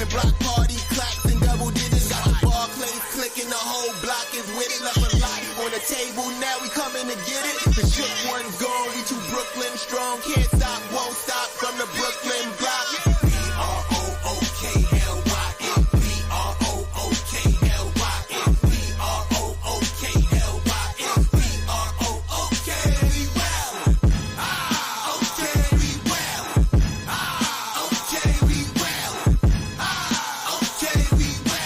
Block party, claps and double digits. Got the Barclays clicking, the whole block is with it. Left a lot on the table, now we coming to get it. The shook one's gone, we too Brooklyn strong. Can't stop, won't stop from the Brooklyn block. B-R-O-O-K-L-Y-N, B-R-O-O-K-L-Y-N, B-R-O-O-K-L-Y-N, B-R-O-O-K, we wildin'. Okay, we wildin'. Okay, we wildin'.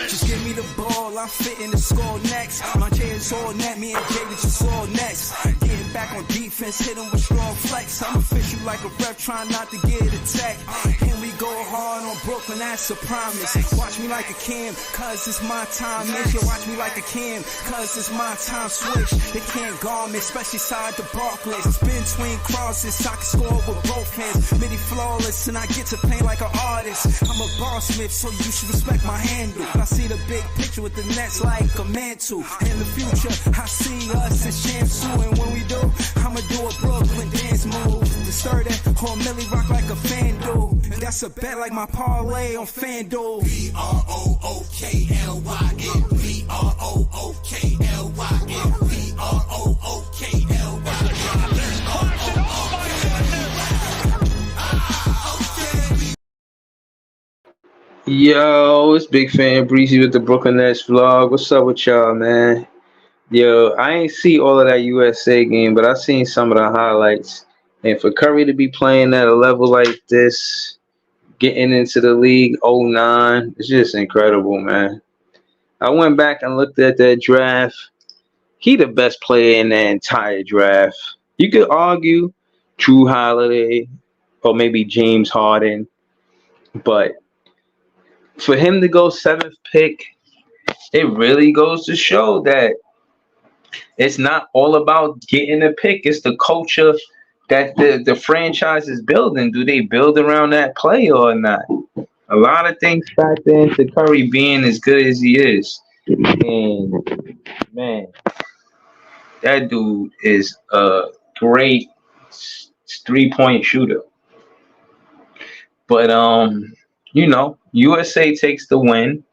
Just give me the ball, I'm fitting to score next. My J is all net, me and Jay we just all next. Getting back on defense, hit him with strong flex. I'm official like a ref, trying not to get attacked. Can we go hard on Brooklyn? That's a promise. Watch me like a Cam, cause it's my time. Make you watch me like a Cam, cause it's my time. Switch, they can't guard me, especially side the Barclays. Spin twin crosses, I can score with both hands. Midi flawless, and I get to play like an artist. I'm a boss smith, so you should respect my handle. I see the big picture with the Nets like a mantle. In the future, I see us as Shamsu, and when we do, I'ma do a Brooklyn dance move. To stir that whole Millie rock like a fan do. That's a bet like my parlay on FanDuel. B-R-O-O-K-L-Y-N, B-R-O-O-K-L-Y-N, B-R-O-O-K-L-Y-N. Yo, it's Big Fan Breezy with the Brooklyn Nets vlog. What's up with y'all, man? Yo, I ain't see all of that USA game, but I seen some of the highlights. And for Curry to be playing at a level like this, getting into the league 09, it's just incredible, man. I went back and looked at that draft. He the best player in the entire draft. You could argue Drew Holiday or maybe James Harden, but for him to go 7th pick, it really goes to show that it's not all about getting a pick. It's the culture that the franchise is building. Do they build around that player or not? A lot of things factor into Curry being as good as he is. And, man, that dude is a great three-point shooter. But, you know, USA takes the win.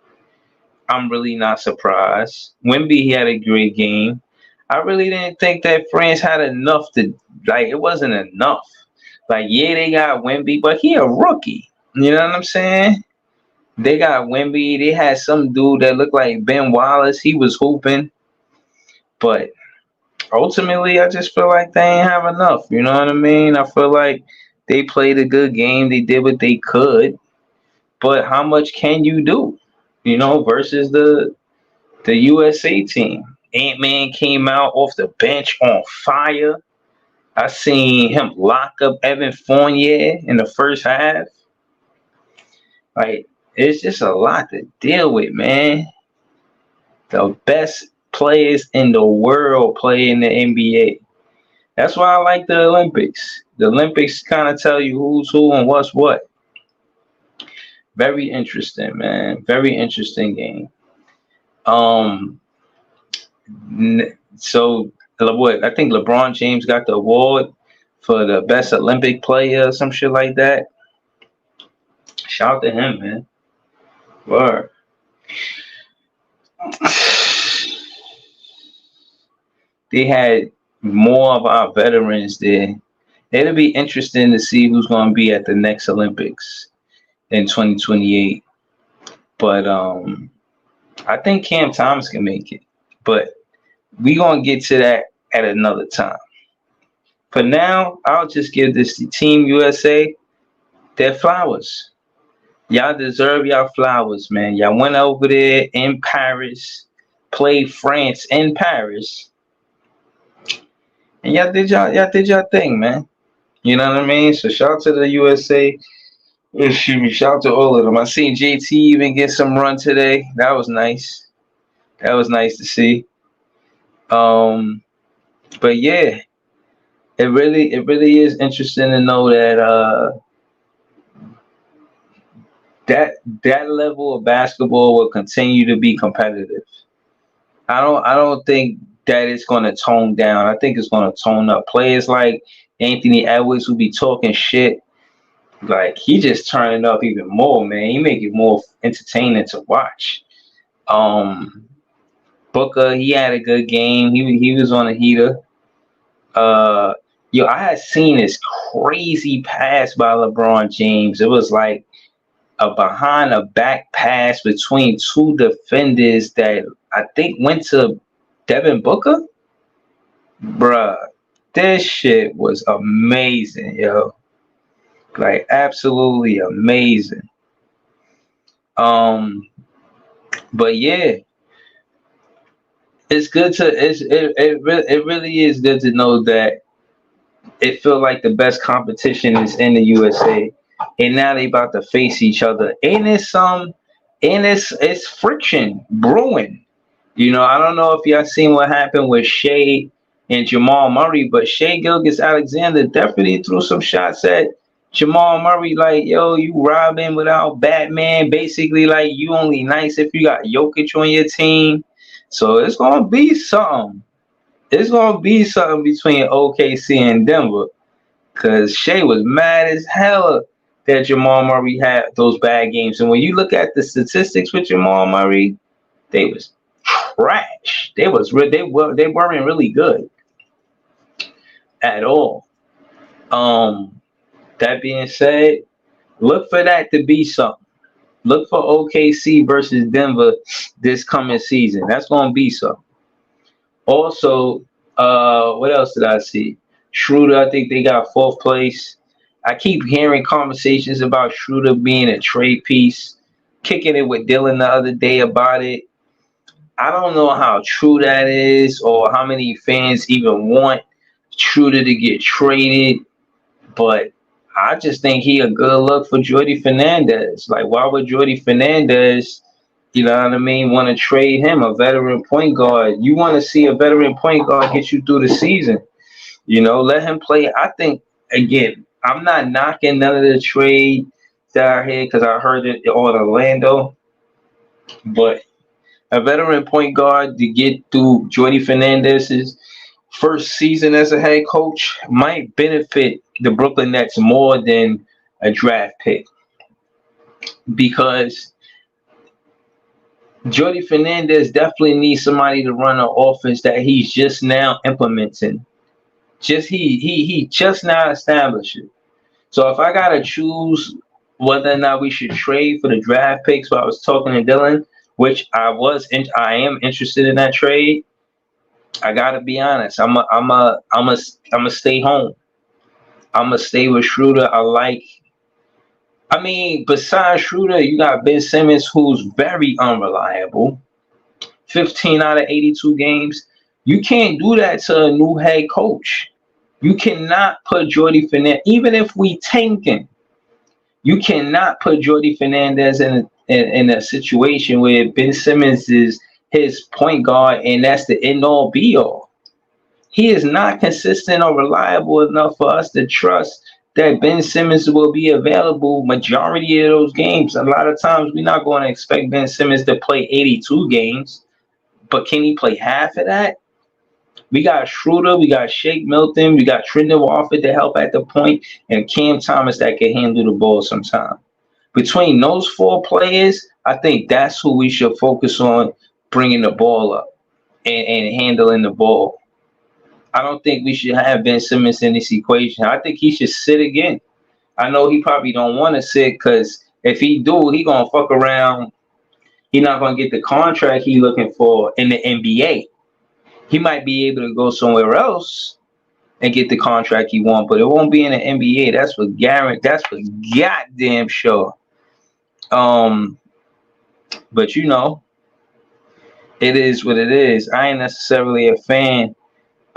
I'm really not surprised. Wemby, he had a great game. I really didn't think that France had enough to, like, it wasn't enough. Like, yeah, they got Wemby, but he a rookie. You know what I'm saying? They got Wemby. They had some dude that looked like Ben Wallace. He was hooping. But ultimately, I just feel like they ain't have enough. You know what I mean? I feel like they played a good game. They did what they could. But how much can you do, you know, versus the USA team? Ant-Man came out off the bench on fire. I seen him lock up Evan Fournier in the first half. Like, it's just a lot to deal with, man. The best players in the world play in the NBA. That's why I like the Olympics. The Olympics kind of tell you who's who and what's what. Very interesting, man. Very interesting game. So what? I think LeBron James got the award for the best Olympic player or some shit like that. Shout out to him, man. Word. They had more of our veterans there. It'll be interesting to see who's going to be at the next Olympics in 2028. But I think Cam Thomas can make it. But we're going to get to that at another time. For now, I'll just give this to Team USA their flowers. Y'all deserve y'all flowers, man. Y'all went over there in Paris. play France in Paris, and y'all did y'all thing, man. You know what I mean? So shout out to the USA. Excuse me, shout out to all of them. I seen JT even get some run today. That was nice. That was nice to see. Um, but yeah, it really is interesting to know that that level of basketball will continue to be competitive. I don't think that it's going to tone down. I think it's going to tone up. Players like Anthony Edwards who be talking shit, like he just turning up even more, man. He make it more entertaining to watch. Um, Booker, he had a good game. He was on a heater. Uh, I had seen this crazy pass by LeBron James. It was like a behind a back pass between two defenders that I think went to Devin Booker. Bruh, this shit was amazing, yo. Like absolutely amazing. Um, but yeah, it's good to it really is good to know that it feel like the best competition is in the USA, and now they about to face each other, and it's friction brewing. I don't know if y'all seen what happened with Shea and Jamal Murray, but Shea Gilgeous-Alexander definitely threw some shots at Jamal Murray, like, yo, you robbing without Batman. Basically, like, you only nice if you got Jokic on your team. So it's gonna be something. It's gonna be something between OKC and Denver, cause Shea was mad as hell that Jamal Murray had those bad games. And when you look at the statistics with Jamal Murray, they was trash. They weren't really good at all. That being said, look for that to be something. Look for OKC versus Denver this coming season. That's gonna be something. Also, what else did I see? Schroeder, I think they got fourth place. I keep hearing conversations about Schroeder being a trade piece, kicking it with Dylan the other day about it. I don't know how true that is or how many fans even want Schroeder to get traded, but I just think he a good look for Jordy Fernandez. Like, why would Jordy Fernandez, you know what I mean, want to trade him, a veteran point guard? You want to see a veteran point guard get you through the season. Let him play. I think, again, I'm not knocking none of the trade that I heard because I heard it on Orlando, but a veteran point guard to get through Jordy Fernandez's first season as a head coach might benefit the Brooklyn Nets more than a draft pick, because Jordy Fernandez definitely needs somebody to run an offense that he's just now implementing. He just now established it. So if I gotta choose whether or not we should trade for the draft picks, I was talking to Dylan, which I am interested in that trade. I gotta be honest. I'm a stay home. I'm gonna stay with Schroeder. Besides Schroeder, you got Ben Simmons, who's very unreliable. 15 out of 82 games. You can't do that to a new head coach. You cannot put Jordy Fernandez, even if we tanking, you cannot put Jordy Fernandez in a situation where Ben Simmons is his point guard and that's the end all be all. He is not consistent or reliable enough for us to trust that Ben Simmons will be available majority of those games. A lot of times we're not going to expect Ben Simmons to play 82 games, but can he play half of that? We got Schroeder, we got Shake Milton, we got Trendon Watford to help at the point, and Cam Thomas that can handle the ball sometime. Between those four players, I think that's who we should focus on bringing the ball up and handling the ball. I don't think we should have Ben Simmons in this equation. I think he should sit again. I know he probably don't want to sit because if he do, he going to fuck around. He not going to get the contract he looking for in the NBA. He might be able to go somewhere else and get the contract he wants, but it won't be in the NBA. That's for guaranteed. That's for goddamn sure. But it is what it is. I ain't necessarily a fan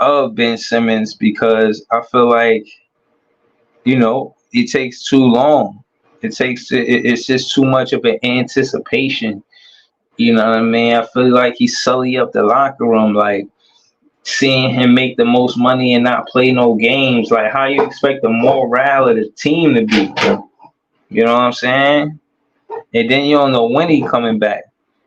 of Ben Simmons because I feel like, it takes too long. It's just too much of an anticipation. You know what I mean? I feel like he sully up the locker room, like seeing him make the most money and not play no games. Like, how you expect the morale of the team to be? You know what I'm saying? And then you don't know when he coming back.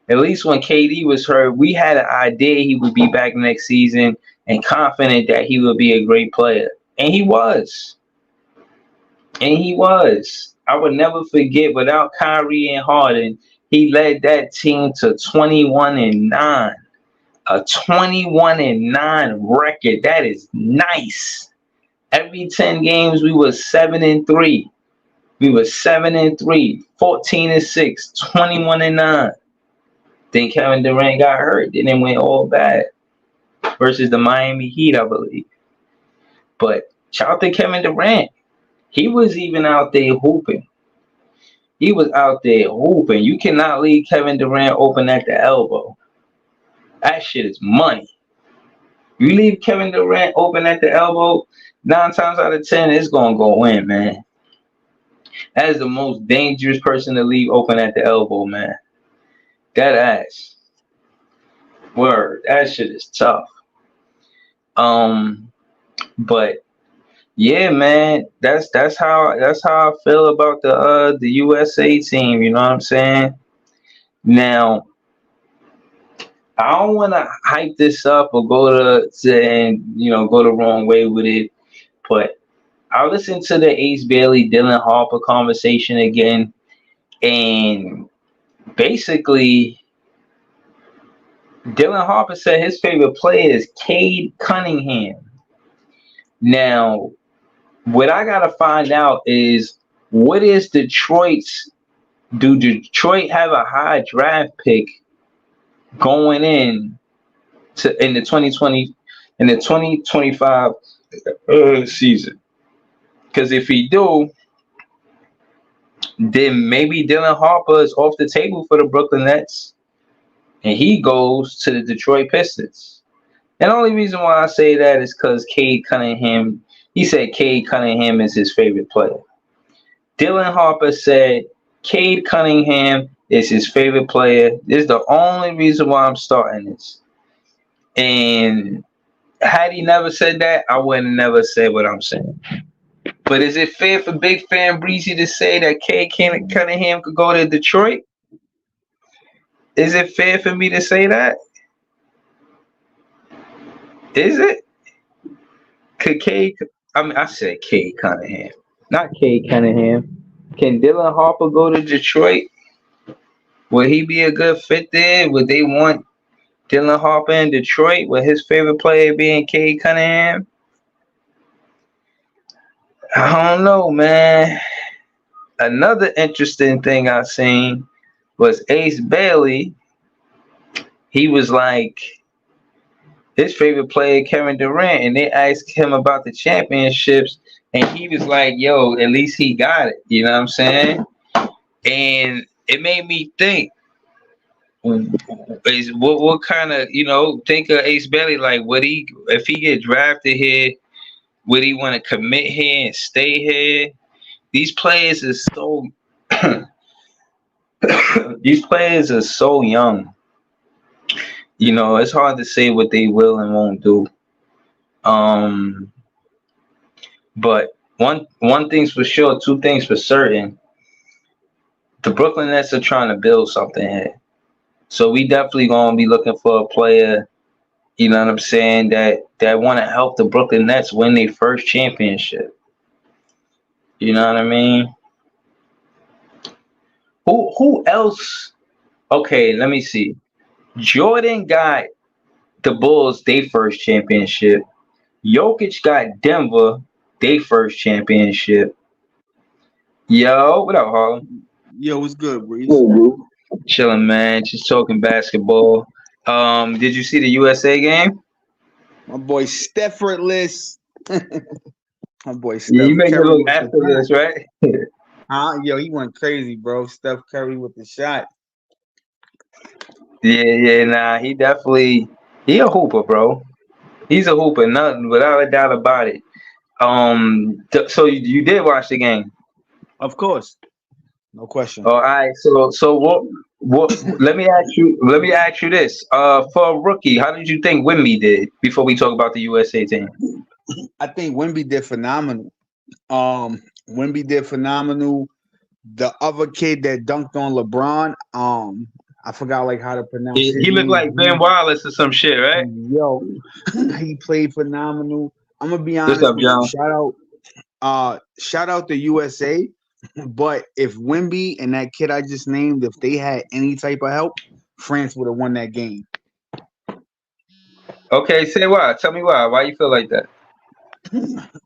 At least when KD was hurt, we had an idea he would be back next season and confident that he would be a great player. And he was. And he was. I would never forget, without Kyrie and Harden, he led that team to 21-9. A 21-9 record. That is nice. Every 10 games, we were 7-3. We were 7-3, 14-6, 21-9. Then Kevin Durant got hurt. Then it went all bad versus the Miami Heat, I believe. But shout out to Kevin Durant. He was even out there hooping. He was out there hooping. You cannot leave Kevin Durant open at the elbow. That shit is money. You leave Kevin Durant open at the elbow, 9 times out of 10, it's going to go in, man. That is the most dangerous person to leave open at the elbow, man. That ass. Word. That shit is tough. But yeah, man, that's how I feel about the USA team, you know what I'm saying? Now, I don't want to hype this up or go the wrong way with it, but I listened to the Ace Bailey Dylan Harper conversation again, and basically Dylan Harper said his favorite player is Cade Cunningham. Now, what I gotta find out is, what is Detroit's? Do Detroit have a high draft pick going in the 2025 season? Because if he do, then maybe Dylan Harper is off the table for the Brooklyn Nets, and he goes to the Detroit Pistons. And the only reason why I say that is because Cade Cunningham. He said Cade Cunningham is his favorite player. Dylan Harper said Cade Cunningham is his favorite player. This is the only reason why I'm starting this. And had he never said that, I would have never said what I'm saying. But is it fair for Big Fan Breezy to say that Cade Cunningham could go to Detroit? Is it fair for me to say that? Is it? I said Cade Cunningham, not Cade Cunningham. Can Dylan Harper go to Detroit? Would he be a good fit there? Would they want Dylan Harper in Detroit with his favorite player being Cade Cunningham? I don't know, man. Another interesting thing I seen was Ace Bailey. He was like, his favorite player, Kevin Durant, and they asked him about the championships, and he was like, yo, at least he got it. You know what I'm saying? And it made me think, what kind of, think of Ace Bailey, like, if he get drafted here, would he want to commit here and stay here? These players are so young. It's hard to say what they will and won't do. But one thing's for sure, two things for certain. The Brooklyn Nets are trying to build something here. So we definitely gonna be looking for a player, you know what I'm saying, that want to help the Brooklyn Nets win their first championship. You know what I mean? Who else? Okay, let me see. Jordan got the Bulls their first championship. Jokic got Denver their first championship. Yo, what up, Harlem? Yo, what's good, Breeze? Chilling, man. Just talking basketball. Did you see the USA game? My boy Steffortless. My boy Steph Yeah, you make it Curry look with the effortless, shot. right? Yo, he went crazy, bro. Steph Curry with the shot. Yeah. Nah, he a hooper, bro. He's a hooper, nothing without a doubt about it. So you did watch the game. Of course, no question. All right. So what? Let me ask you this. For a rookie, how did you think Wimby did before we talk about the USA team? I think Wemby did phenomenal. Wemby did phenomenal. The other kid that dunked on LeBron, I forgot like how to pronounce his He looked like Ben name. Wallace or some shit, right? Yo, he played phenomenal. I'm gonna be What's honest up, with you. John? Shout out to USA. But if Wimby and that kid I just named, if they had any type of help, France would have won that game. Okay, say why. Tell me why. Why you feel like that?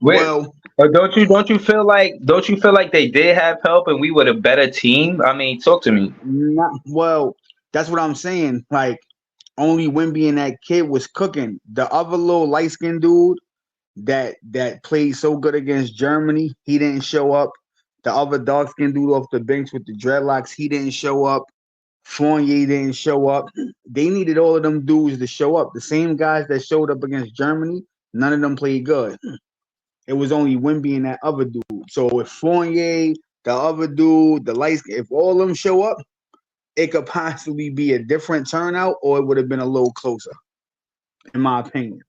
Wait, Well, don't you feel like they did have help and we were the better team? I mean, talk to me. not well. That's what I'm saying. Like only Wimby and that kid was cooking. The other little light skinned dude that played so good against Germany, he didn't show up. The other dark skinned dude off the bench with the dreadlocks, he didn't show up. Fournier didn't show up. They needed all of them dudes to show up. The same guys that showed up against Germany, none of them played good. It was only Wimby and that other dude. So if Fournier, the other dude, the lights, if all of them show up, it could possibly be a different turnout, or it would have been a little closer, in my opinion.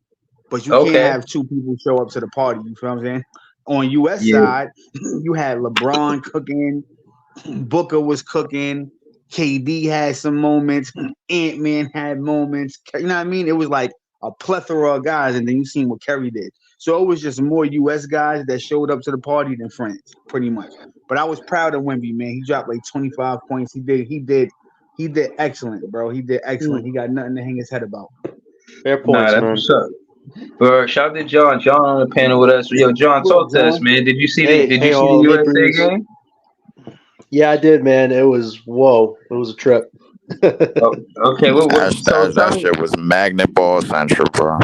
But you can't Okay. have two people show up to the party. You feel what I'm saying? On US Yeah. side, you had LeBron cooking, Booker was cooking, KD had some moments, Ant Man had moments. You know what I mean? It was like a plethora of guys, and then you seen what Kerry did. So it was just more US guys that showed up to the party than France, pretty much. But I was proud of Wemby, man. He dropped like 25 points. He did excellent, bro. He did excellent. Mm, He got nothing to hang his head about. fair Nah, points, that's man. what's up. Bro, shout out to John. John on the panel with us. Yo, John, What up, talk to us, John? man. Hey, Did you hey, see the all. Hey, USA Breeze. game? Yeah, I did, man. It was whoa. It was a trip. Oh, okay. So tell That me. shit was magnet ball central, bro.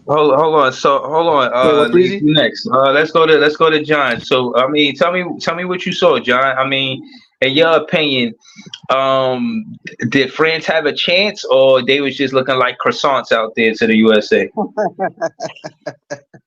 Hold on. So hold on. Wait, what, Leave Breezy? you next. Let's go to John. So I mean, tell me what you saw, John. I mean, in your opinion, um, did France have a chance, or they was just looking like croissants out there to the USA?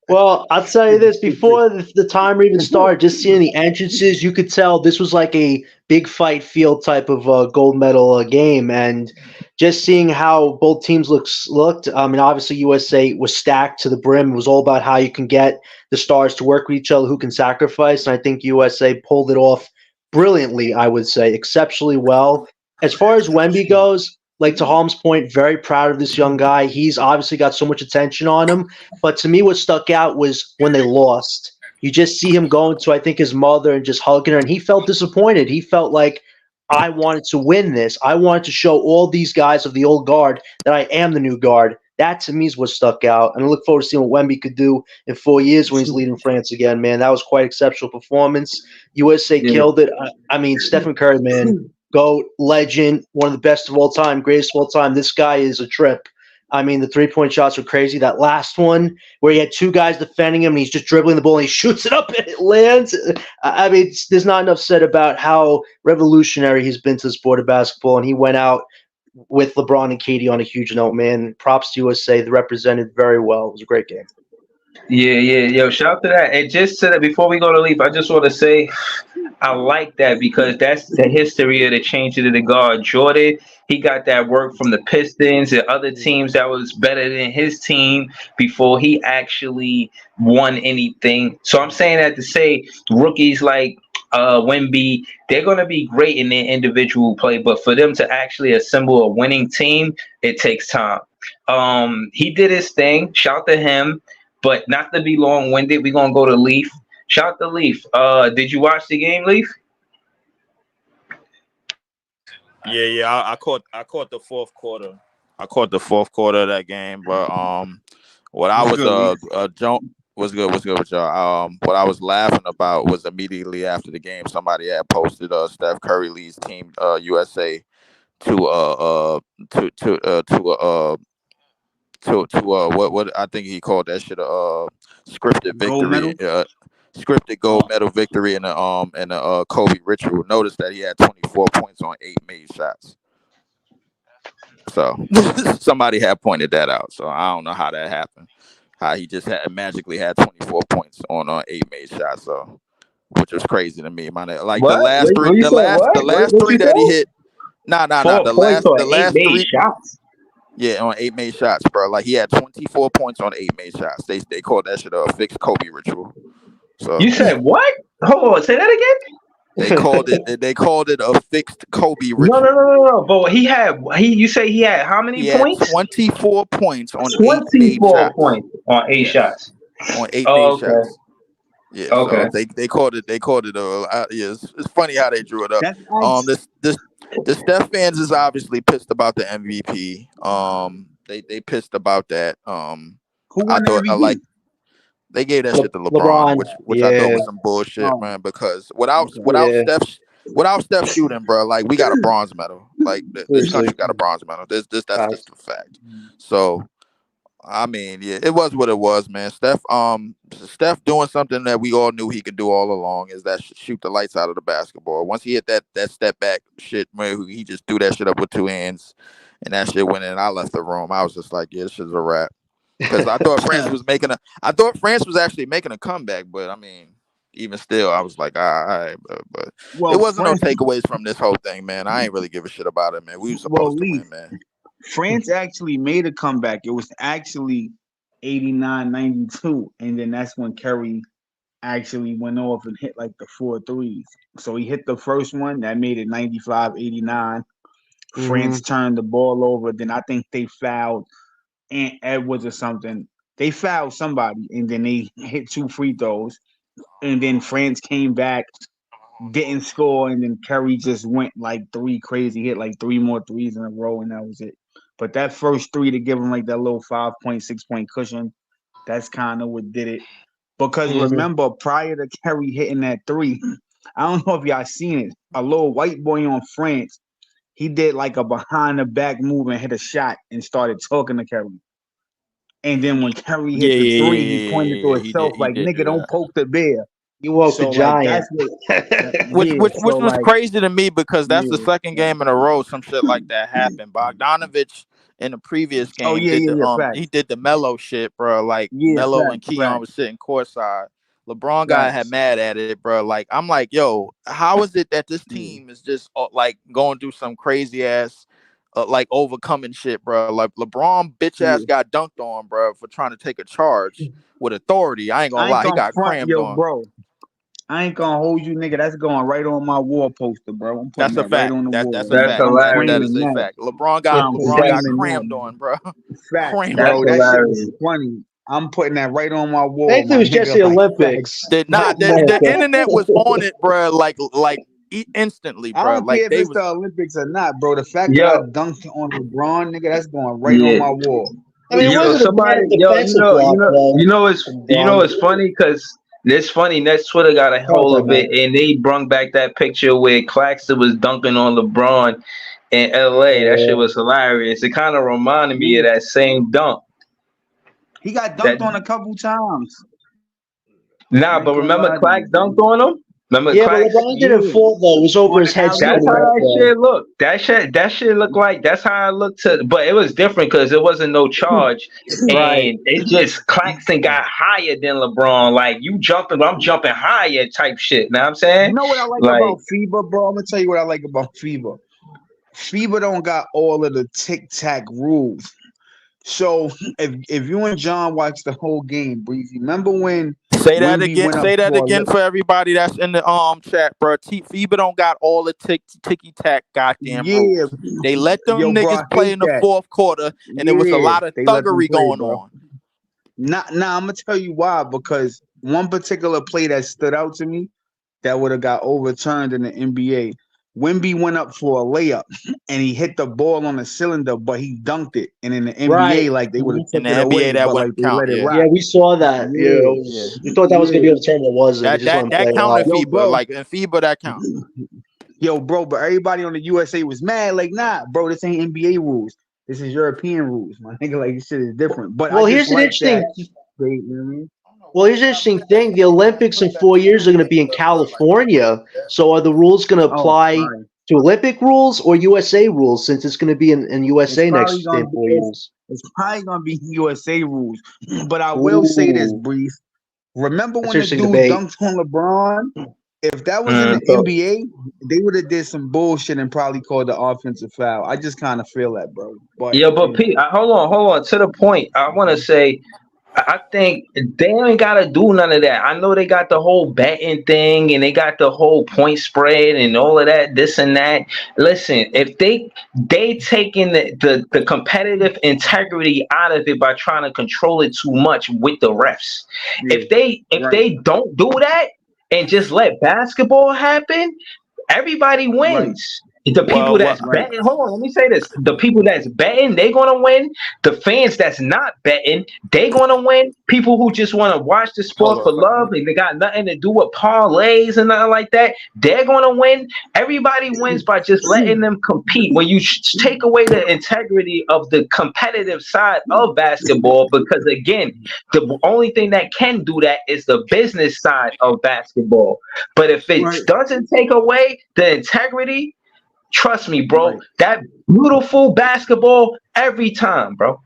Well, I'll tell you this: before the timer even started, just seeing the entrances, you could tell this was like a big fight field type of gold medal game, and just seeing how both teams looked. I mean, obviously USA was stacked to the brim. It was all about how you can get the stars to work with each other, who can sacrifice, and I think USA pulled it off brilliantly. I would say exceptionally well. As far as Wemby goes, like to Holmes' point, very proud of this young guy. He's obviously got so much attention on him. But to me, what stuck out was when they lost. You just see him going to, I think, his mother and just hugging her, and he felt disappointed. He felt like, I wanted to win this. I wanted to show all these guys of the old guard that I am the new guard. That to me is what stuck out. And I look forward to seeing what Wemby could do in 4 years when he's leading France again, man. That was quite exceptional performance. USA Yeah. killed it. I mean, Stephen Curry, man, GOAT, legend, one of the best of all time, greatest of all time. This guy is a trip. I mean, the 3-point shots were crazy. That last one where he had two guys defending him and he's just dribbling the ball and he shoots it up and it lands. I mean, there's not enough said about how revolutionary he's been to the sport of basketball. And he went out with LeBron and Katie on a huge note, man. Props to USA. They represented very well. It was a great game. Yeah. Yo, shout out to that. And just to that, before we go to leave, I just want to say I like that because that's the history of the changing of the guard. Jordan, he got that work from the Pistons and other teams that was better than his team before he actually won anything. So I'm saying that to say rookies like Wemby, they're gonna be great in their individual play, but for them to actually assemble a winning team, it takes time. He did his thing. Shout to him, but not to be long winded. We're gonna go to Leaf. Shout to Leaf. Did you watch the game, Leaf? Yeah. I caught the fourth quarter. I caught the fourth quarter of that game, but what I What's was good, Lee? what's good with y'all. What I was laughing about was immediately after the game, somebody had posted Steph Curry leads team USA to what I think he called that shit scripted Gold victory, medal? scripted gold Oh, medal victory in the Kobe ritual. Notice that he had 24 points on 8 made shots. So somebody had pointed that out. So I don't know how that happened. How he just magically had 24 points on 8 made shots. So which was crazy to me. Like the What? last three, What you said? What? the last What three you that he said? hit. Nah. 4 points on The eight last made three. shots. Yeah, on 8 made shots, bro. Like he had 24 points on 8 made shots. They called that shit a fixed Kobe ritual. So You said what? Hold on, say that again. they called it a fixed Kobe No, no, no, ritual. no, no. But you say he had how many He had points? 24 points on 8 made 24 shots. points on eight Yes, shots. on 8 made Oh, okay. shots. Yeah, so Okay. they called it yeah, it's funny how they drew it up. That's ice. This the Steph fans is obviously pissed about the MVP. They pissed about that. Who I won the thought I like MVP? they gave that shit to LeBron, LeBron. which I thought Yeah. was some bullshit, Oh, man. Because okay. Yeah. Without Steph shooting, bro, like we got a bronze medal. Like this country Seriously. got a bronze medal. That's Facts. just a fact. So I mean, yeah, it was what it was, man. Steph doing something that we all knew he could do all along is that shoot the lights out of the basketball. Once he hit that step back shit, man, he just threw that shit up with 2 hands, and that shit went in. I left the room. I was just like, yeah, this shit's a wrap. Because I thought France was actually making a comeback, but I mean, even still, I was like, all right, but Well, it wasn't no France. takeaways from this whole thing, man. I ain't really give a shit about it, man. We were Well, supposed to Lee, win, man. France actually made a comeback. It was actually 89-92, and then that's when Curry actually went off and hit like the 4 threes. So he hit the first one that made it 95-89. France turned the ball over. Then I think they fouled Ant Edwards or something. They fouled somebody, and then they hit 2 free throws. And then France came back, didn't score, and then Curry just went like three crazy, hit like three more threes in a row, and that was it. But that first three to give him like that little 5 point, 6 point cushion, that's kind of what did it. Because remember, prior to Curry hitting that three, I don't know if y'all seen it. A little white boy on France, he did like a behind the back move and hit a shot and started talking to Curry. And then when Curry hit the three, he pointed to himself He like, did "Nigga, do don't that. poke the bear." You woke the So like giant. that's what, Which yeah. which So which was like, crazy to me because that's the yeah. second game in a row some shit like that happened. Bogdanovich in the previous Oh game yeah, did yeah, the yeah. he Facts. did the Mello shit, bro. Like Yeah, Mello and facts, Keon facts, was sitting courtside. LeBron got had facts. mad at it, bro. Like I'm like, yo, how is it that this Yeah. team is just like going through some crazy ass like overcoming shit, bro? Like LeBron bitch ass Yeah. got dunked on, bro, for trying to take a charge with authority. I ain't gonna I ain't lie, he gonna got front, crammed yo, on. bro. I ain't gonna hold you, nigga. That's going right on my wall poster, bro. I'm putting That's a that right fact. on the That's wall. a That's fact. I'm That hilarious. is framing a that. fact. I'm LeBron got that's framing that. crammed on, bro. Facts, Crammed bro. on. That shit was hilarious. funny. I'm putting that right on my wall, Thankfully, it my was just nigga. the Like facts. Olympics. Not The America. internet was on it, bro. Like instantly, I bro. don't Like care if they it's was. the Olympics or not, bro. The fact that I Yo, dunked on LeBron, nigga, that's going right on yeah. my wall. I mean, it Yo, wasn't a somebody, bad yo, defensive block, from you know, Braun. it's funny because it's funny. Next Twitter got a Sorry hold about of it, that. and they brung back that picture where Claxton was dunking on LeBron in LA. That shit was hilarious. It kind of reminded me of Yeah. that same dunk. He got That dunked on a couple times. Nah, I ain't but gonna remember lie to Clax you, dunked bro. on him. Remember Yeah, but Clax? LeBron didn't Yeah. fall though. It was over On his the head That's alley still. how oop. that shit looked. That shit looked like that's how it looked to. But it was different because it wasn't no charge, Right. and it just Claxton got higher than LeBron. Like you jumping, but I'm jumping higher type shit. Know what I'm saying? You know what I like Like about FIBA, bro? I'm gonna tell you what I like about FIBA. FIBA don't got all of the tic tac rules. So if you and John watched the whole game, Breezy, remember when Say that Wimby again. went up Say that for a again for everybody that's in the chat, bro. FIBA don't got all the ticky tack goddamn yeah, rules. They let them yo, bro, I niggas play hate in the that. fourth quarter, and there was a Yeah, lot of they let them thuggery play, going bro. on. Nah, I'm gonna tell you why. Because one particular play that stood out to me that would have got overturned in the NBA. Wimby went up for a layup and he hit the ball on the cylinder, but he dunked it. And in the Right. NBA, like they would have In took the it NBA, away, that but like wouldn't they count. let it Yeah, Yeah, rock. we saw that. Yeah, it Yeah, yeah. was, we thought that was gonna yeah. be overturned, but it wasn't. They just let him play That it count in out. Yo, FIBA. bro. Like in FIBA, that count. Yo, bro, but everybody on the USA was mad. Like, nah, bro, this ain't NBA rules. This is European rules. My nigga, like, this shit is different. But I Well, just here's an like that. interesting. They, you know what I mean? Well, here's an interesting thing. The Olympics in 4 years are going to be in California. So are the rules going to Oh, apply fine. To Olympic rules or USA rules, since it's going to be in It's USA probably next gonna in be 4 years. it's probably gonna be USA rules. But I will say this, Ooh, brief. Remember that's when the interesting dude debate. dunked on LeBron? If that was in the So NBA, they would have did some bullshit and probably called the offensive foul. I just kind of feel that, bro. But yeah, but Pete, hold on. To the point, I want to say I think they ain't gotta do none of that. I know they got the whole betting thing and they got the whole point spread and all of that, this and that. Listen, if they taking the competitive integrity out of it by trying to control it too much with the refs. yeah, If they don't do that and just let basketball happen, everybody right, wins. The people Well, that's right. betting, hold on, let me say this. The people that's betting, they gonna win. The fans that's not betting, they gonna win. People who just want to watch the hold sport for on. love and they got nothing to do with parlays and nothing like that, they're gonna win. Everybody wins by just letting them compete. When you take away the integrity of the competitive side of basketball, because again, the only thing that can do that is the business side of basketball. But if it Right, doesn't take away the integrity, trust me, bro, right, that beautiful basketball every time, bro.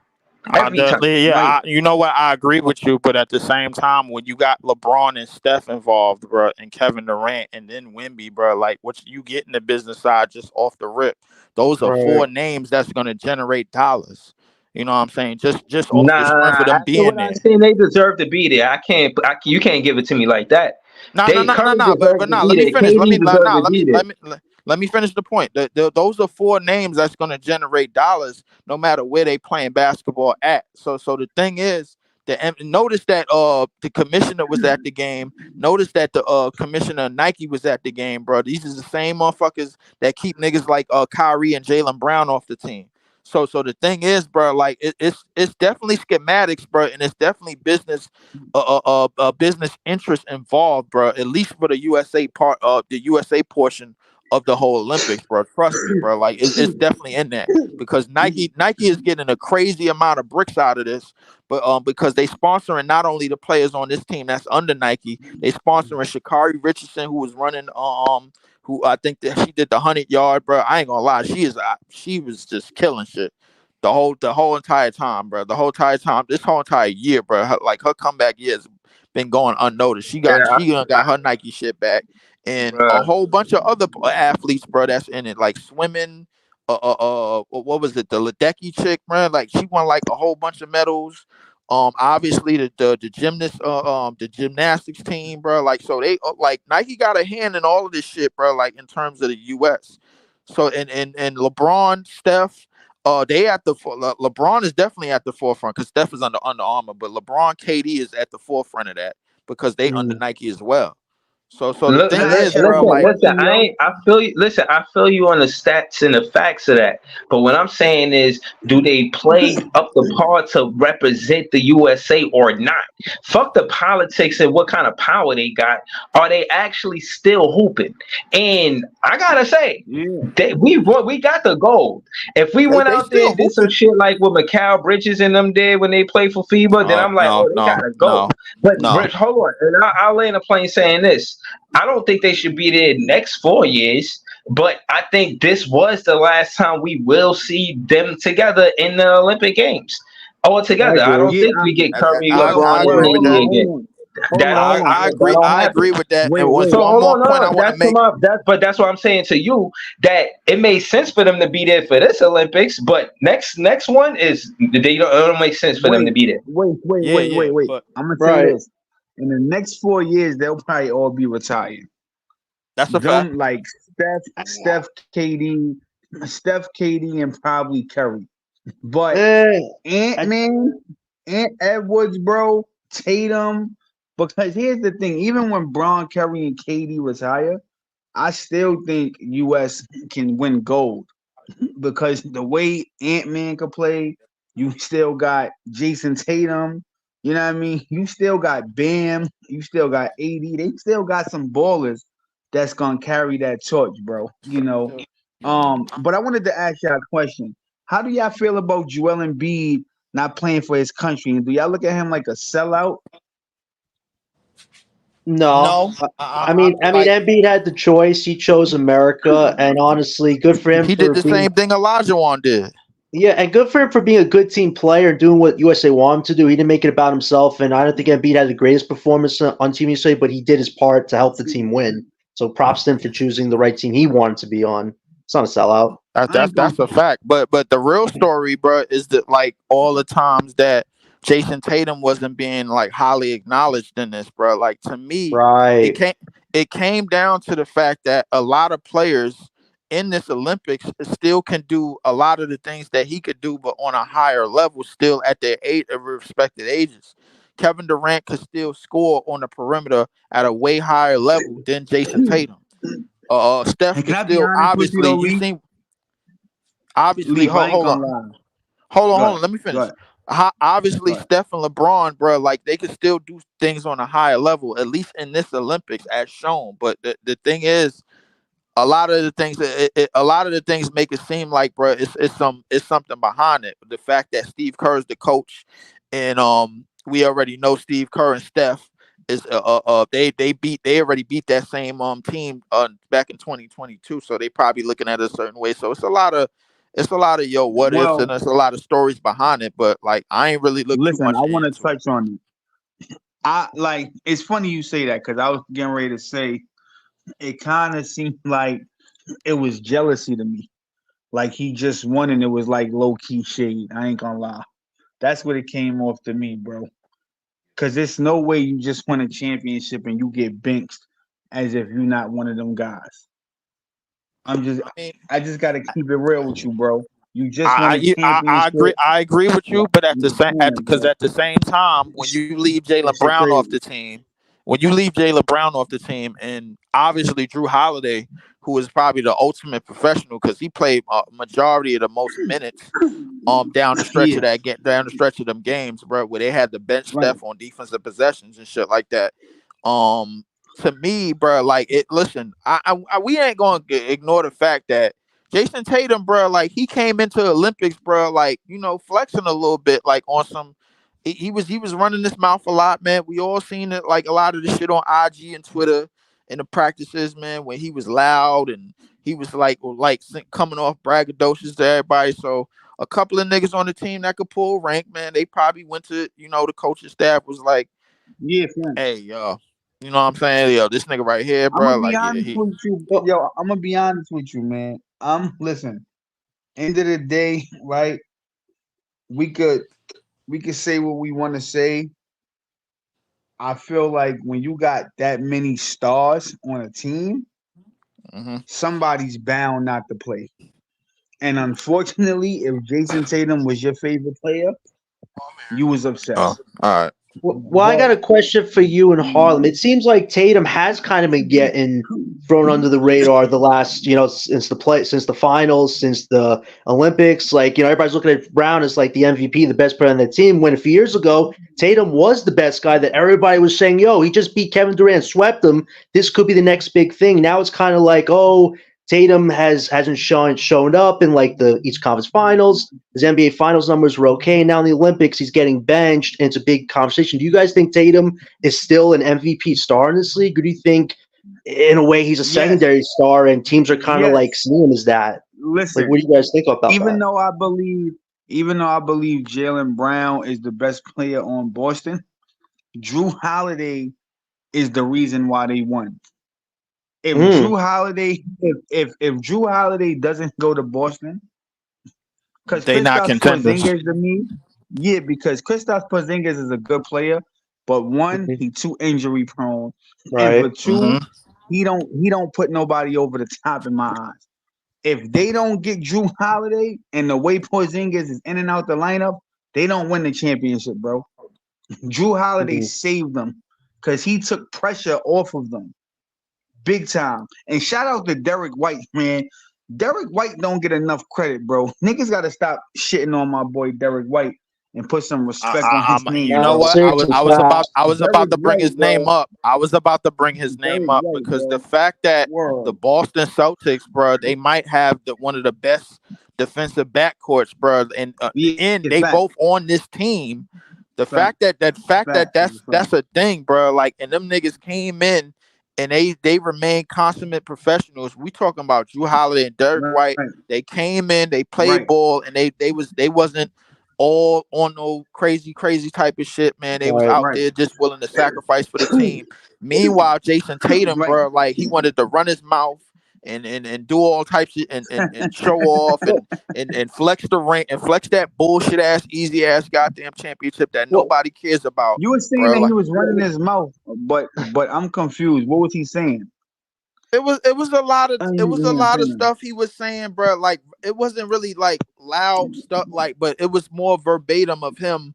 Every time. Yeah, right. you know what? I agree with you, but at the same time, when you got LeBron and Steph involved, bro, and Kevin Durant, and then Wemby, bro, like what you get in the business side just off the rip, those are Right. four names that's gonna generate dollars. You know what I'm saying? Just off the strength Nah, of them after being what I there. seen, they deserve to be there. You can't give it to me like that. No, no, They no, no, Curry no. But deserves to no, be let me there. finish. KD deserves to be there. Let me finish the point. Those are four names that's going to generate dollars no matter where they playing basketball at. So the thing is, and notice that the commissioner was at the game. Notice that the commissioner of Nike was at the game, bro. These is the same motherfuckers that keep niggas like Kyrie and Jalen Brown off the team. So the thing is, bro, like it's definitely schematics, bro, and it's definitely business interest involved, bro. At least for the USA part of the USA portion of the whole Olympics, bro. Trust me, bro. Like it's definitely in that because Nike is getting a crazy amount of bricks out of this, but because they sponsoring not only the players on this team that's under Nike, they sponsoring Shakari Richardson, who was running who I think that she did the 100 yard, bro. I ain't gonna lie, she was just killing shit the whole entire time, bro. The whole entire time, this whole entire year, bro. Her comeback year has been going unnoticed. Yeah, She got her Nike shit back, and a bro. whole bunch of other athletes, bro. That's in it, like swimming. What was it? The Ledecky chick, man. Like she won like a whole bunch of medals. Obviously the gymnastics team, bro. Like so they like Nike got a hand in all of this shit, bro. Like in terms of the U.S. So and LeBron, Steph. They at the LeBron is definitely at the forefront because Steph is Under Armour, but LeBron, KD is at the forefront of that because they under Mm. Nike as well. So the Look, Can thing I ask is, y'all bro, a listen, like listen. question, yo? I feel you. Listen, I feel you on the stats and the facts of that. But what I'm saying is, do they play up the par to represent the USA or not? Fuck the politics and what kind of power they got. Are they actually still hooping? And I gotta say, Yeah, we got the gold. If we went they out there still and did some hooping. shit like what Mikal Bridges and them did when they played for FIBA, then I'm like, No, oh, they no, gotta go. no, But no. Rich, hold on, and I'll lay in a plane saying this. I don't think they should be there next 4 years, but I think this was the last time we will see them together in the Olympic Games. All I together. I agree. don't yeah. think we get Curry, I LeBron, and agree Well, with AD that. again. hold That on, don't hold on. that don't I happen. agree with that. Wait, And was So wait. one hold more on, point I no, want to that's make. but that's what I'm saying to you that it made sense for them to be there for this Olympics, but next one is it don't make sense for them to Wait, be there. Yeah, yeah, wait. but I'm gonna say Right. this. In the next 4 years, they'll probably all be retired. that's a fact. Them like Steph, KD, and probably Curry. But Eh, Ant I, Man, Ant Edwards, bro, Tatum. Because here's the thing: even when Braun, Curry, and KD retire, I still think US can win gold because the way Ant Man could play, you still got Jason Tatum. You know what I mean? You still got Bam. You still got AD. They still got some ballers that's gonna carry that torch, bro. But I wanted to ask y'all a question. How do y'all feel about Joel Embiid not playing for his country? And do y'all look at him like a sellout? No. No, I mean, like Embiid had the choice. He chose America, and honestly, good for him he did for the being same thing Olajuwon did. yeah, and good for him for being a good team player and doing what USA wanted him to do. He didn't make it about himself, and I don't think Embiid had the greatest performance on Team USA, but he did his part to help the team win. So props to him for choosing the right team he wanted to be on. It's not a sellout. That's I that's ain't gonna. that's a fact. But the real story, bro, is that like all the times that Jason Tatum wasn't being like highly acknowledged in this, bro. Like to me, it Right. came it came down to the fact that a lot of players in this Olympics still can do a lot of the things that he could do, but on a higher level, still at their respected ages. Kevin Durant could still score on the perimeter at a way higher level than Jason Tatum. Steph And can could I be still honest with you obviously though, you Leaf? seen obviously Leaf, I ain't hold gonna on lie. hold Go on ahead. let me Go finish. ahead. Go Obviously ahead. Steph and LeBron, bro, like they could still do things on a higher level, at least in this Olympics as shown. But the thing is, a lot of the things a lot of the things make it seem like, bro, it's something behind it. The fact that Steve Kerr is the coach, and we already know Steve Kerr and Steph is they already beat that same team back in 2022, so they probably looking at it a certain way. So it's a lot of yo what ifs, and Well, there's a lot of stories behind it. But like I ain't really looked too listen, much I want to into it. touch on it. I like. It's funny you say that because I was getting ready to say it. Kind of seemed like it was jealousy to me. Like he just won and it was like low key shade. I ain't gonna lie. That's what it came off to me, bro. Cause there's no way you just win a championship and you get benched as if you're not one of them guys. I'm just I mean, I just gotta keep it real with you, bro. You just won a I agree. championship. I agree with you, but at the same Come on, because bro. at the same time, when you leave Jalen That shit Brown off the crazy. team, when you leave Jalen Brown off the team, and obviously Drew Holiday, who is probably the ultimate professional because he played a majority of the most minutes down the stretch Yeah, of down the stretch of them games, bro, where they had the bench right. Steph on defensive possessions and shit like that. Um, to me, bro, like it. Listen, we ain't gonna ignore the fact that Jason Tatum, bro, like he came into the Olympics, bro, like flexing a little bit, like on some. He was running his mouth a lot, man. We all seen it, like a lot of the shit on IG and Twitter in the practices, man, when he was loud and he was like coming off braggadocious to everybody. So a couple of niggas on the team that could pull rank, man, they probably went to the coaching staff was like, Yeah, fam. hey, you know what I'm saying? Yo, this nigga right here, I'm gonna bro, be like, yeah, honest he. with you, Well, yo. I'm gonna be honest with you, man. Listen. End of the day, right? We could we could say what we want to say. I feel like when you got that many stars on a team, Hmm. somebody's bound not to play. And unfortunately, if Jason Tatum was your favorite player, you was upset. Oh, all right. well, I But got a question for you in Harlem. It seems like Tatum has kind of been getting thrown under the radar the last, since the finals, since the Olympics. Like, everybody's looking at Brown as like the MVP, the best player on the team. When a few years ago, Tatum was the best guy that everybody was saying, yo, he just beat Kevin Durant, swept him. This could be the next big thing. Now it's kind of like, oh, Tatum hasn't shown up in like the East Conference Finals. His NBA Finals numbers were okay. Now in the Olympics, he's getting benched, and it's a big conversation. Do you guys think Tatum is still an MVP star in this league, or do you think, in a way, he's a yes, secondary star, and teams are kind of like yes. seeing him as that? Like, Listen, what do you guys think about even that? though I believe, even though I believe Jalen Brown is the best player on Boston, Drew Holiday is the reason why they won. If Mm, Drew Holiday, if Drew Holiday doesn't go to Boston, because They not Kristaps contenders. Porzingis to me, yeah, because Kristaps Porzingis is a good player, but one, mhm, he too injury prone, and for right. two, Hmm. he don't put nobody over the top in my eyes. If they don't get Drew Holiday and the way Porzingis is in and out the lineup, they don't win the championship, bro. Drew Holiday Mhm. saved them because he took pressure off of them big time. And shout out to Derek White, man. Derek White don't get enough credit, bro. Niggas got to stop shitting on my boy Derek White and put some respect on his You name, know No, bro. what? seriously, I was about Derek to bring White, his name bro. up. I was about to bring his name Derek up White, because the bro. fact that the Word. Boston Celtics, bro, they might have one of the best defensive backcourts, bro, and Yeah, they fact. both on this team. The Fact, fact that facts is a fact. that's a thing, bro. Like, and them niggas came in and they remain consummate professionals. We talking about Drew Holiday and Derek Right, White. They came in, they right. played ball, and they wasn't all on no crazy type of shit, man. They was Right. out Right. there just willing to sacrifice for the team. Meanwhile, Jason Tatum, Right. bro, like he wanted to run his mouth and do all types of and show off Well, and flex the rank and flex that bullshit ass easy ass goddamn championship that well, nobody cares about, You were saying bro. that he Like was running his mouth, but I'm confused. What was he saying? it was a lot of I didn't even hear him say nothing. stuff he was saying, bro. Like it wasn't really like loud stuff, like, but it was more verbatim of him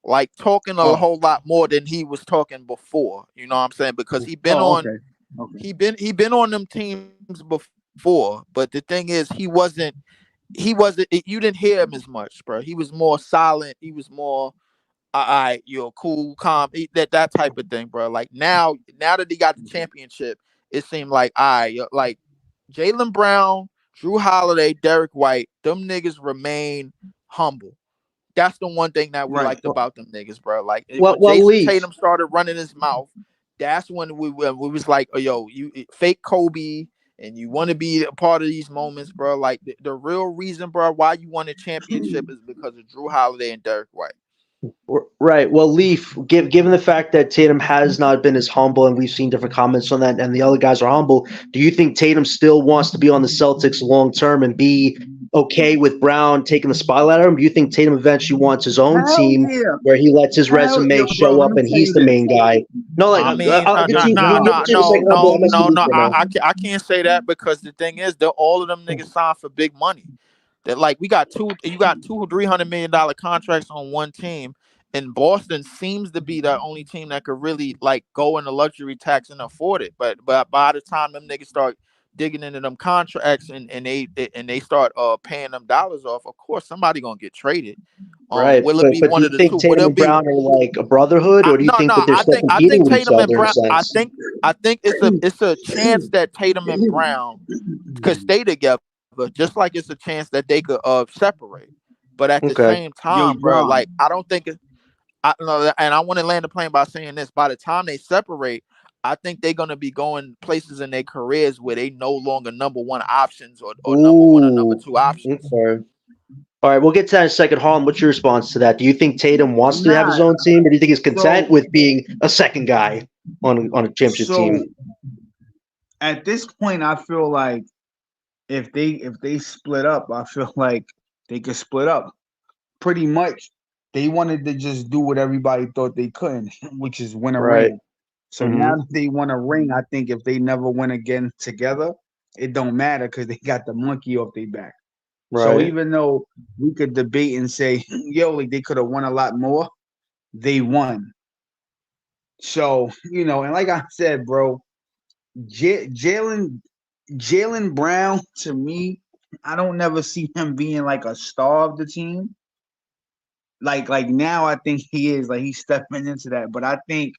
like talking a Oh, whole lot more than he was talking before. You know what I'm saying? Because oh, okay, okay. he been on them teams before, but the thing is you didn't hear him as much, bro. He was more silent. He was more all right, you're cool, calm, that type of thing, bro. Like now that he got the championship, it seemed like like Jalen Brown, Drew Holiday, Derek White, them niggas remain humble. That's the one thing that we Right. liked about them niggas, bro. Like well, when well, Jason Leaf. Tatum started running his mouth, that's when we was like, oh, yo, you fake Kobe, and you want to be a part of these moments, bro. Like the real reason, bro, why you won a championship is because of Drew Holiday and Derek White. Right. Well, Leaf, given the fact that Tatum has not been as humble, and we've seen different comments on that, and the other guys are humble, do you think Tatum still wants to be on the Celtics long term and be okay with Brown taking the spotlight on him? Do you think Tatum eventually wants his own Hell team yeah. where he lets his Yo, resume bro, show let up me and tell he's you the this. main guy? No, like I mean, I'll no, no, give no, it to you in a no, second. I'm no, messing no, with no. you for now. I can't say that because the thing is, they're all of them niggas signed for big money. That like you got two $300 million contracts on one team, and Boston seems to be the only team that could really like go in the luxury tax and afford it. But by the time them niggas start digging into them contracts and they start paying them dollars off, of course somebody gonna get traded. Right, Will it be but do one you of the two? think Will Tatum it and be Brown are like a brotherhood, or do you no, think that no. they're still I competing think with each Tatum and other in a Brown. sense? I think it's a chance that Tatum and Brown could stay together, just like it's a chance that they could separate. But at the Okay. same Yo, time, bro, like John. I don't think it. I no, and I want to land the plane by saying this: by the time they separate, I think they're gonna be going places in their careers where they no longer number one options or number one or number Ooh. two options. Okay. All right, we'll get to that in a second. Harlem, what's your response to that? Do you think Tatum wants to have his Nah. own team, or do you think he's content So with being a second guy on a championship team? so at this point, I feel like if they split up, I feel like they could split up. Pretty much, they wanted to just do what everybody thought they couldn't, which is win a Right. ring. So Mm-hmm. now that they won a ring, I think if they never win again together, it don't matter because they got the monkey off their back. So Right. even though we could debate and say, yo, like they could have won a lot more, they won. So and like I said, bro, Jalen Brown to me, I don't never see him being like a star of the team. Like now, I think he is like he's stepping into that. But I think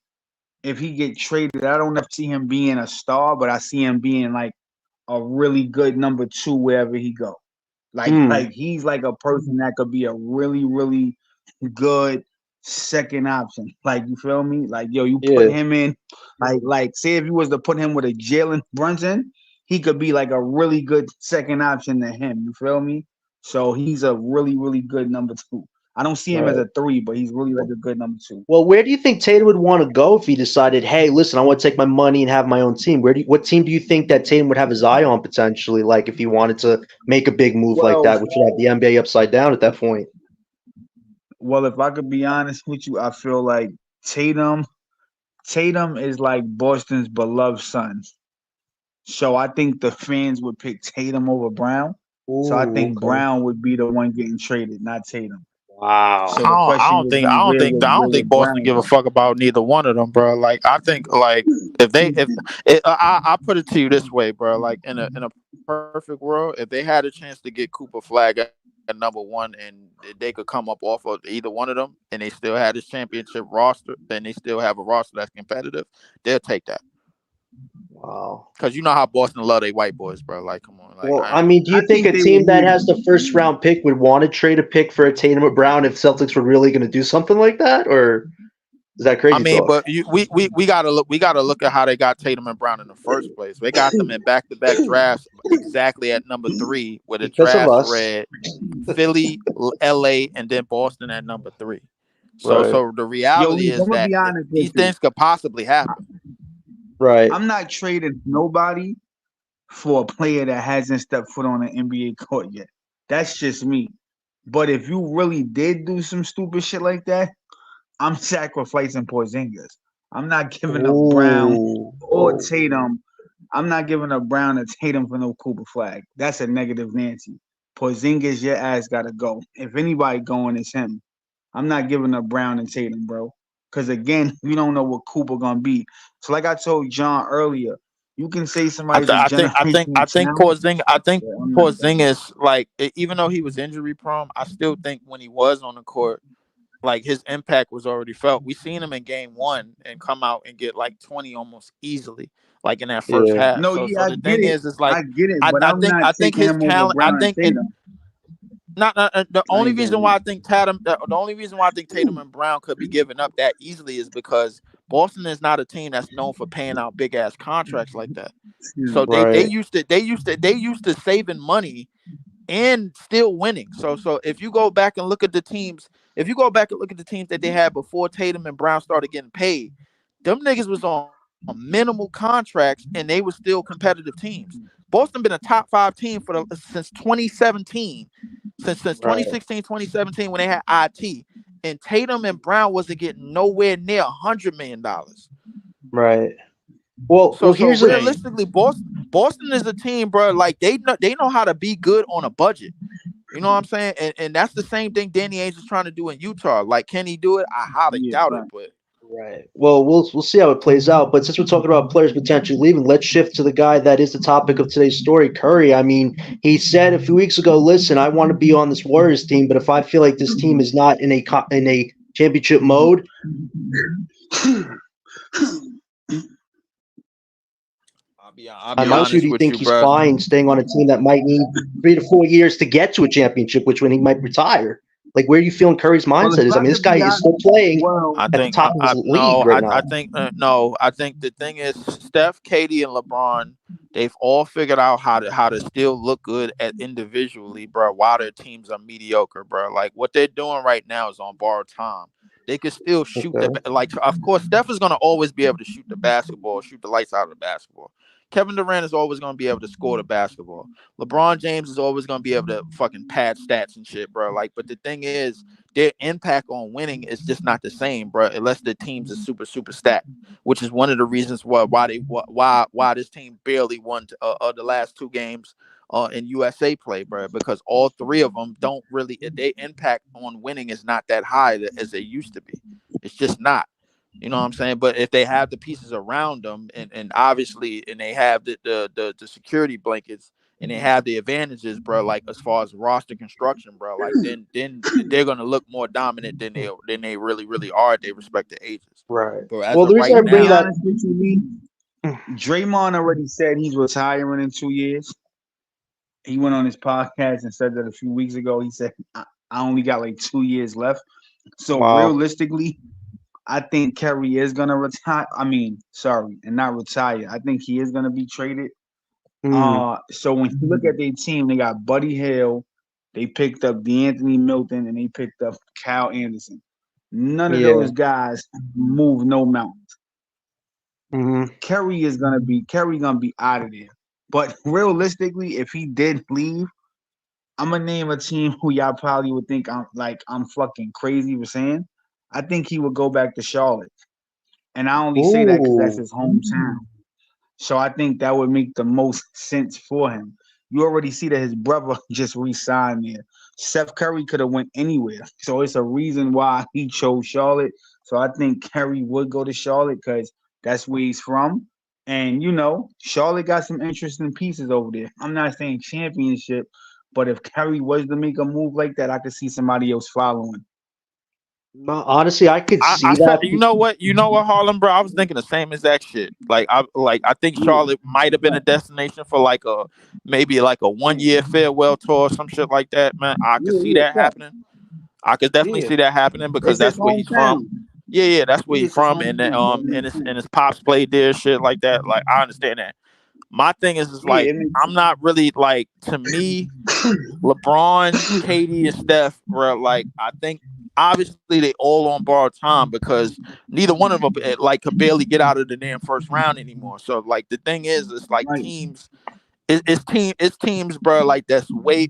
if he get traded, I don't ever see him being a star, but I see him being like a really good number two wherever he go. Like Mm. he's like a person that could be a really, really good second option. Like you feel me? Like yo, you put Yeah. him in, like say if you was to put him with a Jalen Brunson, he could be like a really good second option to him. You feel me? So he's a really, really good number two. I don't see him as Right. a three, but he's really like a good number two. Well, where do you think Tatum would want to go if he decided, hey, listen, I want to take my money and have my own team? What team do you think that Tatum would have his eye on potentially? Like if he wanted to make a big move like Well, that, which would have the NBA upside down at that point. well, if I could be honest with you, I feel like Tatum Tatum is like Boston's beloved son. So I think the fans would pick Tatum over Brown. So I Ooh, think okay. Brown would be the one getting traded, not Tatum. Wow. So the question would be I where don't think would Boston Brown give a go? fuck about neither one of them, bro. Like I think like if I put it to you this way, bro. Like in a perfect world, if they had a chance to get Cooper Flag at number one and they could come up off of either one of them and they still had this championship roster, then they still have a roster that's competitive, they'll take that. Wow. Because you know how Boston love they white boys, bro. Like, come on, like, Well, I I ain't. mean, do I you think think a they would team that has the first move. round pick would want to trade a pick for a Tatum and Brown if Celtics were really going to do something like that, or is that I crazy mean, talk? but we gotta look. We gotta look at how they got Tatum and Brown in the first place. They got them in back to back drafts exactly at number 3, where the Because of drafts us, read Philly, LA, and then Boston at number 3. So right? so the Yo, reality Leaf, is I'm gonna that be honest with these you. things could possibly happen. Right. I'm not trading nobody for a player that hasn't stepped foot on an NBA court yet. That's just me. But if you really did do some stupid shit like that, I'm sacrificing Porzingis. I'm not giving up Brown Oh, or Tatum. I'm not giving up Brown or Tatum for no Cooper flag. That's a negative Nancy. Porzingis, your ass gotta go. If anybody going, it's him. I'm not giving up Brown and Tatum, bro. Because again, we don't know what Cooper gonna be. So, like I told John earlier, you can say somebody's a I generational think talent. But I'm not that. Porzingis, like, even though he was injury prone, I still think when he was on the court, like, his impact was already felt. We seen him in game 1 and come out and get like 20 almost easily, like in that first yeah, half. No, So yeah, so I the get thing it. is like, I get it. But I'm not I think taking his him over talent. I Brown and think in Tatum. not the I only ain't reason doing why I think Tatum the only reason why I think Tatum and Brown could be given up that easily is because Boston is not a team that's known for paying out big ass contracts like that. it. So right. they used to saving money and still winning. So if you go back and look at the teams, if you go back and look at the teams that they had before Tatum and Brown started getting paid, them niggas was on minimal contracts and they were still competitive teams. Boston been a top 5 team since 2017, since Right. 2016, 2017 when they had IT, and Tatum and Brown wasn't getting nowhere near $100 million. Right. Well, So here's a Hey, realistically, Boston is a team, bro. Like, they know how to be good on a budget. You know what I'm saying? And that's the same thing Danny Ainge is trying to do in Utah. Like, can he do it? I highly yeah, doubt it, fine. but right. Well, we'll see how it plays out. But since we're talking about players potentially leaving, let's shift to the guy that is the topic of today's story, Curry. I mean, he said a few weeks ago, "Listen, I want to be on this Warriors team, but if I feel like this team is not in a championship mode, I'll I be might you. honest Do you with think you, he's bro. fine staying on a team that might need 3 to 4 years to get to a championship, which when he might retire? Like, where do you feel in Curry's Well, if mindset is? I I mean, this could be guy is honest, still playing well, I at the think top of his league right now. I think no. I think the thing is Steph, Katie, and LeBron. They've all figured out how to still look good at individually, bro. While their teams are mediocre, bro. Like, what they're doing right now is on borrowed time. They can still shoot Okay. like. Of course, Steph is gonna always be able to shoot the basketball, shoot the lights out of the basketball. Kevin Durant is always gonna be able to score the basketball. LeBron James is always gonna be able to fucking pad stats and shit, bro. Like, but the thing is, their impact on winning is just not the same, bro. Unless the teams are super stacked, which is one of the reasons why this team barely won the last 2 games in USA play, bro. Because all 3 of them don't really their impact on winning is not that high as they used to be. It's just not. You know what I'm saying? But if they have the pieces around them, and obviously, and they have the security blankets, and they have the advantages, bro. Like, as far as roster construction, bro. Like, then they're gonna look more dominant than they really are at their respective ages. Right. But as Well, of the reason right I to be bring now, that, honest with you, Lee, Draymond already said he's retiring in 2 years. He went on his podcast and said that a few weeks ago. He said, I only got like 2 years left. So wow. realistically, I think Kerry is gonna retire. I mean, sorry, and not retire. I think he is gonna be traded. Mm, So when you look at their team, they got Buddy Hill, they picked up DeAnthony Milton, and they picked up Kyle Anderson. None of yeah. those guys move no mountains. Hmm. Kerry gonna be out of there. But realistically, if he did leave, I'm gonna name a team who y'all probably would think I'm fucking crazy for saying. I think he would go back to Charlotte, and I only say that because that's Ooh. his hometown. So I think that would make the most sense for him. You already see that his brother just re-signed there. Steph Curry could have went anywhere, so it's a reason why he chose Charlotte. So I think Curry would go to Charlotte because that's where he's from. And Charlotte got some interesting pieces over there. I'm not saying championship, but if Curry was to make a move like that, I could see somebody else following. Honestly, I could see I said, that. you know what, Harlem, bro. I was thinking the same exact shit. I think Charlotte might have been a destination for like a maybe like a 1 year farewell tour or some shit like that, man. I could see that happening. I could definitely Yeah, see that happening because it's his that's where he's from. hometown. Yeah, that's where Yeah, he's it's his from, hometown. So it and makes his sense. pops played there, shit like that. Like I understand that. My thing is Yeah, like it makes I'm not really like, to me, LeBron, KD, and Steph were like, I think obviously they all on borrowed time because neither one of them like could barely get out of the damn first round anymore. So like the thing is, it's like right. teams. It's teams, bro. Like that's way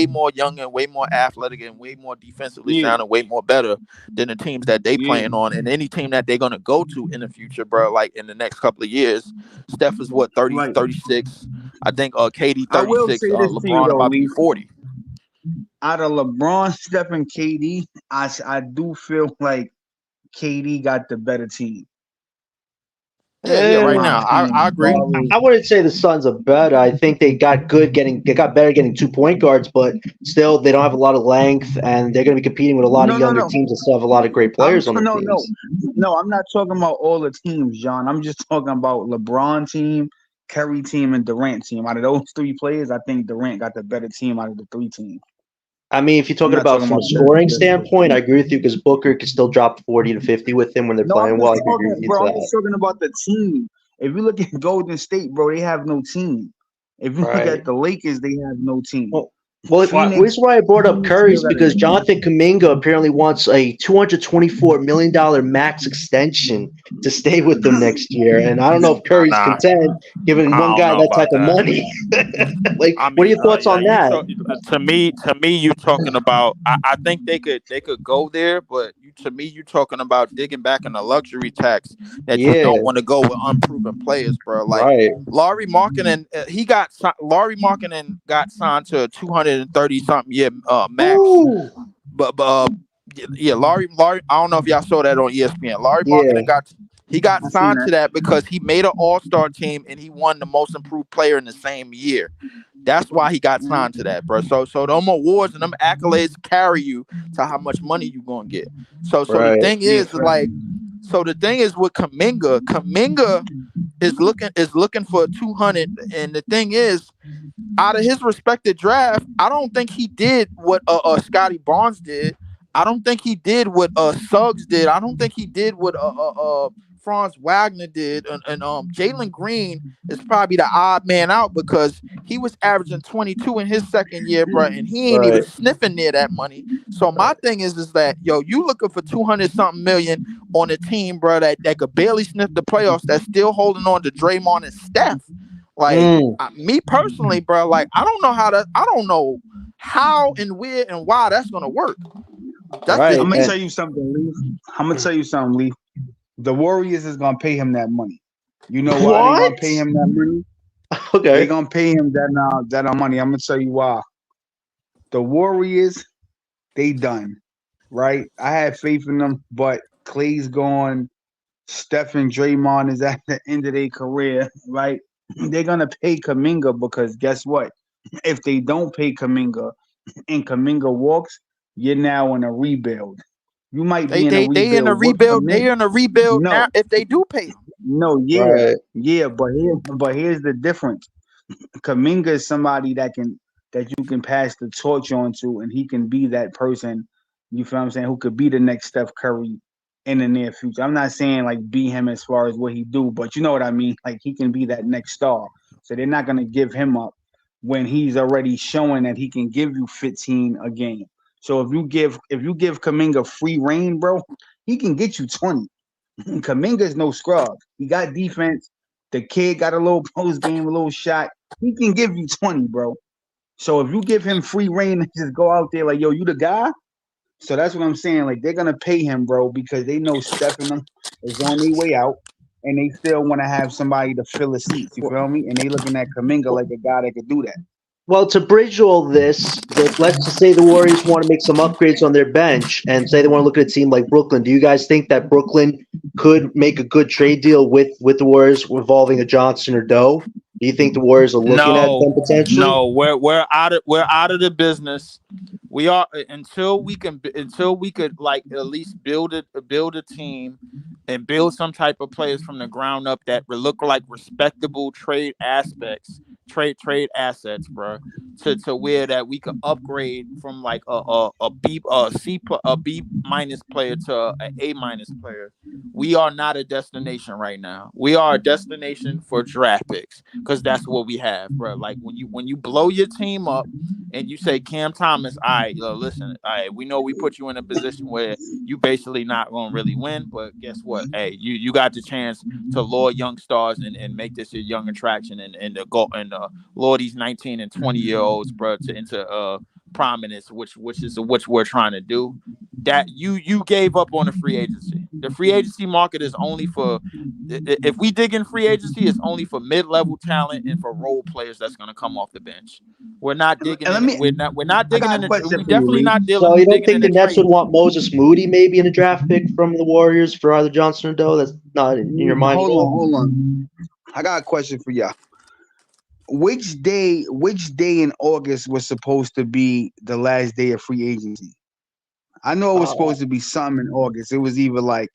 more young and way more athletic and way more defensively Yeah, sound and way more better than the teams that they yeah, playing on, and any team that they're gonna go to in the future, bro. Like in the next couple of years, Steph is what 30, right. 36. I think KD I will 36. say this to you LeBron though, about to be Lee. 40. Out of LeBron, Steph, and KD, I do feel like KD got the better team, Yeah. in Right my now, opinion. I As agree. far as I wouldn't say the Suns are better. I think they got better getting 2 point guards, but still they don't have a lot of length, and they're going to be competing with a lot of no, younger no. teams that still have a lot of great I'm players on their no, no, teams. no. I'm not talking about all the teams, John. I'm just talking about LeBron team, Curry team, and Durant team. Out of those three players, I think Durant got the better team out of the three teams. I mean, if you're I'm talking not about talking from about a scoring the standpoint, I agree with you because Booker can still drop 40 to 50 with him when they're No, I'm playing just well. I can agree talking, with you to bro. I'm that. just talking about the team. If you look at Golden State, bro, they have no team. If you look Right. at the Lakers, they have no team. Well, the Phoenix, reason why I brought up Phoenix Curry still is got a because team. Jonathan Kuminga apparently wants a $224 million max extension to stay with them next year. And I don't know if Curry's Nah, content giving I one don't guy know that type about of that. money. Like, I what are mean, your thoughts yeah, on you that? talk to me. You talking about? I think they could go there, but to me, you talking about digging back in the luxury tax that you Yeah, don't want to go with unproven players, bro. Like right. Laurie Markkinen got signed to a 230 something year max, Ooh, but yeah, Laurie. I don't know if y'all saw that on ESPN. Laurie yeah, Markkinen got I seen signed that. to that because he made an All Star team and he won the most improved player in the same year. That's why he got signed to that, bro. So them awards and them accolades carry you to how much money you gonna get. So the right. thing Yeah, is fact. like, so the thing is with Kaminga, Kaminga is looking for 200, and the thing is, out of his respected draft, I don't think he did what Scotty Barnes did. I don't think he did what Suggs did. I don't think he did what Franz Wagner did. And Jalen Green is probably the odd man out because he was averaging 22 in his second year, bro, and he ain't even Right. sniffing near that money. So my thing is that yo, you looking for 200 something million on a team, bro, that could barely sniff the playoffs, that's still holding on to Draymond and Steph. Like Mm, me personally, bro, like I don't know how and where and why that's gonna work. That's just right. I'm gonna me. tell you something, Lee. I'm gonna tell you something, Lee. The Warriors is gonna pay him that money. You know why they What? gonna pay him that money? They Okay. gonna pay him that money. I'm gonna tell you why. The Warriors, they done, right? I had faith in them, but Clay's gone. Steph and Draymond is at the end of their career, right? They're gonna pay Kaminga because guess what? If they don't pay Kaminga and Kaminga walks, you're now in a rebuild. You might They be in a they they in a rebuild with rebuild. Kaminga. They in a rebuild now. No, If they do pay him, no, yeah, Right. yeah, but here's the difference. Kaminga is somebody that you can pass the torch on to, and he can be that person. You feel what I'm saying? Who could be the next Steph Curry in the near future? I'm not saying like be him as far as what he do, but you know what I mean. Like he can be that next star. So they're not gonna give him up when he's already showing that he can give you 15 a game. So if you give Kaminga free reign, bro, he can get you 20. Kaminga's no scrub. He got defense. The kid got a little post game, a little shot. He can give you 20, bro. So if you give him free reign and just go out there like, yo, you the guy. So that's what I'm saying. Like they're gonna pay him, bro, because they know Steph and them is on their way out, and they still want to have somebody to fill the seats. You feel me? And they looking at Kaminga like a guy that could do that. Well, to bridge all this, let's just say the Warriors want to make some upgrades on their bench and say they want to look at a team like Brooklyn. Do you guys think that Brooklyn could make a good trade deal with the Warriors involving a Johnson or Doe? Do you think the Warriors are looking at them no, potentially? no, we're out of the business We are until we could like at least build a team and build some type of players from the ground up that would look like respectable trade assets, bro. To where that we could upgrade from like a B minus player to a minus player. We are not a destination right now. We are a destination for draft picks because that's what we have, bro. Like when you blow your team up and you say Cam Thomas, all right, listen, all right, we know we put you in a position where you basically not gonna really win, but guess what? Hey, you got the chance to lure young stars and make this a young attraction and to go and lure these 19 and 20-year olds, bro, to into prominence, which we're trying to do. That you gave up on the free agency. The free agency market is only for if we dig in free agency, it's only for mid-level talent and for role players that's gonna come off the bench. We're not digging And let in. me. We're not I digging got in a the. question We for you, definitely Lee. not So you don't digging in think the the Nets trade. would want Moses Moody maybe in a draft pick from the Warriors for either Johnson or Doe? That's not in your mind at all. Hold on. I got a question for y'all. Which day in August was supposed to be the last day of free agency? I know it was Uh, supposed to be something in August. It was either like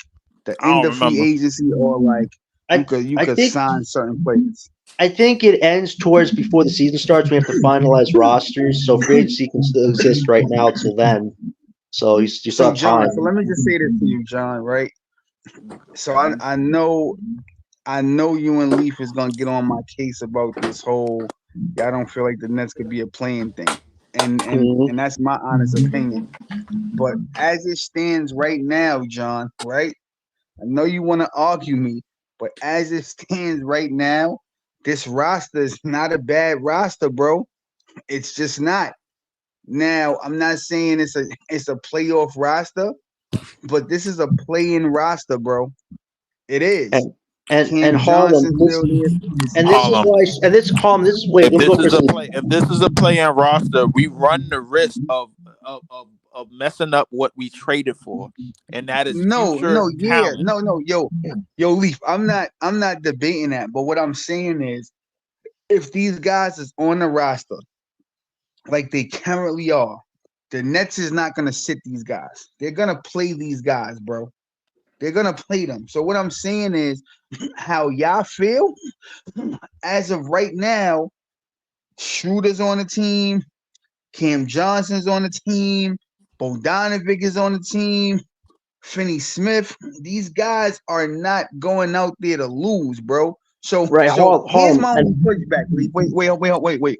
the I end don't of free remember. agency or like I you I could think sign certain players. I think it ends towards before the season starts. We have to finalize rosters, so free agency can still exist right now till then. So you still So have John, so time. let me just say this to you, John, right? So I know you and Leaf is gonna get on my case about this whole I don't feel like the Nets could be a playing thing. Mhm. And that's my honest opinion. But as it stands right now, John, right? I know you want to argue me, but as it stands right now, this roster is not a bad roster, bro. It's just not. Now, I'm not saying it's a playoff roster, but this is a play-in roster, bro. It is. And and Cam Harlem. Johnson still there. And this is Harlem. why. And this Harlem. This is wait. If Let me go this is first. a play, if this is a play-in roster, we run the risk of messing up what we traded for, and that is future talent. yo, Leaf. I'm not debating that, but what I'm saying is, if these guys is on the roster like they currently are, the Nets is not gonna sit these guys. They're gonna play these guys, bro. They're gonna play them. So what I'm saying is, how y'all feel as of right now. Schroeder's on the team. Cam Johnson's on the team. Bogdanovic is on the team. Finney Smith. These guys are not going out there to lose, bro. Right, Here's Harlem. my only And pushback. Wait.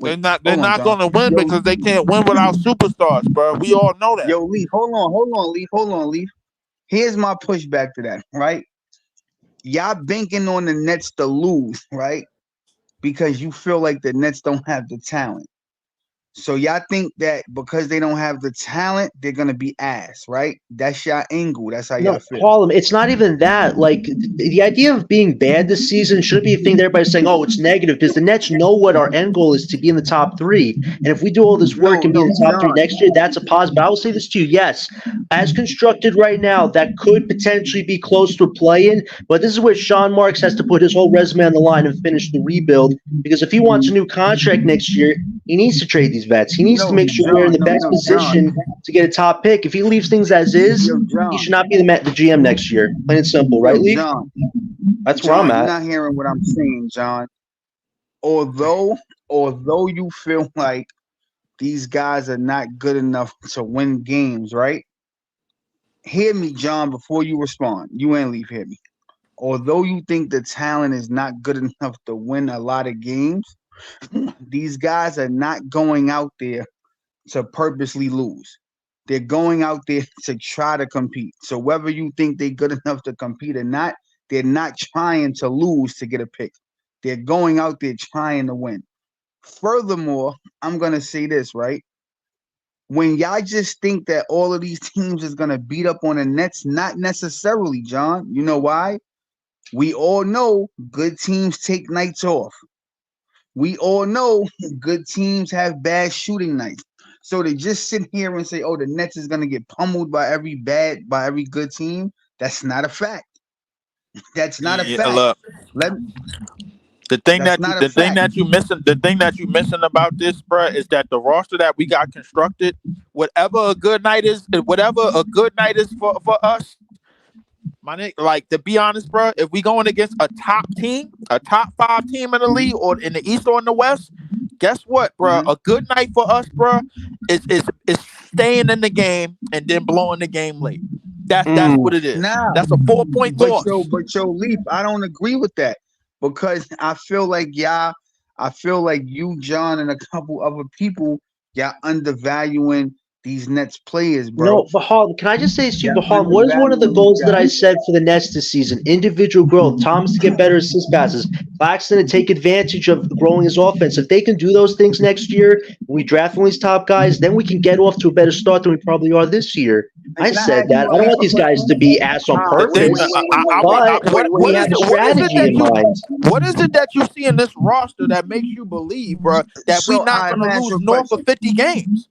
They're Hold on, not John. going to win Yo, because they can't win without superstars, bro. We all know that. Leaf, hold on, Leaf. Here's my pushback to that, right? Y'all banking on the Nets to lose, right? Because you feel like the Nets don't have the talent. So y'all think that because they don't have the talent, they're gonna be ass, right? That's y'all angle. That's how y'all no, feel. Harlem. It's not even that. Like the idea of being bad this season shouldn't be a thing that everybody's saying, "Oh, it's negative," because the Nets know what our end goal is to be in the top three. And if we do all this work and be in the top three John. next year, that's a positive. I will say this to you: yes, as constructed right now, that could potentially be close to a play-in. But this is where Sean Marks has to put his whole resume on the line and finish the rebuild. Because if he wants a new contract next year, he needs to trade these vets. He needs to make sure we're in the best position to get a top pick. If he leaves things as is, he should not be the GM next year. Plain and simple, right, Leaf? That's where I'm John, you're at. not hearing what I'm saying, John. Although, although you feel like these guys are not good enough to win games, right? Hear me, John, before you respond. You ain't leave, hear me. Although you think the talent is not good enough to win a lot of games, these guys are not going out there to purposely lose. They're going out there to try to compete. So whether you think they're good enough to compete or not, they're not trying to lose to get a pick. They're going out there trying to win. Furthermore, I'm gonna say this, right? When y'all just think that all of these teams is gonna beat up on the Nets, not necessarily, John. You know why? We all know good teams take nights off. We all know good teams have bad shooting nights. So to just sit here and say, "Oh, the Nets is gonna get pummeled by every good team," that's not a fact. That's not a Yeah, fact. look, Let The thing That's that you not a the thing fact. that you missing the thing that you missing about this, bro, is that the roster that we got constructed, whatever a good night is for us, my nigga, like to be honest, bro, if we going against a top team, a top 5 team in the league or in the East or in the West, guess what, bro? Mhm. A good night for us, bro, is staying in the game and then blowing the game late. That's what Mm. it is. Nah, That's a 4 point loss. but yo, Leaf, I don't agree with that because I feel like you, John, and a couple other people, y'all undervaluing these Nets players, bro. No, but Harlem, can I just say this to you, Y'all but Harlem, what is one of the undervaluing these goals that I guys. said for the Nets this season? Individual growth. Thomas to get better assist passes. Claxton to take advantage of growing his offense. If they can do those things next year, we draft one of these top guys, then we can get off to a better start than we probably are this year. And I can I said ask that. you I don't want a these guys to question? be ass on The thing, purpose, I but we what have a is it strategy that in you mind. what is it that you see in this roster that makes you believe, bro, that So, we all not right, I'm gonna gonna ask you lose a north of question. 50 games?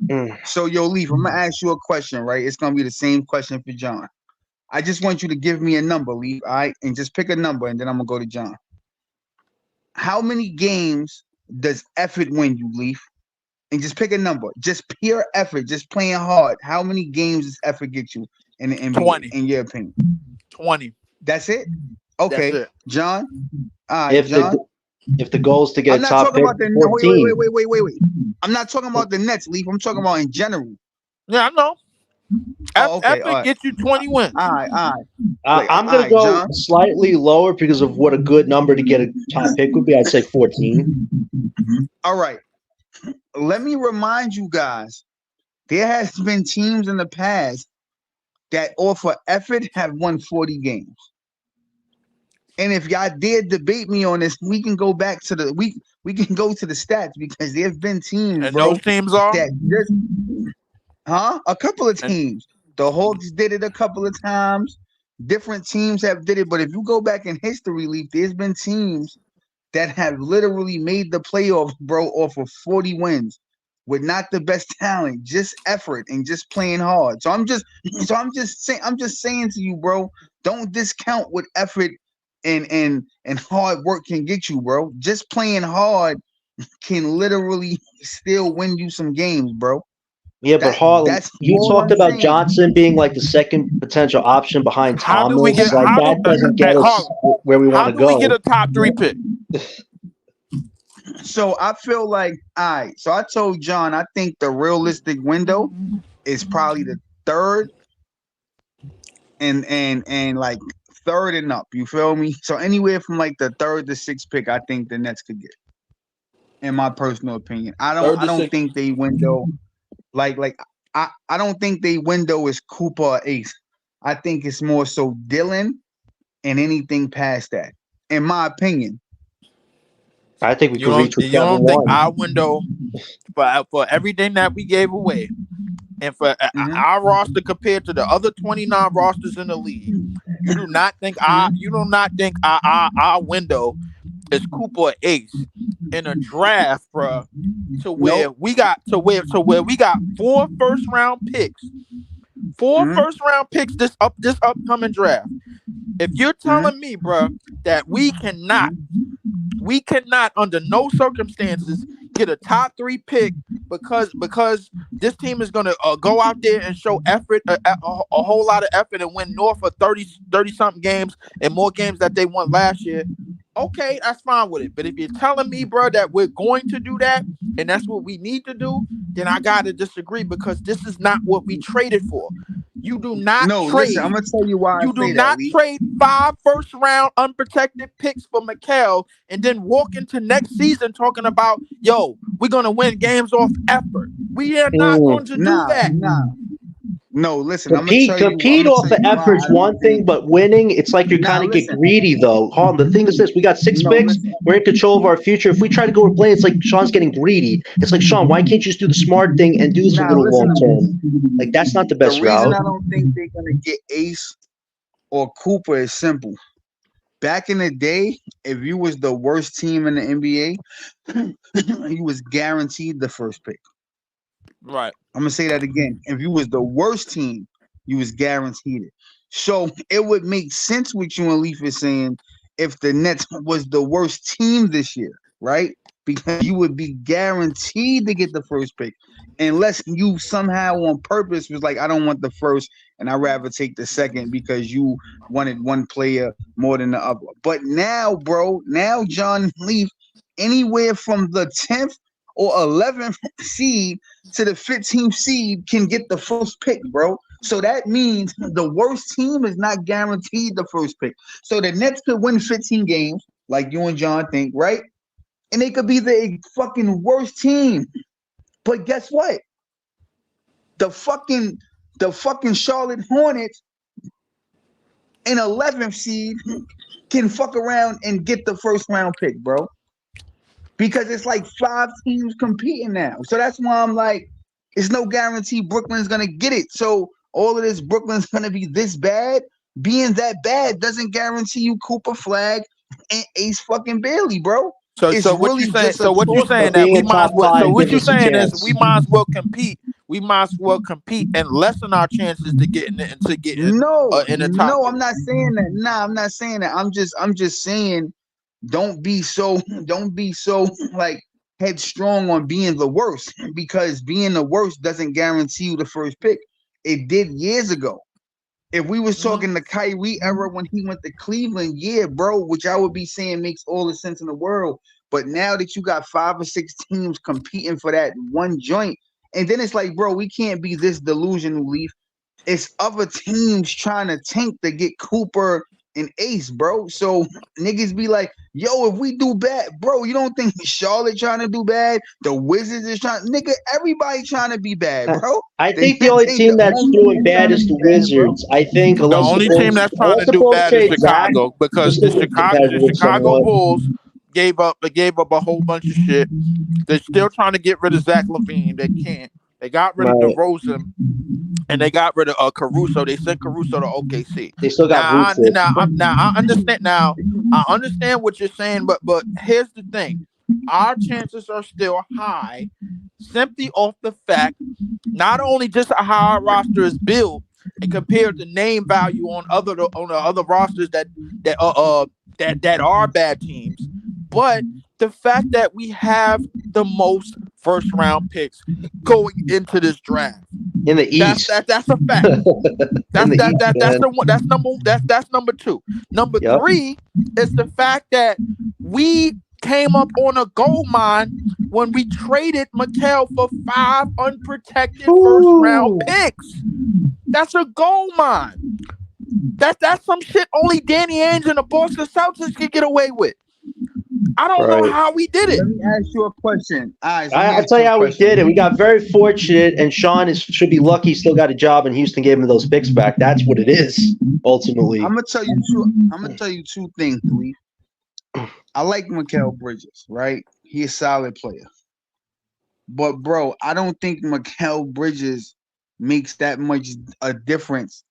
Mm. So, yo, Leaf, I'm gonna ask you a question, right? It's gonna be the same question for John. I just want you to give me a number, Leaf, all right? And just pick a number, and then I'm gonna go to John. How many games does effort win you, Leaf? And just pick a number. Just pure effort, just playing hard. How many games does effort get you in the NBA, 20. in your opinion? 20. That's it? That's Okay. it. John? All right, If John. the goal is to get I'm a not top talking pick, about the wait, 14. wait. I'm not talking about the Nets, Leaf. I'm talking about in general. Yeah, I know. Oh, okay. All Epic right. gets you 20 wins. All right. Like, I'm all going to right, go John. slightly lower because of what a good number to get a top pick would be. I'd say 14. All right. Let me remind you guys, there has been teams in the past that offer effort have won 40 games. And if y'all dare debate me on this, we can go back to we can go to the stats because there's been teams, And bro, those teams are that just a couple of and teams. The Hawks did it a couple of times. Different teams have did it, but if you go back in history, Leaf, there's been teams that have literally made the playoffs, bro, off of 40 wins with not the best talent, just effort and just playing hard. I'm just saying to you, bro, don't discount what effort and hard work can get you, bro. Just playing hard can literally still win you some games, bro. Yeah, but Harlem, That's you all talked I'm about saying. Johnson being like the second potential option behind how do we Thomas. get Like, how do that doesn't get us Harlem, where we want how to do we get go. a top 3 pick? So I feel like, all right. So I told John, I think the realistic window is probably the third and like third and up. You feel me? So anywhere from like the third to sixth pick, I think the Nets could get. In my personal opinion, Third I to don't sixth. think they window like I don't think they window is Cooper or Ace. I think it's more so Dylan and anything past that. In my opinion. I think we could reach You whichever don't think one. our window for everything that we gave away and for Mm-hmm. our roster compared to the other 29 rosters in the league, you do not think our window is Cooper or Ace in a draft, bro, to where Nope. we got we got 4 first round picks. 4 Mm-hmm. first round picks this upcoming draft. If you're Mm-hmm. telling me, bro, that we cannot under no circumstances get a top 3 pick because this team is going to go out there and show effort, a whole lot of effort, and win north of 30 something games and more games that they won last year. Okay, that's fine with it. But if you're telling me, bro, that we're going to do that and that's what we need to do, then I gotta disagree because this is not what we traded for. You do not No, listen, I'm trade. gonna tell you why I You do say that, not Lee. trade 5 first round unprotected picks for Mikal and then walk into next season talking about, yo, we're gonna win games off effort. We are not going to do that. Nah. No, listen, I'm gonna Compete off of why effort's I don't one thing, think. but winning, it's like you Nah, kind of get listen. greedy, though. Harlem, the thing is this: we got 6 No, picks. listen. We're in control of our future. If we try to go with Blaine, it's like Sean's getting greedy. It's like, Sean, why can't you just do the smart thing and do this a Nah, little listen long to term? me. Like, that's not the The best reason route. I don't think they're gonna get Ace or Cooper is simple. Back in the day, if you was the worst team in the NBA, you was guaranteed the first pick. Right. I'm gonna say that again. If you was the worst team, you was guaranteed it. So it would make sense what you and Leaf is saying if the Nets was the worst team this year, right? Because you would be guaranteed to get the first pick, unless you somehow on purpose was like, I don't want the first, and I'd rather take the second because you wanted one player more than the other. But now, bro, now John Leaf, anywhere from the 10th or 11th seed to the 15th seed can get the first pick, bro. So that means the worst team is not guaranteed the first pick. So the Nets could win 15 games, like you and John think, right? And they could be the fucking worst team. But guess what? The fucking Charlotte Hornets in 11th seed can fuck around and get the first round pick, bro. Because it's like 5 teams competing now. So that's why I'm like, it's no guarantee Brooklyn's gonna get it. So all of this Brooklyn's gonna be this bad. Being that bad doesn't guarantee you Cooper Flag and Ace fucking Bailey, bro. So It's so what you really saying? just a So what you toss-up. saying that Being we a might as top well? So five what gives you us a saying is chance. we might as well compete. We might as well compete and lessen our chances to getting No, in the top no, I'm two. not saying that. Nah, I'm not saying that. I'm just saying don't be so like headstrong on being the worst, because being the worst doesn't guarantee you the first pick. It did years ago. If we was Mhm. talking the Kyrie era when he went to Cleveland, yeah, bro, which I would be saying makes all the sense in the world. But now that you got 5 or 6 teams competing for that one joint, and then it's like, bro, we can't be this delusional, Leaf. It's other teams trying to tank to get Cooper and Ace, bro. So niggas be like, yo, if we do bad, bro, you don't think Charlotte trying to do bad? The Wizards is trying, nigga, everybody trying to be bad, bro. I The think the Nets only ain't team the that's only doing team bad trying to is be the bad, bro. Wizards. I think The only team that's trying to unless the do Bulls bad is trade Zach, Chicago, because this the will be competitive Chicago somewhat. Bulls gave up a whole bunch of shit. They're still trying to get rid of Zach LaVine. They can't. They got rid of Right. DeRozan and they got rid of Caruso. They sent Caruso to OKC. They still got Vucevic. Now I understand. Now I understand what you're saying, but here's the thing: our chances are still high, simply off the fact not only just how our roster is built and compared to name value on the other rosters that are bad teams, but the fact that we have the most first round picks going into this draft. In the That's East. that's a fact. In the East, That's man. the one. That's number two. Number Yep. three is the fact that we came up on a gold mine when we traded Mikal for 5 unprotected first round Woo. picks. That's a gold mine. That's some shit only Danny Ainge and the Boston Celtics can get away with. I don't know Right. how we did it. Let me ask you a question. All right, so let me I'll ask tell you you a how we question. did it. We got very fortunate, and Sean should be lucky he still got a job, and Houston gave him those picks back. That's what it is, ultimately. I'm gonna tell you two things, Leaf. I like Mikal Bridges, right? He's a solid player. But bro, I don't think Mikal Bridges makes that much a difference.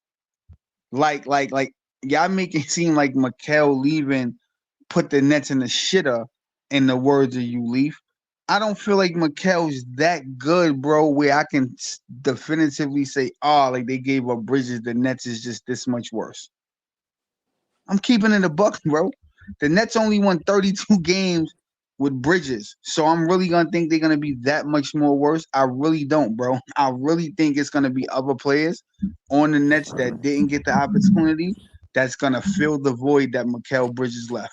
Like y'all make it seem like Mikal leaving put the Nets in the shitter, in the words of you, Leaf. I don't feel like Mikal's that good, bro, where I can definitively say, oh, like they gave up Bridges, the Nets is just this much worse. I'm keeping it a buck, bro. The Nets only won 32 games with Bridges. So I'm really gonna think they're gonna be that much more worse. I really don't, bro. I really think it's gonna be other players on the Nets that didn't get the opportunity that's gonna fill the void that Mikal Bridges left.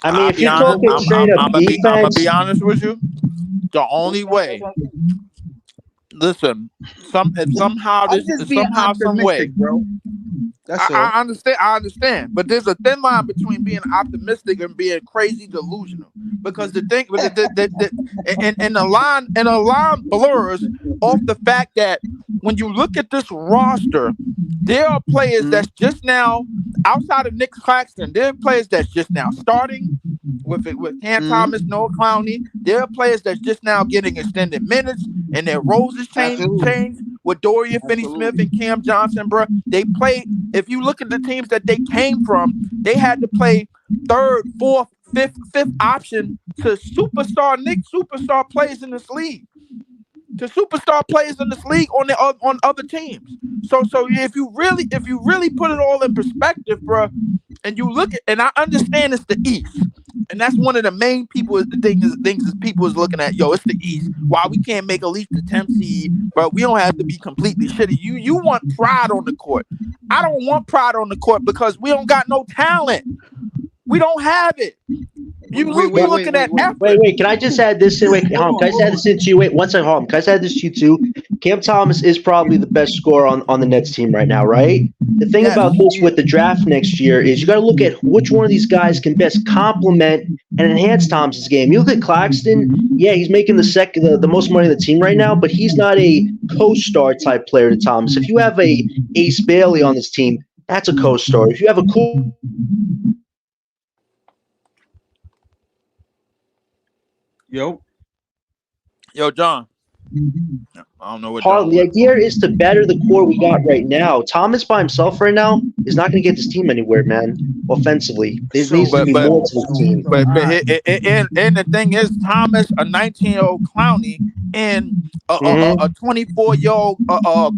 I mean, I'll if be you're honest. talking straight up I'm gonna defense, be honest with you. The only way. Listen, if somehow I'm just being some way. optimistic, bro. That's all. I understand. I understand, but there's a thin line between being optimistic and being crazy delusional. Because the thing, and the line blurs off the fact that when you look at this roster, there are players Mhm. that's just now outside of Nick Claxton. There are players that's just now starting with Cam Mhm. Thomas, Noah Clowney. There are players that's just now getting extended minutes, and their roles has Absolutely. changed with Dorian Finney-Smith and Absolutely. Cam Johnson, bro. They play. If you look at the teams that they came from, they had to play third, fourth, fifth option to superstar players in this league. To superstar players in this league on other teams. So if you really put it all in perspective, bro, and you look at, and I understand it's the East, and that's one of the main people things is people is looking at. Yo, it's the East. Why we can't make at least the 10th seed, but we don't have to be completely shitty. You want pride on the court. I don't want pride on the court because we don't got no talent. We don't have it. You looking at effort. Wait. Can I just add this in? Wait, Harm, can I just add this in to you? Wait, one second, Harm. Can I just add this to you too? Cam Thomas is probably the best scorer on the Nets team right now, right? The thing about this with the draft next year is you got to look at which one of these guys can best complement and enhance Thomas's game. You look at Claxton, yeah, he's making the most money on the team right now, but he's not a co-star type player to Thomas. If you have a Ace Bailey on this team, that's a co-star. If you have a cool Yo, John. I don't know what. Harlem, the idea is to better the core we got right now. Thomas by himself right now is not going to get this team anywhere, man. Offensively, there needs to be more to this team. But and the thing is, Thomas, a 19-year-old Clowney, and a 24-year-old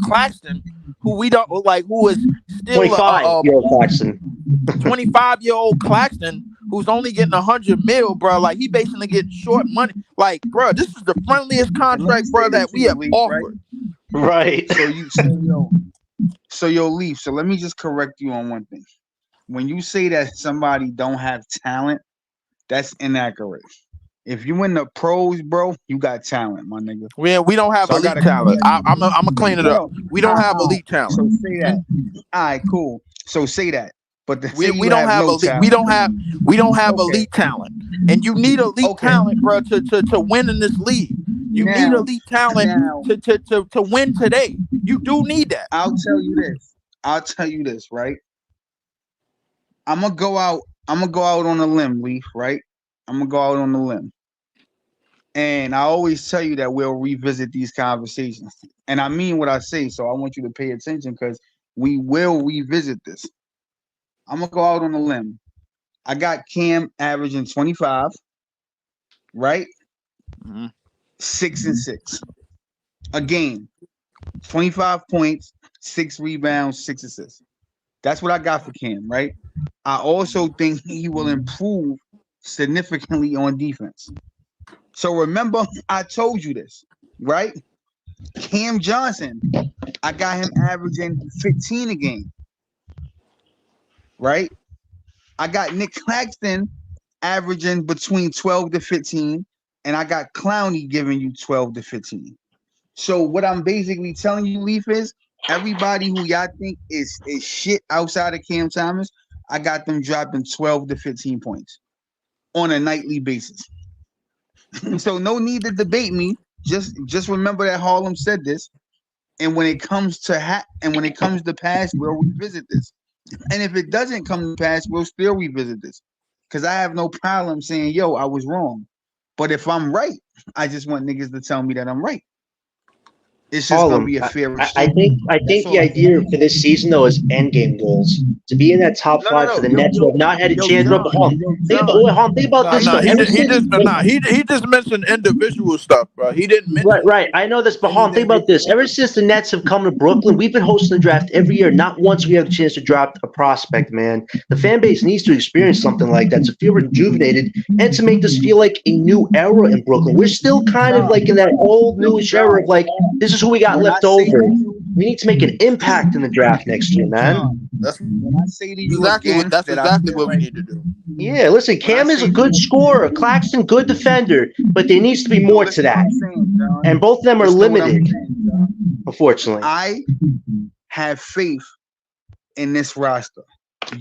Claxton, who we don't like, who is still 25-year-old Claxton. 25-year-old Claxton, who's only getting $100 million, bro. Like, he basically getting short money. Like, bro, this is the friendliest contract, bro, that we have offered. Right. So Leaf. So let me just correct you on one thing. When you say that somebody don't have talent, that's inaccurate. If you in the pros, bro, you got talent, my nigga. We don't have elite talent. I'm gonna clean it up. We don't have elite talent. So say that. All right, cool. So say that. But we don't have elite. We don't have elite talent, and you need elite talent, bro, to win in this league. You need elite talent to win today. You do need that. I'll tell you this, right? I'm gonna go out on a limb, Leaf, right? I'm gonna go out on a limb. And I always tell you that we'll revisit these conversations. And I mean what I say, so I want you to pay attention because we will revisit this. I'm gonna go out on a limb. I got Cam averaging 25, right? 6 and 6 a game, 25 points, 6 rebounds, 6 assists. That's what I got for Cam, right? I also think he will improve significantly on defense. So remember, I told you this, right? Cam Johnson, I got him averaging 15 a game. Right? I got Nick Claxton averaging between 12 to 15, and I got Clowney giving you 12 to 15. So what I'm basically telling you, Leaf, is everybody who y'all think is shit outside of Cam Thomas, I got them dropping 12 to 15 points on a nightly basis. So no need to debate me. Just remember that Harlem said this, and when it comes to pass, we'll revisit this. And if it doesn't come to pass, we'll still revisit this. Because I have no problem saying, yo, I was wrong. But if I'm right, I just want niggas to tell me that I'm right. It's just gonna be a fair exchange. I think the idea for this season though is end game goals. To be in that top five for the Nets who have not had a chance to rub the home. Think about this. He just mentioned individual stuff, bro. He didn't mention right. I know this, but think about this. Ever since the Nets have come to Brooklyn, we've been hosting the draft every year. Not once we have a chance to drop a prospect, man. The fan base needs to experience something like that to feel rejuvenated and to make this feel like a new era in Brooklyn. We're still kind of like in that old newish era of like this is who we got left over. We need to make an impact in the draft next year, man. That's exactly what we need to do. Yeah, listen, Cam is a good scorer, Claxton, good defender, but there needs to be more to that. And both of them are limited, unfortunately. I have faith in this roster.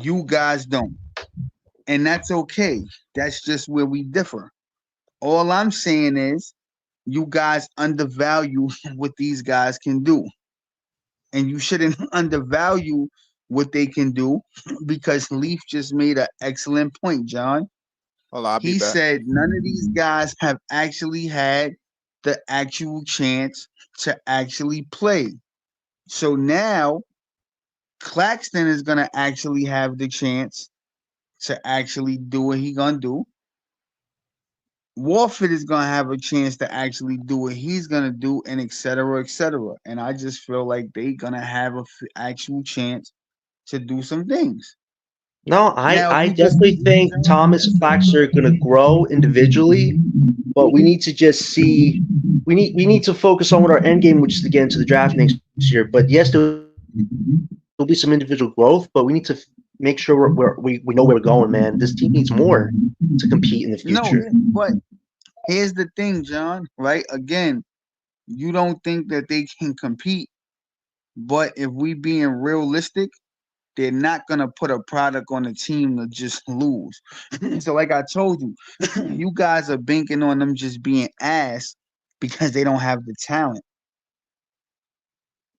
You guys don't. And that's okay. That's just where we differ. All I'm saying is you guys undervalue what these guys can do. And you shouldn't undervalue what they can do because Leaf just made an excellent point, John. He said none of these guys have actually had the actual chance to actually play. So now Claxton is going to actually have the chance to actually do what he's going to do. Warford is going to have a chance to actually do what he's going to do, and et cetera, et cetera. And I just feel like they're going to have an actual chance to do some things. No, Now, if I you just definitely think Thomas and Claxton are going to grow individually, but we need to just see. We need to focus on what our end game, which is to get into the draft next year. But yes, there'll be some individual growth, but we need to make sure we know where we're going, man. This team needs more to compete in the future. no, but here's the thing, John. Right? Again, you don't think that they can compete, but if we being realistic, they're not gonna put a product on the team to just lose. So, like I told you, you guys are banking on them just being ass because they don't have the talent.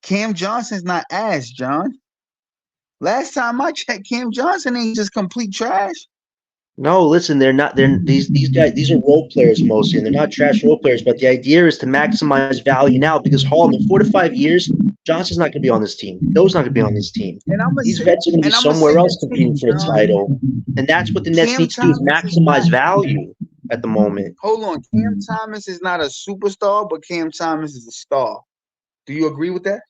Cam Johnson's not ass, John. Last time I checked, Cam Johnson ain't just complete trash. No, listen, they're not. These guys. These are role players mostly, and they're not trash role players. But the idea is to maximize value now because Hall in 4 to 5 years, Johnson's not going to be on this team. Doe's not going to be on this team. And I'm gonna These say, vets are going to be and I'm gonna somewhere say else this to competing you, for a John. title, and that's what the Nets Cam need to do is Thomas is not. maximize value at the moment. Hold on, Cam Thomas is not a superstar, but Cam Thomas is a star. Do you agree with that?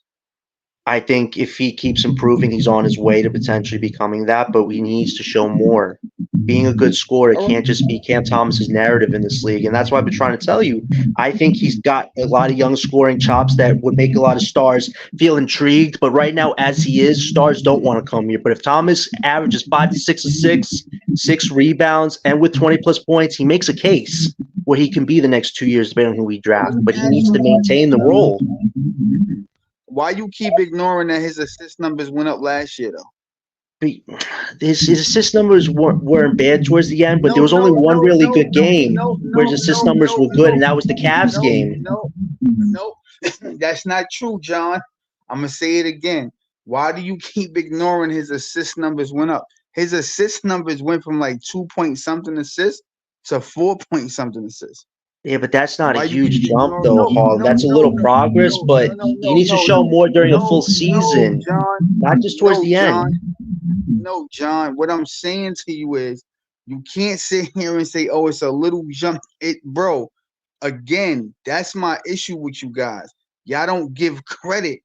I think if he keeps improving, he's on his way to potentially becoming that, but he needs to show more. Being a good scorer All can't right. just be Cam Thomas's narrative in this league, and that's why I've been trying to tell you. I think he's got a lot of young scoring chops that would make a lot of stars feel intrigued, but right now, as he is, stars don't want to come here. But if Thomas averages 5 to 6 assists, 6 rebounds, and with 20 plus points, he makes a case where he can be the next 2 years, depending on who we Let draft. me But he ask needs you to a maintain question, the role. John. Why you keep ignoring that his assist numbers went up last year though? But his assist numbers weren't bad towards the end, but there No, was only no, one no, really no, good no, game no, where his no, assist no, numbers no, were good, and no, that was the Cavs no, game. no, no. That's not true, John. I'm gonna say it again. Why do you keep ignoring his assist numbers went up? His assist numbers went from like 2 point something assists to 4 point something assists. Yeah, but that's not a Why you keep huge jump, ignoring? though, No, Harlem. no, That's a no, little no, progress, no, but no, no, he no, needs to no, show no, more during a full no, no, season, John. not just towards No, the John. end. No, John. What I'm saying to you is, you can't sit here and say, "Oh, it's a little jump." Bro. Again, that's my issue with you guys. Y'all don't give credit.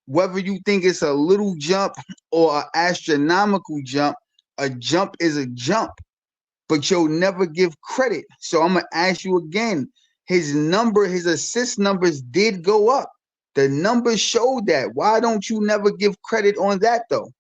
Whether you think it's a little jump or an astronomical jump, a jump is a jump. But you'll never give credit. So I'm gonna ask you again. His assist numbers did go up. The numbers showed that. Why don't you never give credit on that though?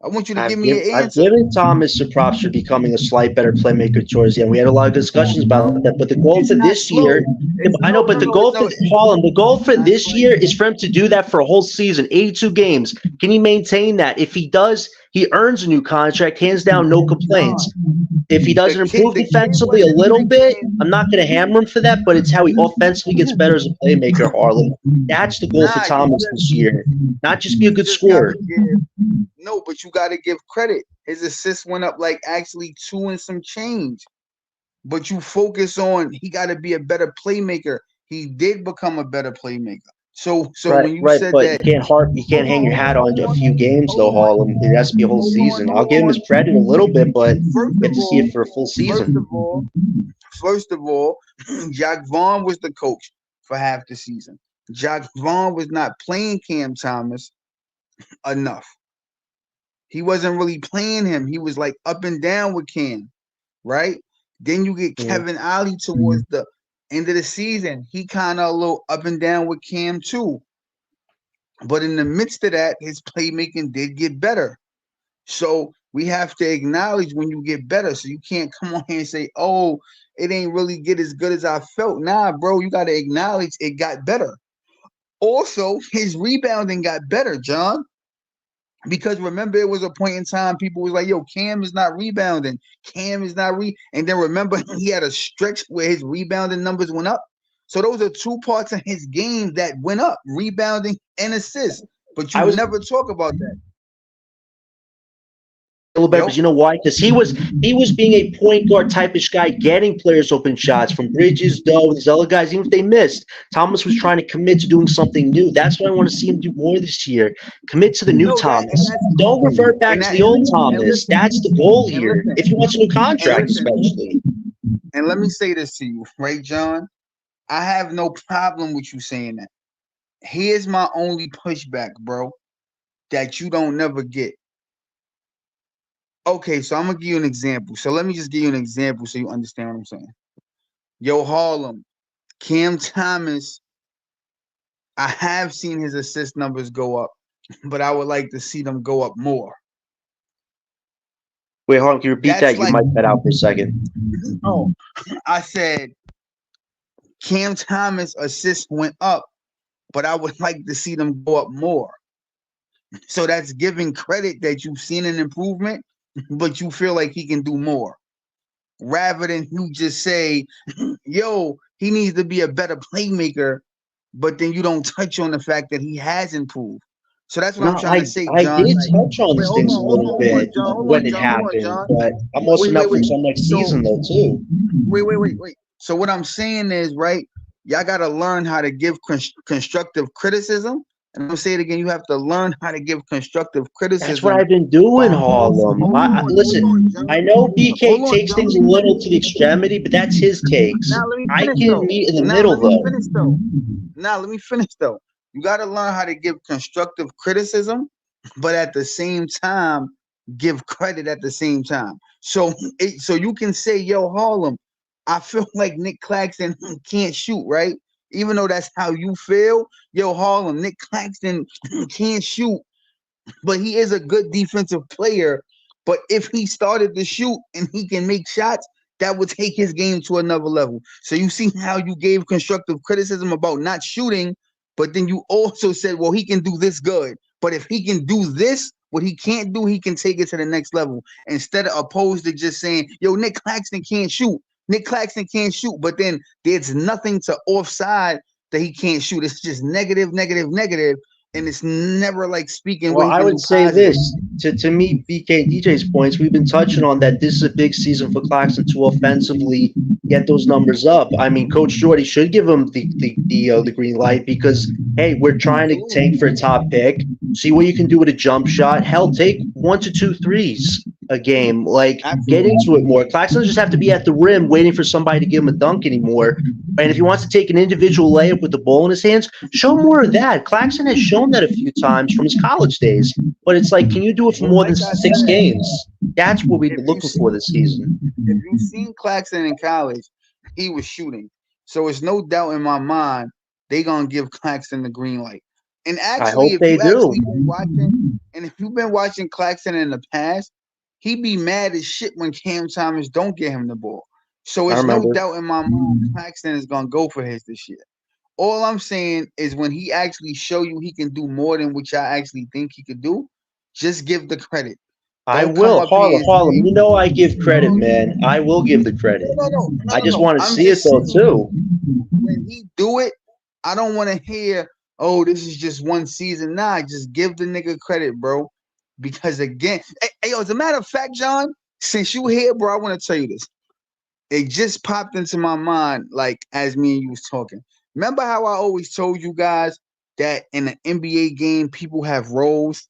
I want you to give me an I've answer. given Thomas some props for becoming a slight better playmaker towards the end. We had a lot of discussions about that, but the goal for It's not this year, slow. It's I know, no, but no, the no, goal for no. Harlem, the goal for Not this slight. year is for him to do that for a whole season, 82 games. Can he maintain that? If he does, he earns a new contract, hands down, no complaints. John, If he doesn't improve the kid defensively a wasn't little bit, playing. I'm not going to hammer him for that, but it's how he offensively gets better as a playmaker, Harlem. That's the goal for Nah, Thomas this year, not just be a you good just gotta scorer. give. No, but you gotta give credit. His assists went up like actually two and some change. But you focus on he got to be a better playmaker. He did become a better playmaker. So Right, when you right, said but that, you can't hang your hat on a few games though, hold on, Harlem. It has to be a whole hold on, season. I'll hold give him on. his credit a little bit, but First you of have to see all, it for a full first season. of all, first of all, Jack Vaughn was the coach for half the season. Jack Vaughn was not playing Cam Thomas enough. He wasn't really playing him. He was like up and down with Cam, right? Then you get Yeah. Kevin Ollie towards the end of the season. He kind of a little up and down with Cam too. But in the midst of that, his playmaking did get better. So we have to acknowledge when you get better. So you can't come on here and say, "Oh, it ain't really get as good as I felt." Nah, bro, you got to acknowledge it got better. Also, his rebounding got better, John. Because remember, it was a point in time people was like, "Yo, Cam is not rebounding. Cam is not And then remember, he had a stretch where his rebounding numbers went up. So those are two parts of his game that went up: rebounding and assists. But I you was never talk about that. a little better, but Yo, you know why? Because he was being a point guard type-ish guy, getting players open shots from Bridges, Doe, and these other guys. Even if they missed, Thomas was trying to commit to doing something new. That's what I want to see him do more this year. Commit to the new no, that and Thomas. that's Don't cool. revert back And to that the old and Thomas. listen, That's the goal and here. listen, If he wants a new and contract, listen, especially. and let me say this to you, right, John? I have no problem with you saying that. Here's my only pushback, bro, that you don't never get. Okay, so I'm gonna give you an example. So let me just give you an example so you understand what I'm saying. Yo, Harlem, Cam Thomas, I have seen his assist numbers go up, but I would like to see them go up more. Wait, hold on. Can you repeat That's that? You like, might cut out for a second. oh, I said Cam Thomas assists went up, but I would like to see them go up more. So that's giving credit that you've seen an improvement, but you feel like he can do more. Rather than you just say, yo, he needs to be a better playmaker, but then you don't touch on the fact that he has improved. So that's what I'm No, trying to say, I John. did Like, touch on wait, these things a little hold on, bit John. Hold when on, it John. Hold on, happened, John. but I'm also not focused on next So, season though too. wait. So what I'm saying is, right, y'all got to learn how to give constructive criticism. And I'm gonna say it again. You have to learn how to give constructive That's what criticism. I've been doing, While also, Harlem. hold Listen, on, John. I know BK Hold on, takes John. things Let a me little finish. to the extremity, but that's his takes. Now let me I finish can though. meet in the Now middle let me though. finish though. Now let me finish though. You got to learn how to give constructive criticism, but at the same time, give credit at the same time. So, so you can say, "Yo, Harlem, I feel like Nick Claxton can't shoot, right?" Even though that's how you feel, yo, Harlem, Nick Claxton can't shoot, but he is a good defensive player. But if he started to shoot and he can make shots, that would take his game to another level. So you see how you gave constructive criticism about not shooting, but then you also said, well, he can do this good. But if he can do this, what he can't do, he can take it to the next level. Instead of opposed to just saying, yo, Nick Claxton can't shoot. Nick Claxton can't shoot, but then there's nothing to offside that he can't shoot. It's just negative, negative, negative, and it's never like speaking what Well, he I can would do say positive. this to meet BK and DJ's points. We've been touching on that. This is a big season for Claxton to offensively get those numbers up. I mean, Coach Jordy should give him the green light because hey, we're trying to tank for a top pick. See what you can do with a jump shot. Hell, take 1 to 2 threes a game. Like get Absolutely. into it more. Claxton doesn't just have to be at the rim waiting for somebody to give him a dunk anymore. And if he wants to take an individual layup with the ball in his hands, show more of that. Claxton has shown that a few times from his college days. But it's like, can you do it for But more like than I 6 said, games? That's what we've if been you looking for this season. if you seen Claxton in college, he was shooting. So it's no doubt in my mind they gonna give Claxton the green light. And I actually, hope if they you do. actually been watching, and if you've been watching Claxton in the past, he be mad as shit when Cam Thomas don't get him the ball. So I it's no remember. doubt in my mind Claxton is gonna go for his this year. All I'm saying is when he actually show you he can do more than what y'all actually think he could do, just give the credit. I Don't come will. up here and Harlem, say, you know I give credit, man. I will give the credit. I just no. want to I'm see it just though saying too. when he do it, I don't want to hear, oh, this is just one season. Nah, just give the nigga credit, bro. Because again, hey, yo, as a matter of fact, John, since you here, bro, I want to tell you this. It just popped into my mind, like as me and you was talking. Remember how I always told you guys that in an NBA game, people have roles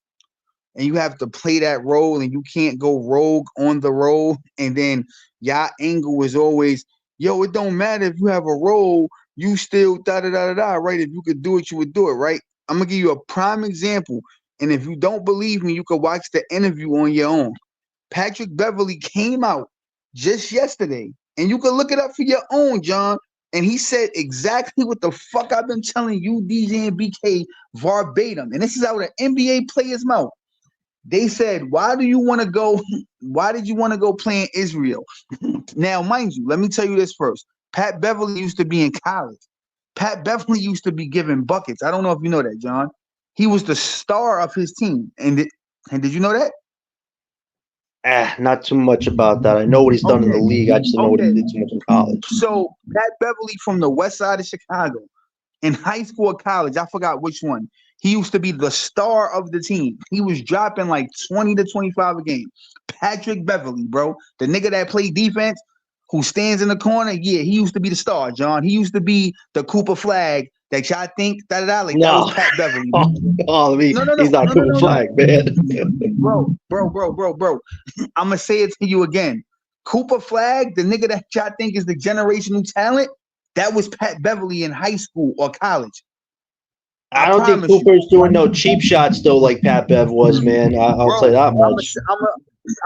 and you have to play that role and you can't go rogue on the role. And then y'all angle is always, yo, it don't matter if you have a role, you still da da da da da, right? If you could do it, you would do it, right? I'm gonna give you a prime example. And if you don't believe me, you could watch the interview on your own. Patrick Beverly came out just yesterday, and you can look it up for your own, John. And he said exactly what the fuck I've been telling you, DJ and BK, verbatim. And this is out of an NBA player's mouth. They said, why do you want to go? Why did you want to go play in Israel? Now, mind you, let me tell you this first. Pat Beverly used to be in college. Pat Beverly used to be giving buckets. I don't know if you know that, John. He was the star of his team. And did you know that? Not too much about that. I know what he's done in the Okay. league. I just don't know what he did too much in college. So Pat Beverly from the west side of Chicago, in high school or college, I forgot which one. He used to be the star of the team. He was dropping like 20 to 25 a game. Patrick Beverly, bro, the nigga that played defense, who stands in the corner, yeah, he used to be the star, John. He used to be the Cooper flag that y'all think da da da. Like that was No. Pat Beverly. He's not Cooper Flag, man. Bro. I'm gonna say it to you again. Cooper Flag, the nigga that y'all think is the generational talent, that was Pat Beverly in high school or college. I I don't think promise you. Cooper's doing no cheap shots though, like Pat Bev was, man. I'll tell you that much.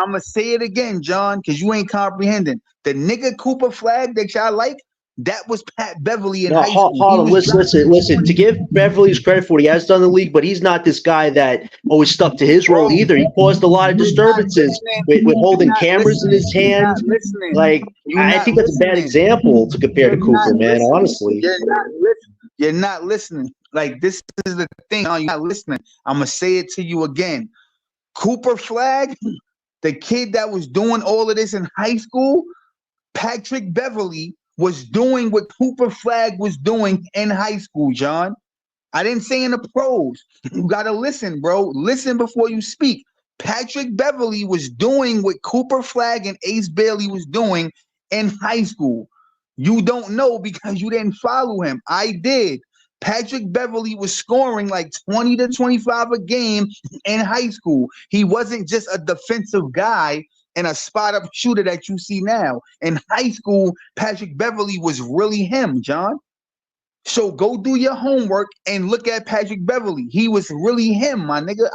I'm gonna say it again, John, because you ain't comprehending. The nigga Cooper Flag that y'all like, that was Pat Beverly in No, high school. Harlem, listen. To give Beverly his credit for what he has done in the league, but he's not this guy that always stuck to his role either. He caused a lot of disturbances with holding cameras in his hand. Like, I think that's a bad example to compare to Cooper, man, honestly. You're not listening. Like, this is the thing. You're not listening. I'm going to say it to you again. Cooper Flag, the kid that was doing all of this in high school, Patrick Beverly was doing what Cooper Flag was doing in high school, John. I didn't say in the pros. You got to listen, bro. Listen before you speak. Patrick Beverly was doing what Cooper Flag and Ace Bailey was doing in high school. You don't know because you didn't follow him. I did. Patrick Beverly was scoring like 20 to 25 a game in high school. He wasn't just a defensive guy and a spot-up shooter that you see now. In high school, Patrick Beverly was really him, John. So go do your homework and look at Patrick Beverly. He was really him, my nigga.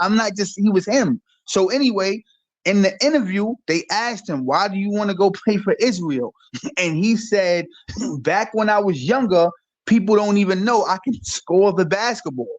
He was him. So anyway, in the interview, they asked him, why do you want to go play for Israel? And he said, back when I was younger, people don't even know I can score the basketball.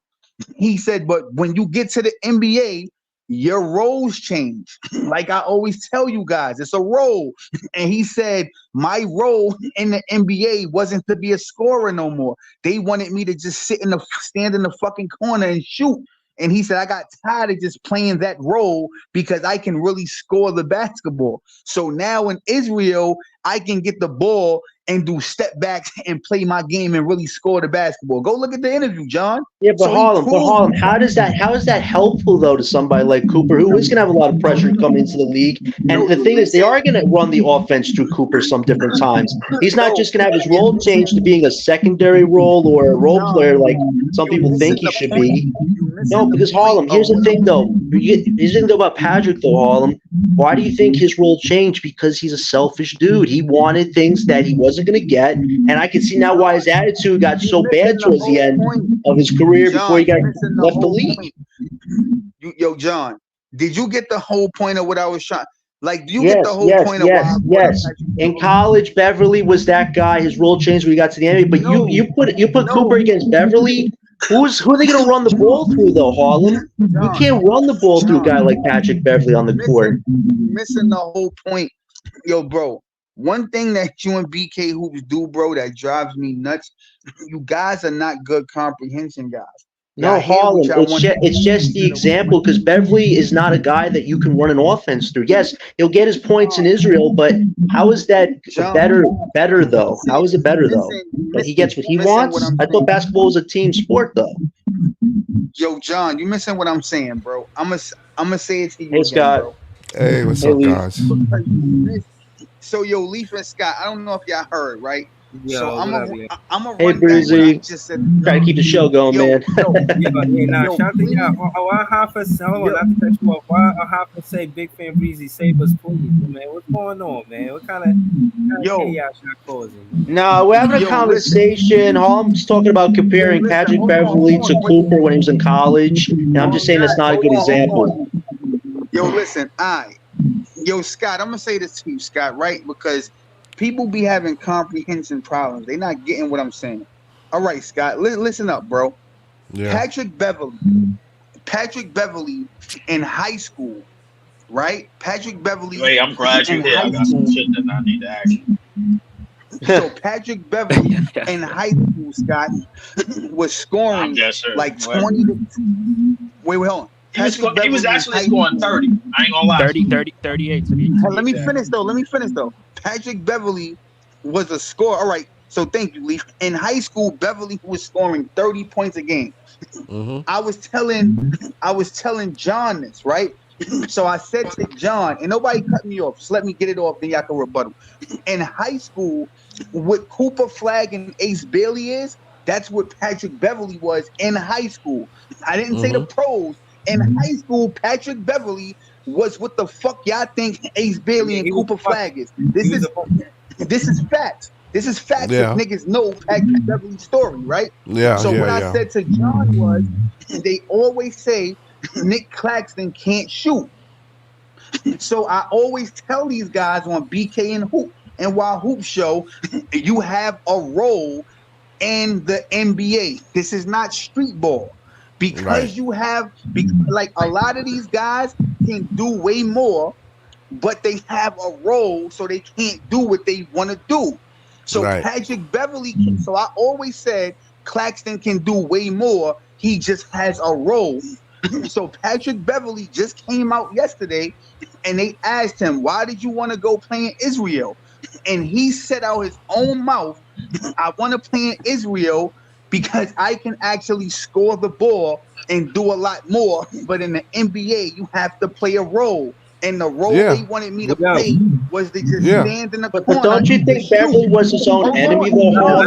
He said, but when you get to the NBA, your roles change. Like I always tell you guys, it's a role. And he said, my role in the NBA wasn't to be a scorer no more. They wanted me to just stand in the fucking corner and shoot. And he said, I got tired of just playing that role because I can really score the basketball. So now in Israel, I can get the ball and do step backs and play my game and really score the basketball. Go look at the interview, John. Yeah, but Harlem, how is that helpful though to somebody like Cooper, who is gonna have a lot of pressure coming into the league? And the thing is, they are gonna run the offense through Cooper some different times. He's not just gonna have his role change to being a secondary role or a role player like some people think he should be. No, because Harlem, here's the thing though. Here's the thing though about Patrick though, Harlem. Why do you think his role changed? Because he's a selfish dude. He wanted things that he wasn't going to get, and I can see now why his attitude got so bad towards the end of his career before he got left the league. Yo, John, did you get the whole point of what I was trying? Like, do you get the whole point of why? Yes. In college, Beverly was that guy. His role changed when he got to the NBA. But you put Cooper against Beverly. Who are they going to run the ball through, though, Harlem? You can't run the ball through a guy like Patrick Beverly on the court. Missing the whole point. Yo, bro, one thing that you and BK Hoops do, bro, that drives me nuts, you guys are not good comprehension guys. No, Harlem, it's just the example because Beverly is not a guy that you can run an offense through. Yes, he'll get his points in Israel, but how is that better though? How is it better though? That he gets what he wants? I thought basketball was a team sport though. Yo, John, you missing what I'm saying, bro. I'm gonna say it to you again, Scott. Bro. Hey, what's up, guys? So, yo, Leaf and Scott, I don't know if y'all heard, right? Yo, so I'm a hey, Breezy. Try to keep the show going, man. Shout out to y'all. I have to say, hold on, not to cut you off. I have to say, big fan Breezy, save us, please, man. What's going on, man? What kind of chaos y'all causing? No, we're having a conversation. Harlem's talking about comparing Patrick Beverly to Cooper when he was in college, and I'm just saying that's not a good example. Yo, listen, Yo, Scott, I'm gonna say this to you, Scott, right? Because people be having comprehension problems. They're not getting what I'm saying. All right, Scott, listen up, bro. Yeah. Patrick Beverly in high school, right? Patrick Beverly. Wait, I'm glad you're here. I got some shit that I need to ask you. So Patrick Beverly in high school, Scott, was scoring like 20 to... Wait, hold on. He was actually scoring 30. I ain't gonna lie. 38. Let me finish though. Patrick Beverly was a scorer. All right. So thank you, Leaf. In high school, Beverly was scoring 30 points a game. Mm-hmm. I was telling John this, right? So I said to John, and nobody cut me off. Just let me get it off, then y'all can rebuttal. In high school, what Cooper Flag and Ace Bailey is, that's what Patrick Beverly was in high school. I didn't say the pros. In high school, Patrick Beverly was what the fuck y'all think Ace Bailey and Cooper Flag is. This is facts. This is facts that niggas know Patrick Beverly's story, right? Yeah. So what I said to John was, they always say Nick Claxton can't shoot. So I always tell these guys on BK and Wild Hoop Show, you have a role in the NBA. This is not street ball. Because Right. you have, like a lot of these guys can do way more, but they have a role, so they can't do what they want to do. So Right. Patrick Beverly can. So I always said Claxton can do way more. He just has a role. So Patrick Beverly just came out yesterday, and they asked him, "Why did you want to go play in Israel?" And he said out his own mouth, "I want to play in Israel because I can actually score the ball and do a lot more. But in the NBA, you have to play a role." And the role they wanted me to play was to just stand in the corner. But don't you think Beverly was his own enemy, though?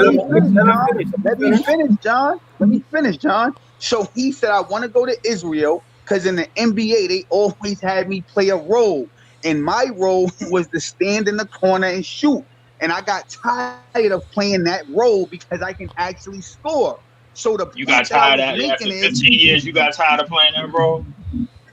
Let me finish, John. Let me finish, John. So he said, "I want to go to Israel because in the NBA, they always had me play a role. And my role was to stand in the corner and shoot. And I got tired of playing that role because I can actually score." So the You got tired of that after 15 years. You got tired of playing that role.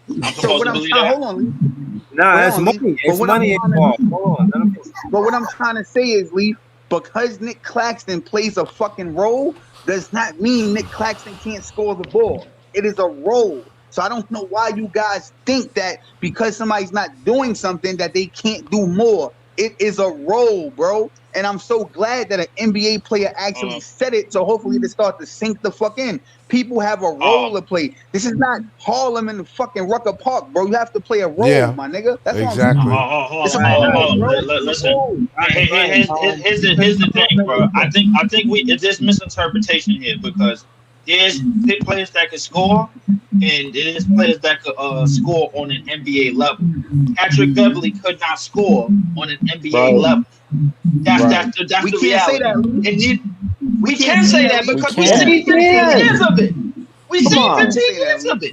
I'm supposed to believe that. Hold on, Nah, it's money. It's money involved. Hold on. But what I'm trying to say is, Leaf, because Nick Claxton plays a fucking role, does not mean Nick Claxton can't score the ball. It is a role. So I don't know why you guys think that because somebody's not doing something that they can't do more. It is a role, bro. And I'm so glad that an NBA player actually said it. So hopefully they start to sink the fuck in. People have a role to play. This is not Harlem in the fucking Rucker Park, bro. You have to play a role, my nigga. That's exactly. Hold on. Listen. Here's the thing, bro. I think it's this misinterpretation here because there's players that can score and there's players that could score on an NBA level. Patrick Beverly could not score on an NBA level. That's the reality. We can't say that because we see 15 years of it. We see 15 years of it.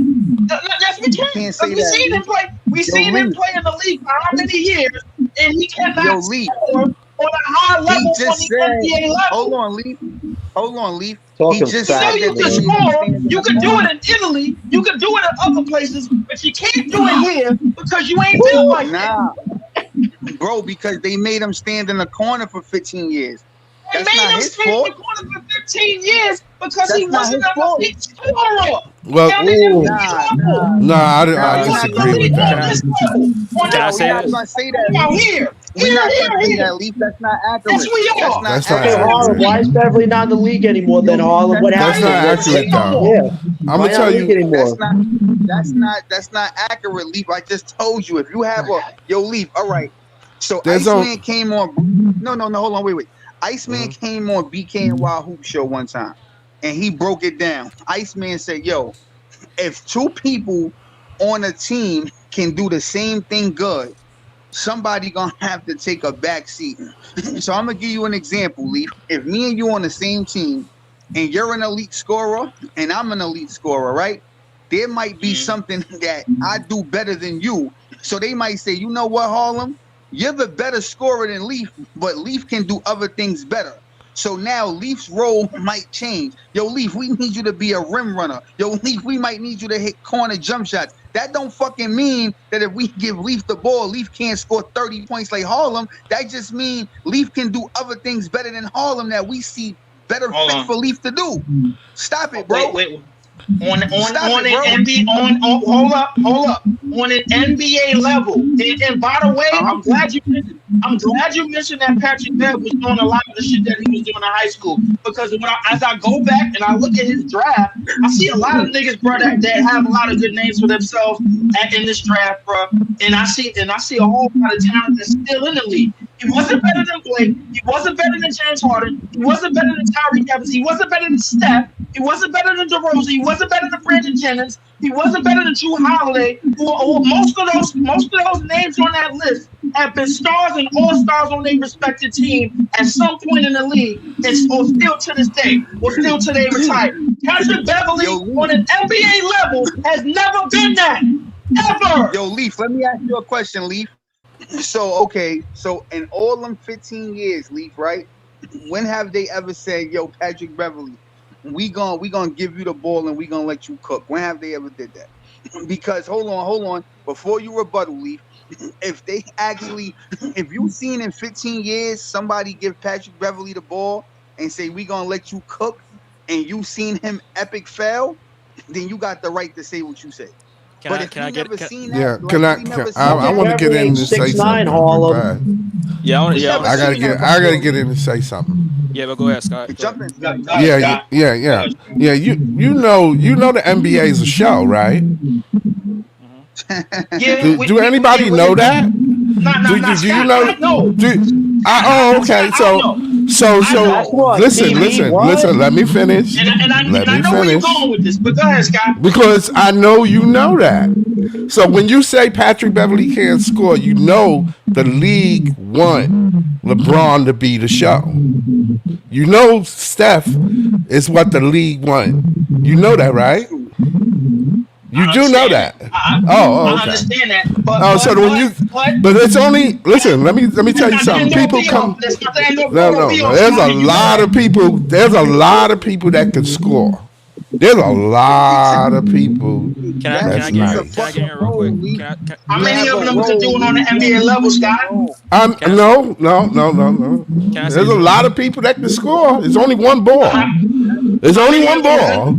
Yes, we can. Because we seen him play. We seen him play in the league for how many years, and he cannot score on a high level on the NBA level. Hold on, Leaf. He just said you can score. You can do it in Italy. You can do it in other places, but you can't do it here because you ain't built like that. Bro, because they made him stand in the corner for 15 years. They made him stand in the corner for 15 years because he wasn't an elite scorer. Well, I disagree with that. Can I say this? We're not going to say that, Leaf. That's not accurate. Yes, we are. That's not Okay, Harlem, why is Beverly not in the league anymore then, Harlem? What happened? That's not accurate, though. Yeah. I'm going to tell you. That's not accurate, Leaf. I just told you. If you have Leaf, all right. So Iceman came on. No, hold on, wait. Iceman came on BK and Wild Hoop Show one time, and he broke it down. Iceman said, "Yo, if two people on a team can do the same thing good, somebody gonna have to take a back seat." So I'm gonna give you an example, Leaf. If me and you on the same team, and you're an elite scorer, and I'm an elite scorer, right? There might be something that I do better than you. So they might say, "You know what, Harlem? You're the better scorer than Leaf, but Leaf can do other things better." So now Leaf's role might change. Yo, Leaf, we need you to be a rim runner. Yo, Leaf, we might need you to hit corner jump shots. That don't fucking mean that if we give Leaf the ball, Leaf can't score 30 points like Harlem. That just means Leaf can do other things better than Harlem that we see better fit for Leaf to do. Stop it, bro. Wait. On an NBA hold up. On an NBA level. And by the way, I'm glad you mentioned that Patrick Bev was doing a lot of the shit that he was doing in high school. Because as I go back and I look at his draft, I see a lot of niggas, bro, that have a lot of good names for themselves in this draft, bro. And I see a whole lot of talent that's still in the league. He wasn't better than Blake. He wasn't better than James Harden. He wasn't better than Tyreke Evans. He wasn't better than Steph. He wasn't better than DeRozan. He wasn't better than Brandon Jennings. He wasn't better than Drew Holiday. Most of those names on that list have been stars and all-stars on their respective team at some point in the league, or still to this day, or still till they retire. Patrick Beverly on an NBA level has never been that. Ever. Yo, Leaf, let me ask you a question, Leaf. So in all them 15 years, Leaf, right? When have they ever said, "Yo, Patrick Beverly, we gonna give you the ball and we gonna let you cook"? When have they ever did that? Because hold on. Before you rebuttal, Leaf, if you seen in 15 years somebody give Patrick Beverly the ball and say we gonna let you cook, and you seen him epic fail, then you got the right to say what you say. But if you never seen that, I want to get in and say something. Go ahead. Yeah, I gotta get in and say something. Yeah, but go ahead, Scott. Jump in. Yeah. You know the NBA is a show, right? Do anybody know that? Do you know? Okay. So listen. Let me finish. And I know where you're going with this, but go ahead, Scott. Because I know you know that. So when you say Patrick Beverly can't score, you know the league want LeBron to be the show. You know Steph is what the league want. You know that, right? You do know that. Okay. I understand that. But it's only. Listen, let me tell you something. People come. No. There's a lot of people. There's a lot of people that can score. There's a lot of people. Can I get in real quick? How many of them are doing on the NBA level, Scott? No. There's a lot of people that can score. It's only one ball. There's only one ball.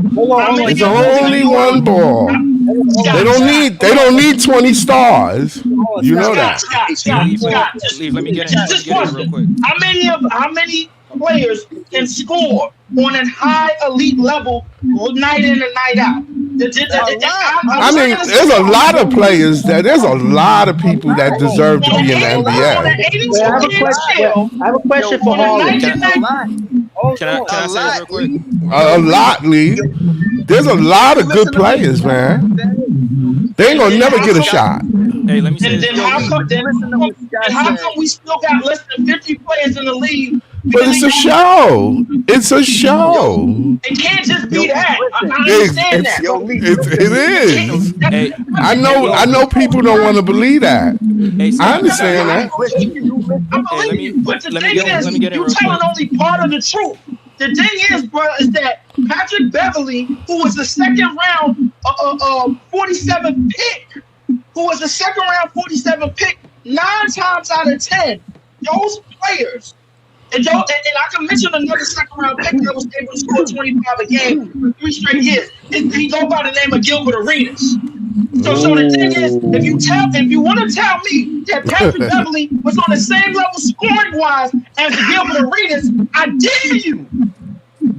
It's only one ball. They don't need 20 stars. You know that. Scott, let me get in real quick. How many players can score on a high elite level night in and night out? I mean, there's a lot of players there's a lot of people that deserve to be in the NBA. I have a question for Harlan. Can I say this real quick? A lot, Lee. There's a lot of good players, man. They ain't gonna never get a shot. Hey, let me say this. Then how come we still got less than 50 players in the league? But it's a show. It's a show. It can't just be that. I understand that. It is. I know people don't want to believe that. I understand that. I believe you. But the thing is, you're telling only part of the truth. The thing is, bro, is that Patrick Beverly, who was the second round 47 pick, 9 times out of 10, those players, and I can mention another second round pick that was able to score 25 a game for 3 straight years. He go by the name of Gilbert Arenas. So the thing is, if you want to tell me that Patrick Beverly was on the same level scoring wise as Gilbert Arenas, I dare you.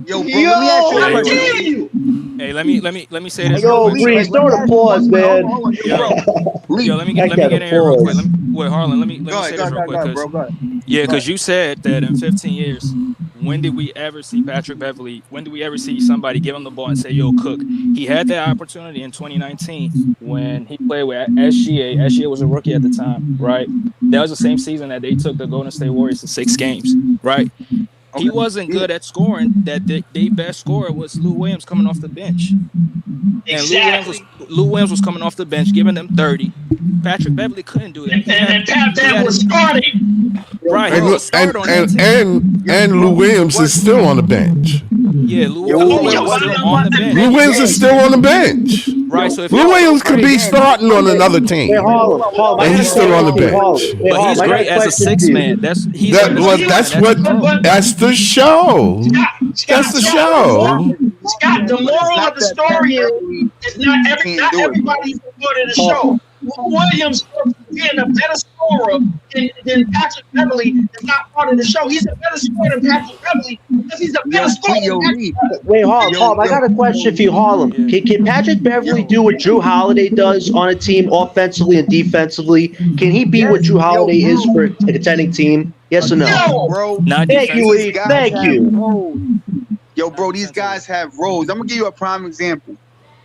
Yo, bro, let me ask you a question. I dare you. Hey, let me say this. Yo, Breeze, don't applause, man. Yo, let me get in here real quick. Wait, Harlan, let me say this real quick. Because you said that in 15 years, when did we ever see Patrick Beverly? When did we ever see somebody give him the ball and say, "Yo, cook"? He had that opportunity in 2019 when he played with SGA. SGA was a rookie at the time, right? That was the same season that they took the Golden State Warriors to 6 games, right? He wasn't good at scoring. That their best scorer was Lou Williams coming off the bench. Exactly. And Lou Williams was coming off the bench, giving them 30. Patrick Beverly couldn't do that. And Pat Bev was starting. Right. And Lou Williams is still on the bench. Yeah, Lou Williams is still on the bench. Lou Williams is still on the bench. Right. So if Lou Williams could be starting on another team. And he's still on the bench. But he's great as a 6 man. That's the show. That's the show. Scott, the moral of the story is not everybody's part of the show. Williams being a better scorer than Patrick Beverly is not part of the show. He's a better scorer than Patrick Beverly because he's a better scorer. Wait, Harlem, I got a question for you, Harlem. Can Patrick Beverly do what Drew Holiday does on a team offensively and defensively? Can he be what Drew Holiday is for a contending team? Yes or no? No, bro. Thank you, Lee. Thank you. Yo, bro, these guys have roles. I'm gonna give you a prime example.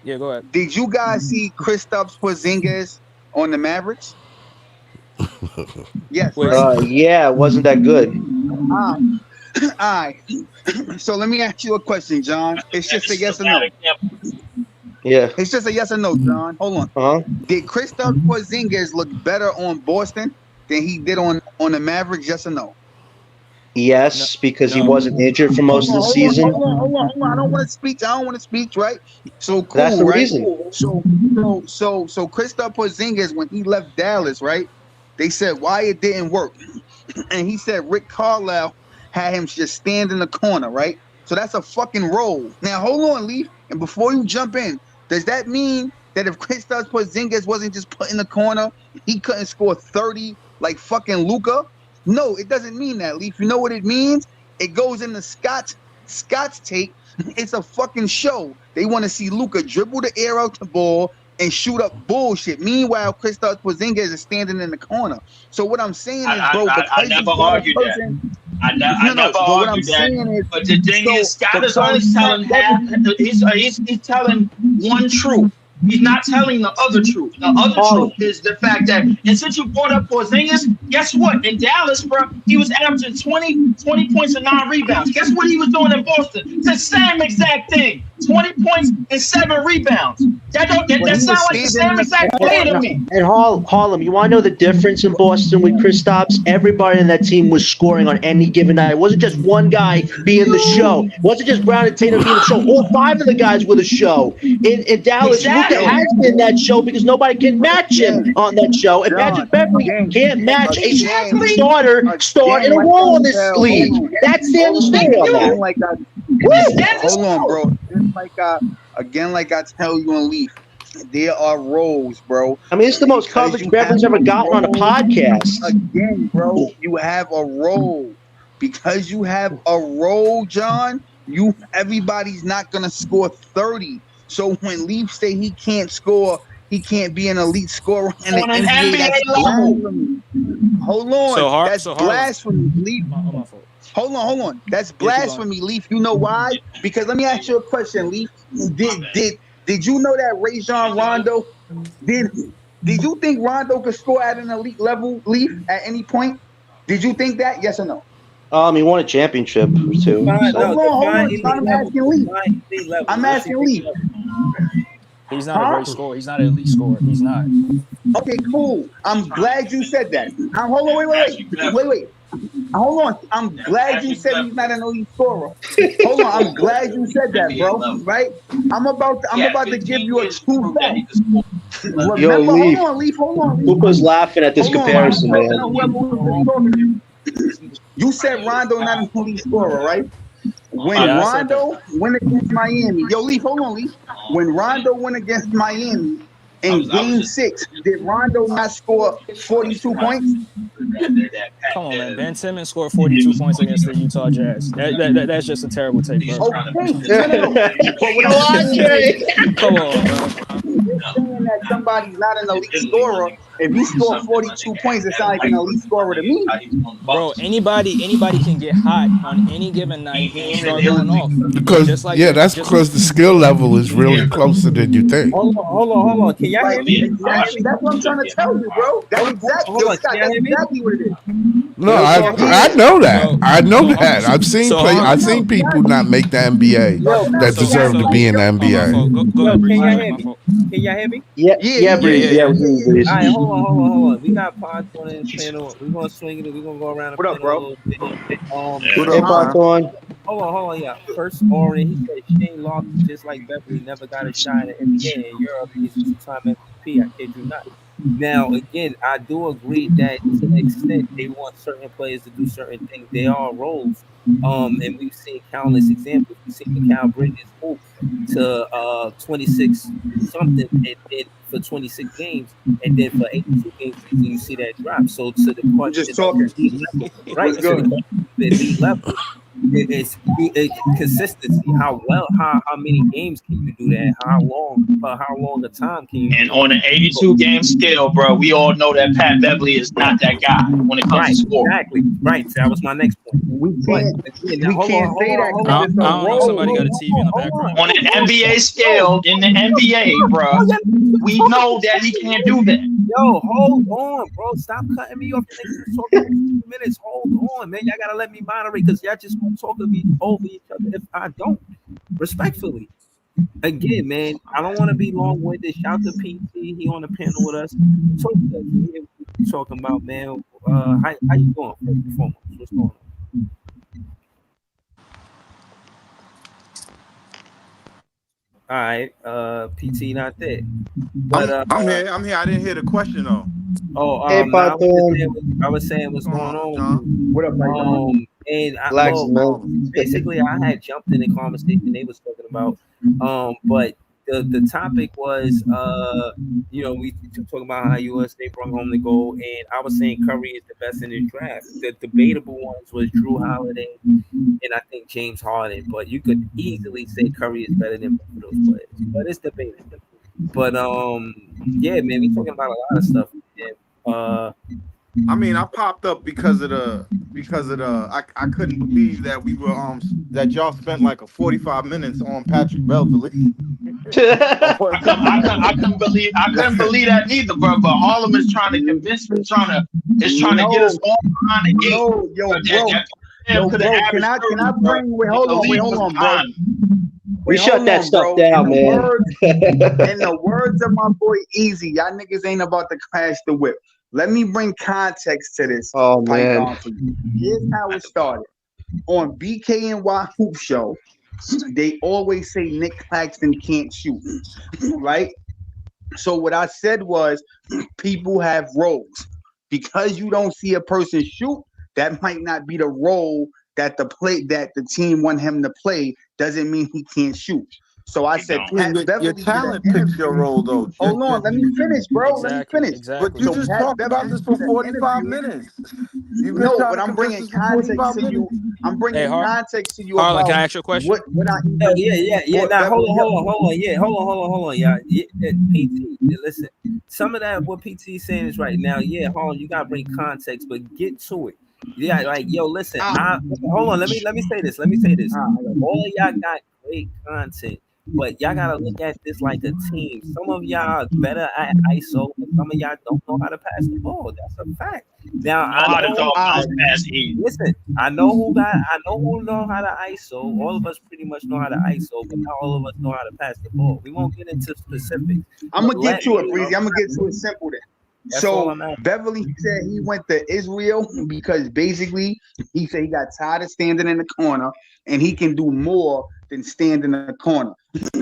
Yeah, go ahead. Did you guys see Kristaps Porzingis on the Mavericks? Yes. Yeah, it wasn't that good. All right. So let me ask you a question, John. It's just a yes or no. Yeah. It's just a yes or no, John. Hold on. Did Kristaps Porzingis look better on Boston than he did on the Mavericks? Yes or no? Yes, because he wasn't injured for most of the season. Hold on. I don't want to speak, right? So cool, That's the right? reason. So Kristaps Porzingis, when he left Dallas, right? They said why it didn't work. And he said Rick Carlisle had him just stand in the corner, right? So that's a fucking role. Now hold on, Leaf. And before you jump in, does that mean that if Kristaps Porzingis wasn't just put in the corner, he couldn't score 30 like fucking Luka? No, it doesn't mean that, Leaf. You know what it means? It goes in the Scott's tape. It's a fucking show. They want to see Luka dribble the air out the ball and shoot up bullshit. Meanwhile, Kristaps Porzingis is standing in the corner. So what I'm saying is, bro, I never argued that. I never argued that. But the thing is, Scott is only telling half. He's telling one truth. He's not telling the other truth. The other truth is the fact that, and since you brought up Porzingis, guess what? In Dallas, bro, he was averaging 20 points and 9 rebounds. Guess what he was doing in Boston? The same exact thing. 20 points and 7 rebounds. That sounds like the same exact player to me. And Harlem, you want to know the difference in Boston with Kristaps? Everybody in that team was scoring on any given night. It wasn't just one guy being the show. It wasn't just Brown and Tatum being the show. All 5 of the guys were the show. In Dallas, Luka has been that show because nobody can match him on that show. And Patrick Beverley can't match a star in a role in this league. That's the understanding on that. Hold on, bro. Like I tell you on Leaf, there are roles, bro. I mean, it's the most coverage Beverly's ever gotten on a podcast. Again, bro, you have a role. Because you have a role, John, everybody's not gonna score 30. So when Leaf say he can't score, he can't be an elite scorer in the NBA. That's blasphemy. Hold on, that's blasphemy, Leaf. Hold on. That's blasphemy, Leaf. You know why? Because let me ask you a question, Leaf. Did you know that Rajon Rondo did you think Rondo could score at an elite level, Leaf, at any point? Did you think that? Yes or no? He won a championship or two. Hold on. I'm asking Leaf. I'm asking Leaf. He's not a great scorer. He's not an elite scorer. He's not. Okay, cool. I'm glad you said that. Hold on, wait. Hold on. I'm glad you said he's not an elite scorer. Hold on. I'm glad you said that, bro. Right? I'm about to give you a true fact. Yo, Leaf. Hold on. Luka's laughing at this comparison, man. You said Rondo not an elite scorer, right? When Rondo went against Miami, Leaf, hold on, Leaf. When Rondo went against Miami in Game 6, did Rondo not score 42 points? Come on, man. Ben Simmons scored 42 points against the Utah Jazz. That's just a terrible take, bro. Come on, bro. You're saying that somebody's not an elite scorer. If you score 42 points, it sounds like an elite scorer to me. Bro, anybody can get hot on any given night and start going off. Because that's because the skill level is really closer than you think. Hold on. Can y'all hear me? That's what I'm trying to tell you, bro. That's exactly what it is. No, I know that. I know that. I've seen people not make the NBA that deserve to be in the NBA. Go ahead, Breeze. Can y'all hear me? Yeah, Breeze. Yeah, Breeze. All right, hold on. We got Pods on this panel. We're gonna swing it. We're gonna go around the panel bro? A little bit. Hey, Pods on. Hold on. Yeah. First, Oren, he said Shane Larkin, just like Beverly, never got a shot at NBA in Europe. He's a two-time MVP. I kid you not. Now, again, I do agree that to an extent they want certain players to do certain things. They are roles. And we've seen countless examples. We've seen Mikal Bridges move to 26 something and then for 26 games, and then for 82 games you see that drop. So to the point, just talking, right? To the elite level. It's consistency. How many games can you do that? For how long a time can you? And on an 82 game scale, bro, we all know that Pat Beverly is not that guy when it comes to scoring. Exactly. Right. That was my next point. We can't say that. I don't know. Somebody got a TV in the background. On an NBA scale, in the NBA, bro, we know that he can't do that. Yo, hold on, bro. Stop cutting me off. The next talking 2 minutes. Hold on, man. Y'all gotta let me moderate because y'all just gonna talk over each other if I don't. Respectfully. Again, man, I don't want to be long-winded. Shout to PT. He on the panel with us. Talking about, man. How you doing? First and foremost, what's going on? All right, PT not there. But I'm here. I didn't hear the question though. Oh, Hey, no, Pato. I was saying what's What's going going on, on with John? you. What up, John? And Relax, well, man. basically, I had jumped in the conversation they was talking about. But the topic was, we talking about how USA brought home the gold, and I was saying Curry is the best in this draft. The debatable ones was Drew Holiday and I think James Harden. But you could easily say Curry is better than both of those players. But it's debatable. But yeah, man, we talking about a lot of stuff. Yeah. I mean, I popped up because of the I couldn't believe that we were that y'all spent like a 45 minutes on Patrick Beverly. I couldn't believe that neither, bro. But Harlem is trying to convince me, trying to get us all behind the gate. Yo, bro, can I bring? Wait, hold on, bro. We shut that stuff down, man. In the words of my boy Easy, y'all niggas ain't about to crash the whip. Let me bring context to this. Oh, man. For you. Here's how it started. On BKNY Hoop Show, they always say Nick Claxton can't shoot, right? So what I said was people have roles. Because you don't see a person shoot, that might not be the role that the team want him to play. Doesn't mean he can't shoot. So I said, your talent picks your role, though. Hold on, let me finish, bro. Let me finish. But you just talked about this for 45 minutes. No, but I'm bringing context to you. I'm bringing context to you. Harlan, can I ask you a question? Yeah. Now hold on. Yeah, hold on, yeah. PT, listen. Some of that what PT is saying is right now. Yeah, Harlan, you gotta bring context, but get to it. Yeah, like yo, listen. Hold on. Let me say this. All of y'all got great content. But y'all gotta look at this like a team. Some of y'all are better at ISO, but some of y'all don't know how to pass the ball. That's a fact. Now listen, I know who know how to ISO. All of us pretty much know how to ISO, but not all of us know how to pass the ball. We won't get into specifics. I'm gonna get to it, Breezy. I'm gonna get to it simple then. So Beverly said he went to Israel because basically he said he got tired of standing in the corner and he can do more than stand in the corner.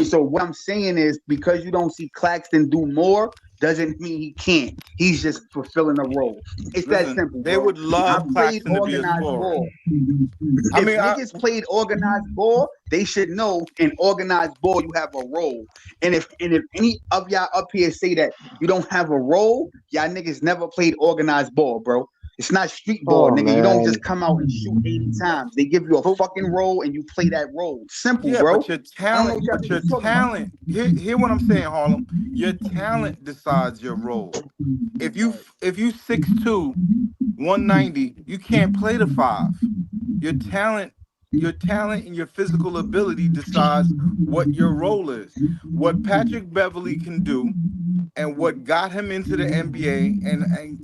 So what I'm saying is because you don't see Claxton do more doesn't mean he can't. He's just fulfilling a role. It's that simple. They would love Claxton to be a scorer. If niggas played organized ball, they should know in organized ball you have a role. And if any of y'all up here say that you don't have a role, y'all niggas never played organized ball, bro. It's not street ball, nigga. Man. You don't just come out and shoot 80 times. They give you a fucking role and you play that role. Simple, bro. But your talent. Hear what I'm saying, Harlem. Your talent decides your role. If you 6'2", 190, you can't play the 5. Your talent and your physical ability decides what your role is. What Patrick Beverly can do and what got him into the NBA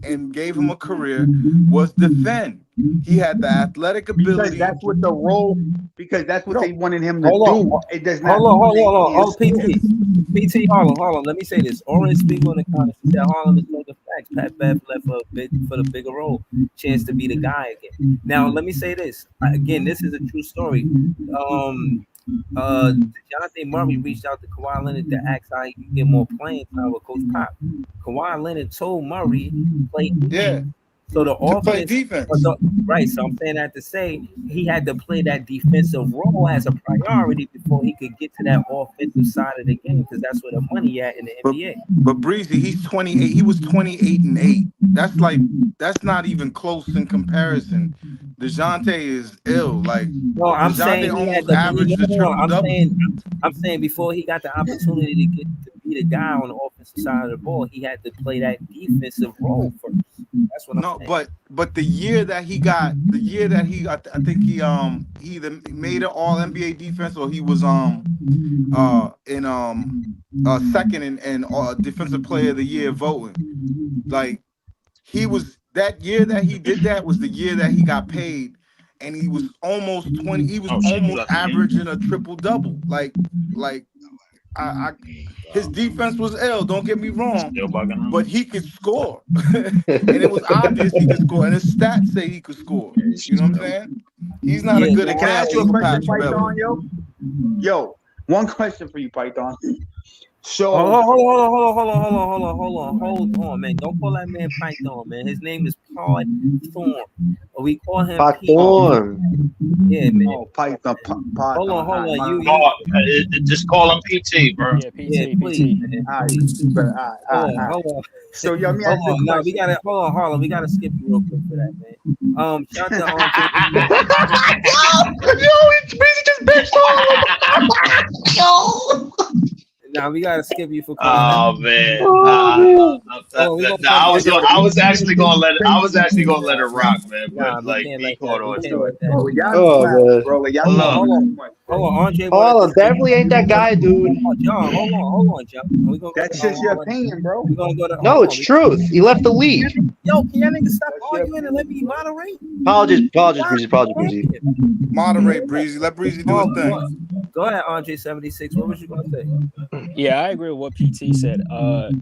and gave him a career was defend. He had the athletic ability. Because that's what the role. Because that's what they wanted him to do. It does not. Hold on. PT, Harlem. Let me say this. Orange speaker in the comments said Harlem is one of the facts. Pat Bev left for the bigger role, chance to be the guy again. Now let me say this again. This is a true story. Dejounte Murray reached out to Kawhi Leonard to ask how he could get more playing time with Coach Pop. Kawhi Leonard told Murray play defense. So the offense, play defense. Right. So I'm saying that to say he had to play that defensive role as a priority before he could get to that offensive side of the game because that's where the money at in the NBA. But Breezy, he's 28. He was 28-8. That's not even close in comparison. DeJounte is ill. Like no, I'm DeJounte saying almost averaged the triple-double. I'm saying before he got the opportunity to get to be the guy on the offensive side of the ball, he had to play that defensive role first. That's what I'm saying. But the year that he got, I think he either made an All NBA defense or he was second in Defensive Player of the Year voting. Like he was that year that he did that was the year that he got paid, and he was almost 20. He was almost averaging a triple-double. His defense was ill, don't get me wrong, but he could score. And it was obvious he could score. And his stats say he could score. You know what I'm saying? He's not a good example. Can I ask you a question, Yo, One question for you, Python. So hold on, man. Don't call that man Python, man. His name is Pod Thorn. We call him Python. Yeah, man. Oh, Python. Hold on. You just call him PT, bro. Yeah, PT, please, PT. man. All right, Please. all right. Hold on. So yo, let me ask you a question. No, we gotta hold on, Harlan. We gotta skip you real quick for that, man. Shout out to Yo, Breezy just bitched all. Nah, we gotta skip you for Oh man. I was actually gonna let it rock, man. But like he caught on to it. Bro, like, hold on, Andre. Harlan definitely ain't that guy, dude. John, hold on, John. That's just your opinion, bro. We're gonna go to, No, it's truth. He left the league. Yo, can y'all niggas stop arguing and let me moderate? Apologies, Breezy. Moderate, Breezy. Let Breezy do his thing. Go ahead, Andre 76. What was you gonna say? Yeah, I agree with what PT said.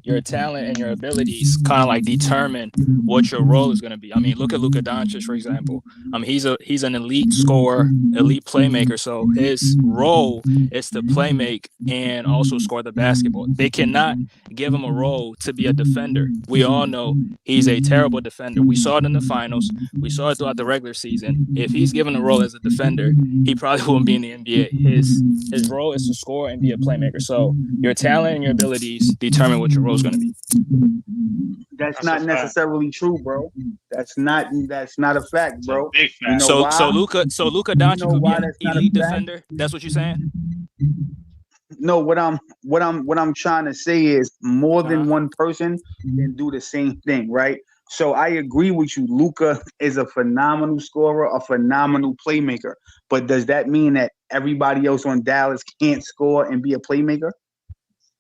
Your talent and your abilities kind of like determine what your role is going to be. I mean, look at Luka Doncic, for example. He's an elite scorer, elite playmaker. So his role is to playmake and also score the basketball. They cannot give him a role to be a defender. We all know he's a terrible defender. We saw it in the finals. We saw it throughout the regular season. If he's given a role as a defender, he probably won't be in the NBA. His role is to score and be a playmaker. So your talent and your abilities determine what your role is going to be. That's not necessarily true, bro. That's not a fact, bro. Big fact. You know So Luka Doncic could be an elite defender. That's what you're saying? No, what I'm trying to say is more than one person can do the same thing, right? So I agree with you. Luka is a phenomenal scorer, a phenomenal playmaker. But does that mean that everybody else on Dallas can't score and be a playmaker?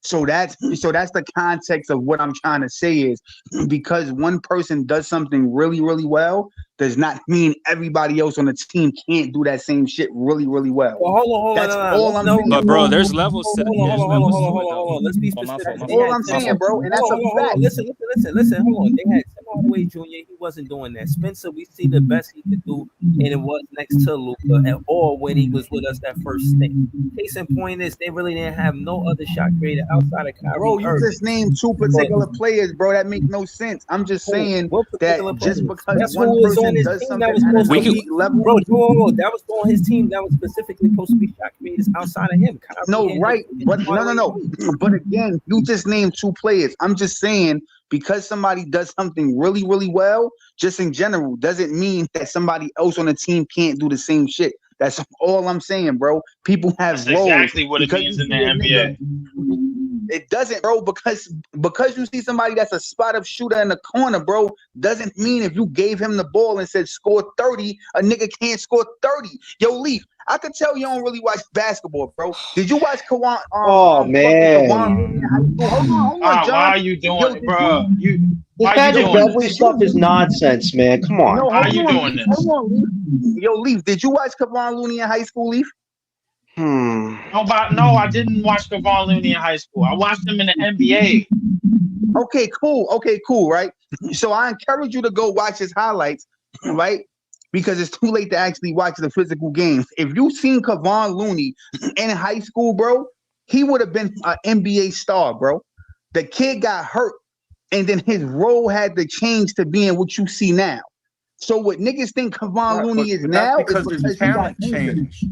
So that's the context of what I'm trying to say is because one person does something really, really well does not mean everybody else on the team can't do that same shit really, really well. Well, hold on. That's all I'm saying. But bro, there's levels to Hold on. Let's be specific. That's all I'm saying, bro. And that's a fact. Listen. Hold on. They had Tim Hardaway Jr. He wasn't doing that. Spencer, we see the best he could do, and it was next to Luka, or when he was with us that first thing. Case in point is they really didn't have no other shot creator outside of Kyrie. Bro, you just named two particular players, bro. That makes no sense. I'm just saying that just because one person does something at an elite level, bro, that was on his team that was specifically supposed to be shot creators outside of him. Kyrie no, right? But no. But again, you just named two players. I'm just saying because somebody does something really, really well, just in general, doesn't mean that somebody else on the team can't do the same shit. That's all I'm saying, bro. People have That's roles. exactly what it means in the NBA. It doesn't, bro, because you see somebody that's a spot-up shooter in the corner, bro, doesn't mean if you gave him the ball and said score 30, a nigga can't score 30. Yo, Leaf, I could tell you don't really watch basketball, bro. Did you watch Kawan? Man. Hold on, John. Why are you doing it, bro? This Patrick Beverly stuff is nonsense, man. Come on. No, why are you doing this? Hold on, Leaf. Yo, Leaf, did you watch Kevon Looney in high school, Leaf? No, I didn't watch Kevon Looney in high school. I watched him in the NBA. Okay, cool, right? So I encourage you to go watch his highlights, right? Because it's too late to actually watch the physical games. If you seen Kevon Looney in high school, bro, he would have been an NBA star, bro. The kid got hurt, and then his role had to change to being what you see now. So what niggas think Kevon Looney is now because his talent changed.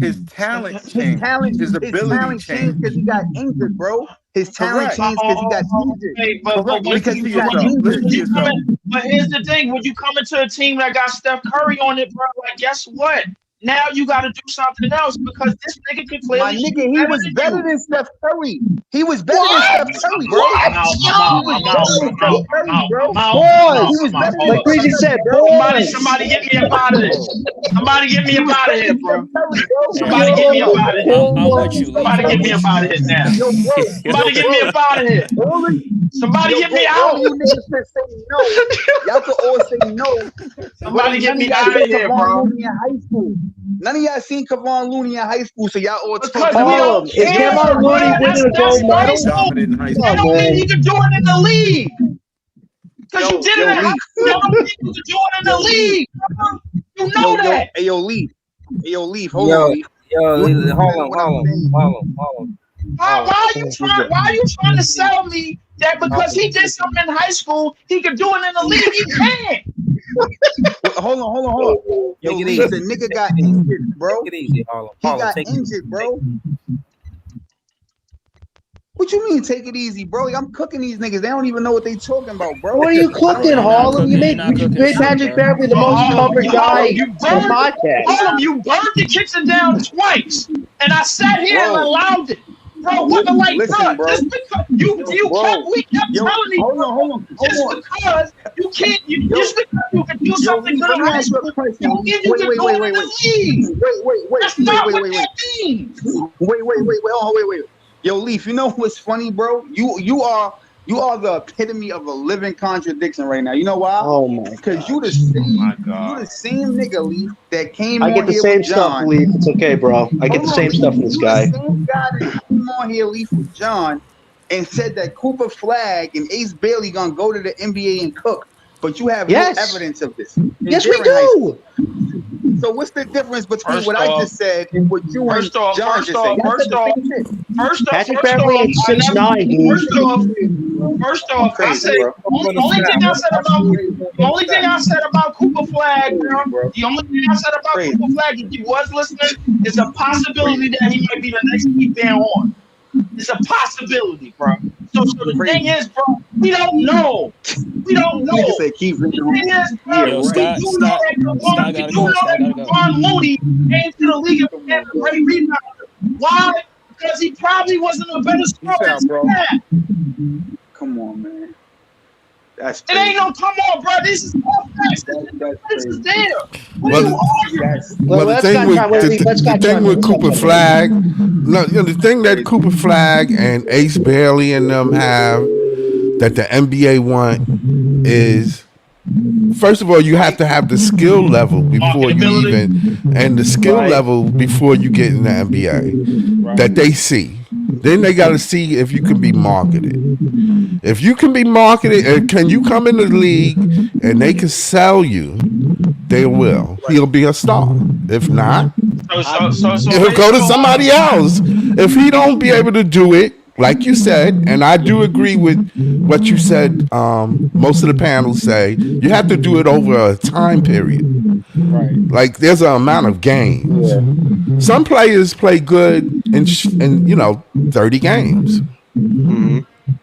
His talent changed. His ability changed because he got injured, bro. His talent changed because he got injured. Because he got injured. But here's the thing: when you come into a team that got Steph Curry on it, bro, like guess what? Now you got to do something else because this nigga can clearly. My nigga, he was better than Steph Curry. He was better than Steph Curry, bro. I'm out. He was better than like Breezy said, somebody get me up out of this. Somebody get me up out of here, bro. Somebody get me up out of here. Somebody get me up out of here now. Somebody get me up out of here. Somebody get me out. You niggas can say no. Y'all can all say no. Somebody get me out of here, bro. High school. None of y'all seen Kevon Looney in high school, so y'all all talk. Is Kevon Looney winning a gold medal? They don't mean you can do it in the league. Because you did it in high school. You don't mean you can do it in the league. You know that. Hey, yo, Leaf. Hold on, Leaf. Yo, You hold what I'm saying? on. Why are you trying to sell me that because he did something in high school, he could do it in the league? He can't. Hold on. Yo, Take it Lee, easy. the nigga got injured, bro. Take it easy, Harlem. He got injured, bro. What you mean, take it easy, bro? I'm cooking these niggas. They don't even know what they talking about, bro. What are you cooking, Harlem? You made Patrick Beverly the most covered guy in the podcast. Harlem, you burned the kitchen down twice, and I sat here and allowed it. Bro, what the Listen, bro. just because we kept telling each other, just because you can't, just because you can do something good in high school, don't mean you can do it in the league. That's not what that means. Wait. Yo, Leaf, you know what's funny, bro? You are the epitome of a living contradiction right now. You know why? Oh my! Because you the same nigga, Leaf, that came. I get the same stuff, Leaf. It's okay, bro. I get the same stuff from this guy. The same guy that came on here, Leaf, with John, and said that Cooper Flag and Ace Bailey gonna go to the NBA and cook, but you have no evidence of this. Yes, we do. So what's the difference between what I just said and what you and John just said? Patrick Beverly at 6'9", dude. First off, I said the only thing I said about Cooper Flag, bro, the only thing I said about Cooper Flag, if you was listening, is a possibility that he might be the next Keith Van Horn. It's a possibility, bro. So the thing is, bro, we don't know. We don't know. The thing is, bro, we do know that Ron Moody came to the league and became a great rebounder. Why? Because he probably wasn't a better scorer than that. Come on, man. That's it ain't no come on, bro. This is all facts. This is there. Well, the thing with Cooper Flag, the thing that Cooper Flag and Ace Bailey and them have that the NBA want is, first of all, you have to have the skill level before you level before you get in the NBA that they see. Then they got to see if you can be marketed. If you can be marketed, and can you come in the league and they can sell you, they will. He'll be a star. If not, he'll go to somebody else. If he don't be able to do it, like you said, and I do agree with what you said, most of the panels say, you have to do it over a time period. Right. Like there's an amount of games. Yeah. Some players play good in 30 games. Mm-hmm.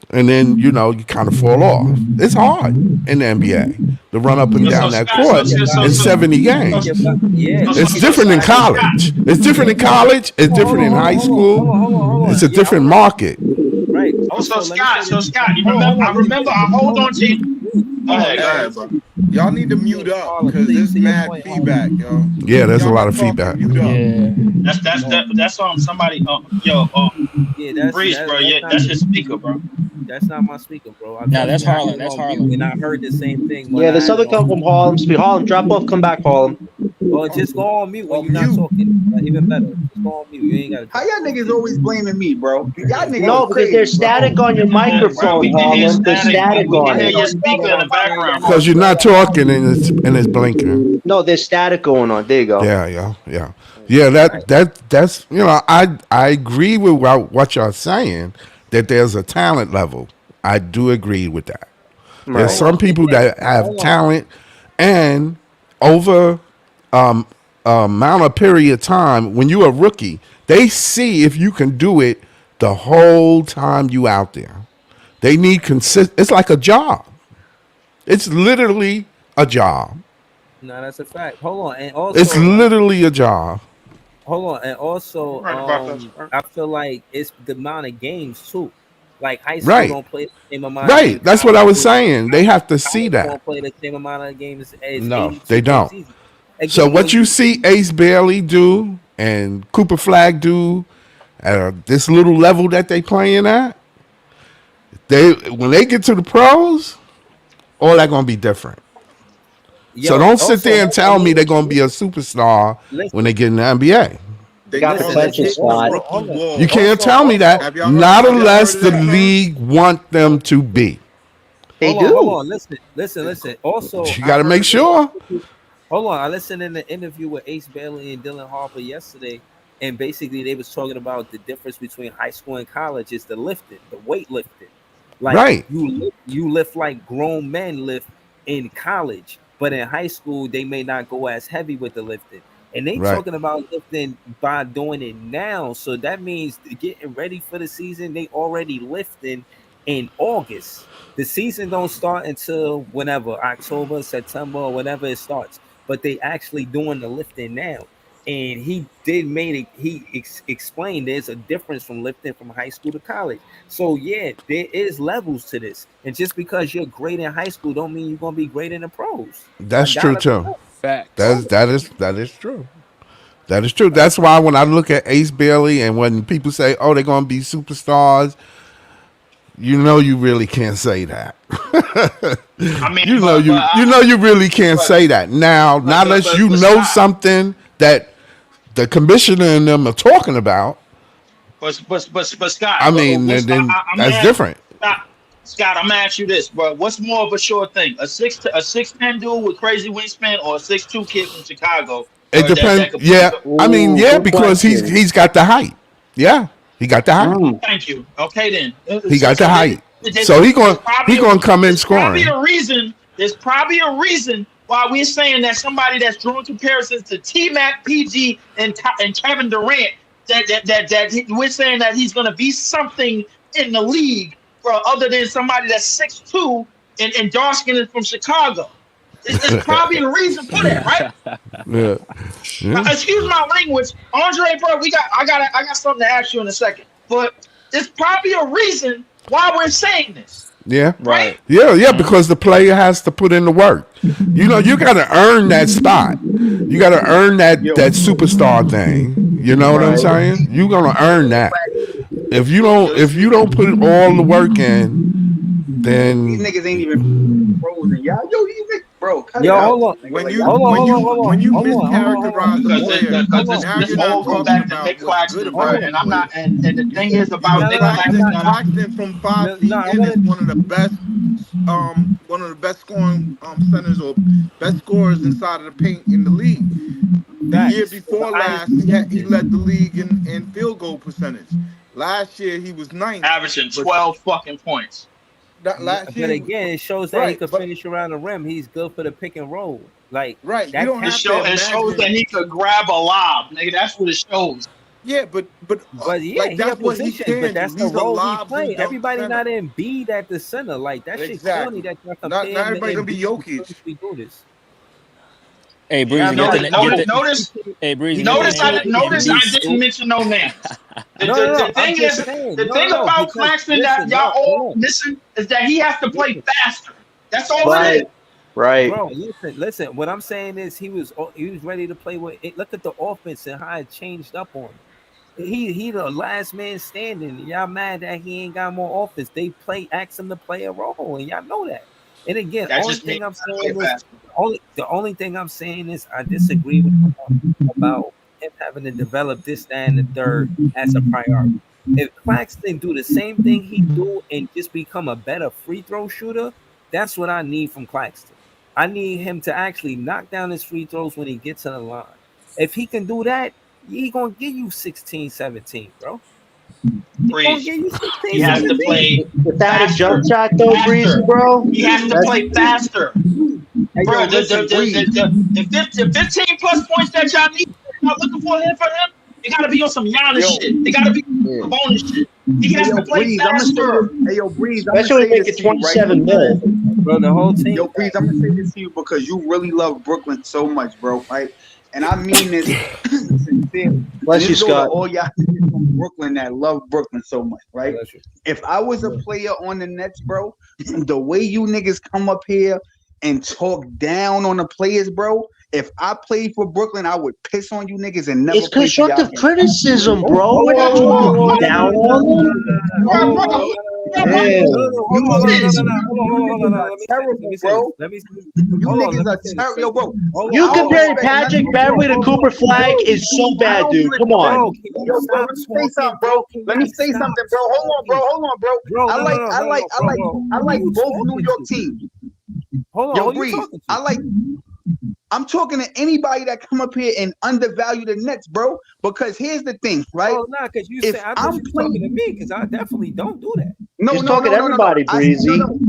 And then, you kind of fall off. It's hard in the NBA to run up and down that court in 70 games. It's different in college. It's different in college. It's different in high school. It's a different market. Right. So Scott, you remember? I hold on to you. Go ahead, bro. Y'all need to mute up because there's mad feedback, yo. Yeah, there's a lot of feedback. Yeah. That's somebody. Breeze, bro. Yeah, that's your speaker, bro. That's not my speaker, bro. That's Harlem. That's Harlem. And I heard the same thing. Yeah, this other come from Harlem. Harlem, drop off, come back, Harlem. Or just go on mute when you're not talking. Even better. Just go on mute. You ain't got to. How y'all niggas always blaming me, bro? Y'all niggas no, because there's static on your microphone, Harlem. There's static on it. Your speaker in the background. Because you're not talking and it's blinking. No, there's static going on. There you go. Yeah. That's I agree with what y'all saying that there's a talent level. I do agree with that. Right. There's some people that have talent, and over amount of period of time when you're a rookie, they see if you can do it the whole time you out there. They need it's like a job. It's literally a job. No, that's a fact. Hold on, and also it's literally a job. Hold on, and also I feel like it's the amount of games too. Like high school don't play the same amount. Right, of games. That's what I was saying. They have to see that. Don't play the same amount of games as no, they don't. Again, so what you see Ace Bailey do and Cooper Flag do at this little level that they playing at, when they get to the pros, all that gonna be different. So don't sit there and tell me they're gonna be a superstar when they get in the NBA. They got potential, Scott. You can't tell me that. Not unless the league want them to be. They do. Hold on. Listen. Also, you got to make sure. Hold on. I listened in the interview with Ace Bailey and Dylan Harper yesterday, and basically they was talking about the difference between high school and college is the lifting, the weightlifting. Like Right. you lift like grown men lift in college, but in high school they may not go as heavy with the lifting. And they Right. talking about lifting by doing it now. So that means getting ready for the season, they already lifting in August. The season don't start until whenever, October, September, or whenever it starts. But they actually doing the lifting now. And he did made it. He explained there's a difference from lifting from high school to college. So yeah, there is levels to this. And just because you're great in high school, don't mean you're gonna be great in the pros. That's true too. Facts. That is true. That is true. That's why when I look at Ace Bailey and when people say, "Oh, they're gonna be superstars," you know, you really can't say that. I mean, you know, you really can't say that now, not unless you know something that the commissioner and them are talking about. But Scott, I mean, then that's different. Scott, I'm gonna ask you this, bro. What's more of a sure thing? A 6'10" dude with crazy wingspan, or a 6'2" kid from Chicago? It depends. I mean, because he's got the height. Yeah, he got the height. Thank you. Okay, then he got the height, so he gonna come in scoring. There's probably a reason why we're saying that somebody that's drawing comparisons to T-Mac, PG, and Kevin Durant, that we're saying that he's gonna be something in the league, bro, other than somebody that's 6'2" and dark skinned from Chicago. There's probably a reason for that, right? Yeah. Excuse my language, Andre, bro. I got something to ask you in a second, but there's probably a reason why we're saying this. Yeah. Right. Yeah, because the player has to put in the work. You know, you got to earn that spot. You got to earn that superstar thing. You know what I'm saying? You're gonna earn that. If you don't put all the work in, then these niggas ain't even frozen. Y'all, these niggas, bro. Hold on. When you mischaracterize the player, now you're not talking about what's good about it. And I'm not. And the thing is about Claxton from 5 feet in is one of the best scoring centers or best scorers inside of the paint in the league. The year before last, he led the league in field goal percentage. Last year he was 9th, averaging 12 fucking points. But again, it shows that he could finish around the rim. He's good for the pick and roll. Like you don't have it shows that he could grab a lob, nigga. That's what it shows. Yeah, but yeah, like, that's what he can. But that's the role he played. Everybody not in B at the center. Like that shit corny. That not everybody gonna be Jokic. We do this. Hey, Breezy, notice I didn't mention no names. The thing about Claxton that y'all all missing is that he has to play faster. That's all it is. Right. Bro, listen. What I'm saying is he was ready to play with it. Look at the offense and how it changed up on him. He the last man standing. Y'all mad that he ain't got more offense. They ask him to play a role, and y'all know that. And again, the only thing I'm saying is I disagree with him about him having to develop this, that, and the third as a priority. If Claxton do the same thing he do and just become a better free throw shooter, that's what I need from Claxton. I need him to actually knock down his free throws when he gets to the line. If he can do that, he gonna give you 16, 17, bro. He has to play without a jump shot, though, Breezy, bro. He has to play faster. Bro, the 15 plus points that y'all need, y'all looking for him, it gotta be on some Giannis shit. It gotta be bonus shit. He has to play faster. Breeze, especially when you make it 27 mil. Bro, the whole team. Yo, Breeze, I'm gonna say this to you because you really love Brooklyn so much, bro. Right? And I mean this sincerely. Bless you, Scott. All y'all from Brooklyn that love Brooklyn so much, right? If I was a player on the Nets, bro, the way you niggas come up here and talk down on the players, bro. If I played for Brooklyn, I would piss on you niggas and never. It's constructive criticism, bro. We're not talking down on them. You comparing Patrick Beverley to Cooper Flag is so bad, dude. Come on. Let me say something, bro. Hold on, bro. I like both New York teams. Hold on. Yo, Breeze, I like I'm talking to anybody that come up here and undervalue the Nets, bro. Because here's the thing, right? Oh, nah, because you If said I thought I'm you was playing, talking to me, because I definitely don't do that. no, He's no, talking no, to no, no, no. everybody, I said Breezy. no.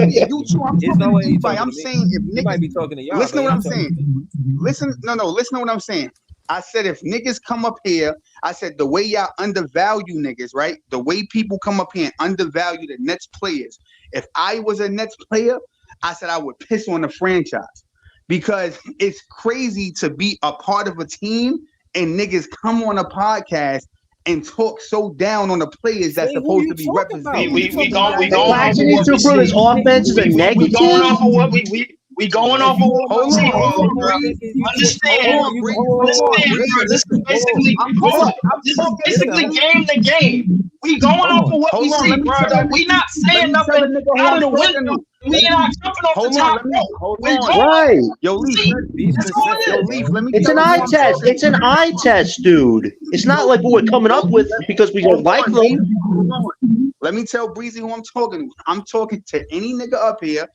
Yeah, you too. I'm There's talking no to way he's anybody. talking I'm to me. saying if He might niggas be talking to y'all, listen but to he what I'm ain't talking saying. to me. Listen to what I'm saying. I said if niggas come up here, I said the way y'all undervalue niggas, right? The way people come up here and undervalue the Nets players. If I was a Nets player, I said I would piss on the franchise because it's crazy to be a part of a team and niggas come on a podcast and talk so down on the players that's Say who supposed you to be talking about. representing Who the you We talking team. about? going off of Claxton what needs to we prove his see. offense is a We going negative. off of what we going Cause off you of what on we my Hold see, on, hold Harlem, on, bullshit bro. and Bree. thinking you Understand, Hold hold on, you Bree. hold Hold on, on, understand, Bree. bro. listen, This is listen, hold on. basically I'm hold talking. up. I'm This is talking to Listen, basically any. game to game. We going hold off on. of what we Hold on. see, Let me bro. tell the We nigga. not Let saying me tell the nothing nigga who out I'm of the talking window. to. We not jumping off the Hold on. top Let me. rope. Hold We're on. going off Right. of what Yo, we Leaf. see. Be That's all Yo, specific, it is. Leaf. bro. Let me It's tell an you who eye I'm test. talking It's an to. eye test, dude. It's not like what we're coming up Yo, with let me, because we don't hold like on, Leaf. them. Hold on. Let me tell Breezy who I'm talking to. I'm talking to any nigga up here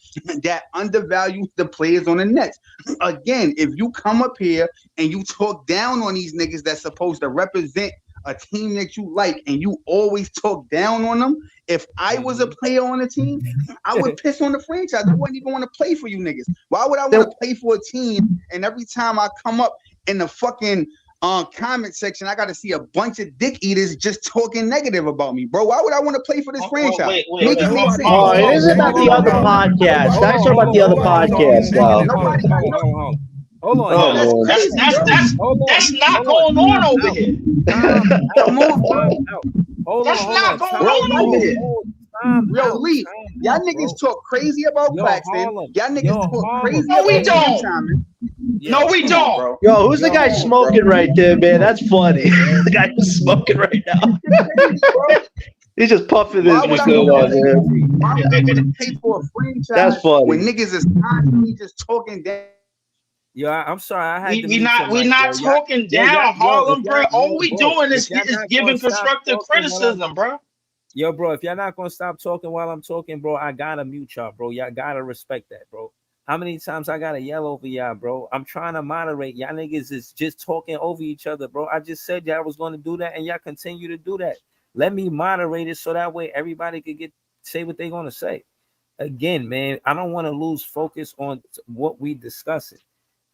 that undervalues the players on the Nets. Again, if you come up here and you talk down on these niggas that's supposed to represent a team that you like and you always talk down on them, if I was a player on the team, I would piss on the franchise. I wouldn't even want to play for you niggas. Why would I want Then to play for a team and every time I come up in the fucking comment section, I got to see a bunch of dick eaters just talking negative about me, bro? Why would I want to play for this Well, franchise? wait, Make it make hold sense. oh, it on, is about the other Hold on. podcast. Hold I on, talking hold about on. the other Nobody podcast talking now. negative. Nobody got no. Hold on, Oh No, y'all. That's man. that's crazy, that's bro. that's Hold on. that's not Hold on. going Time on over out. here. Time out. Come on, Time bro. out. Hold on, That's hold not on. going Time Bro, on over out. here. Hold time yo, out. Leaf, Time y'all out, niggas bro. talk crazy about Yo, Claxton. Harlem. Y'all niggas Yo, talk Harlem. crazy No, we about Yo, don't. Cam Thomas. No, yo, we Come on, don't. bro. Yo, who's the yo, guy Come on, bro. smoking right there, man? That's funny. hey, bro. The guy who's smoking right now. This shit crazy, bro. He's just puffing Why his would I shit want to on play there. for? Why would I want to play for a That's franchise when funny. niggas is constantly just talking down? Yo, I'm sorry, I had We to we mute your not we mic, not yo. talking Y'all, down, yo, if Harlem, bro. y'all, All yo, we bro, doing if y'all is not gonna giving stop constructive talking while I'm, criticism, bro. yo, bro, if y'all not gonna stop talking while I'm talking, bro, I gotta mute y'all, bro. Y'all gotta respect that, bro. How many times I gotta yell over y'all, bro? I'm trying to moderate. Y'all niggas is just talking over each other, bro. I just said y'all was gonna do that, and y'all continue to do that. Let me moderate it so that way everybody could get say what they're gonna say. Again, man, I don't want to lose focus on what we discussing.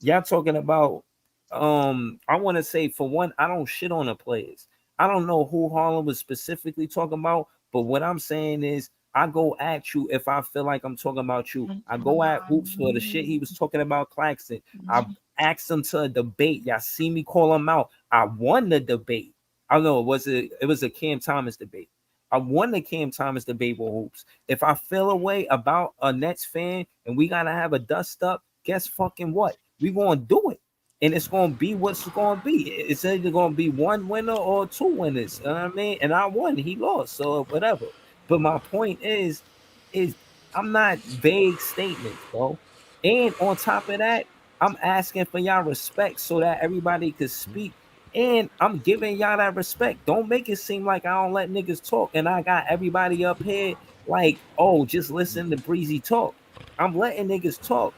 Y'all talking about I want to say for one, I don't shit on the players. I don't know who Harlem was specifically talking about, but what I'm saying is I go at you if I feel like I'm talking about you. I go at Hoops for the shit he was talking about Claxton. I asked him to a debate. Y'all see me call him out. I won the debate. I don't know, it was a Cam Thomas debate. I won the Cam Thomas debate with Hoops. If I feel a way about a Nets fan and we gotta have a dust up, guess fucking what? We gonna do it. And it's gonna be what's gonna be. It's either gonna be one winner or two winners. You know what I mean? And I won, he lost, so whatever. But my point is I'm not vague statements, bro. And on top of that, I'm asking for y'all respect so that everybody could speak. And I'm giving y'all that respect. Don't make it seem like I don't let niggas talk and I got everybody up here like, oh, just listen to Breezy talk. I'm letting niggas talk.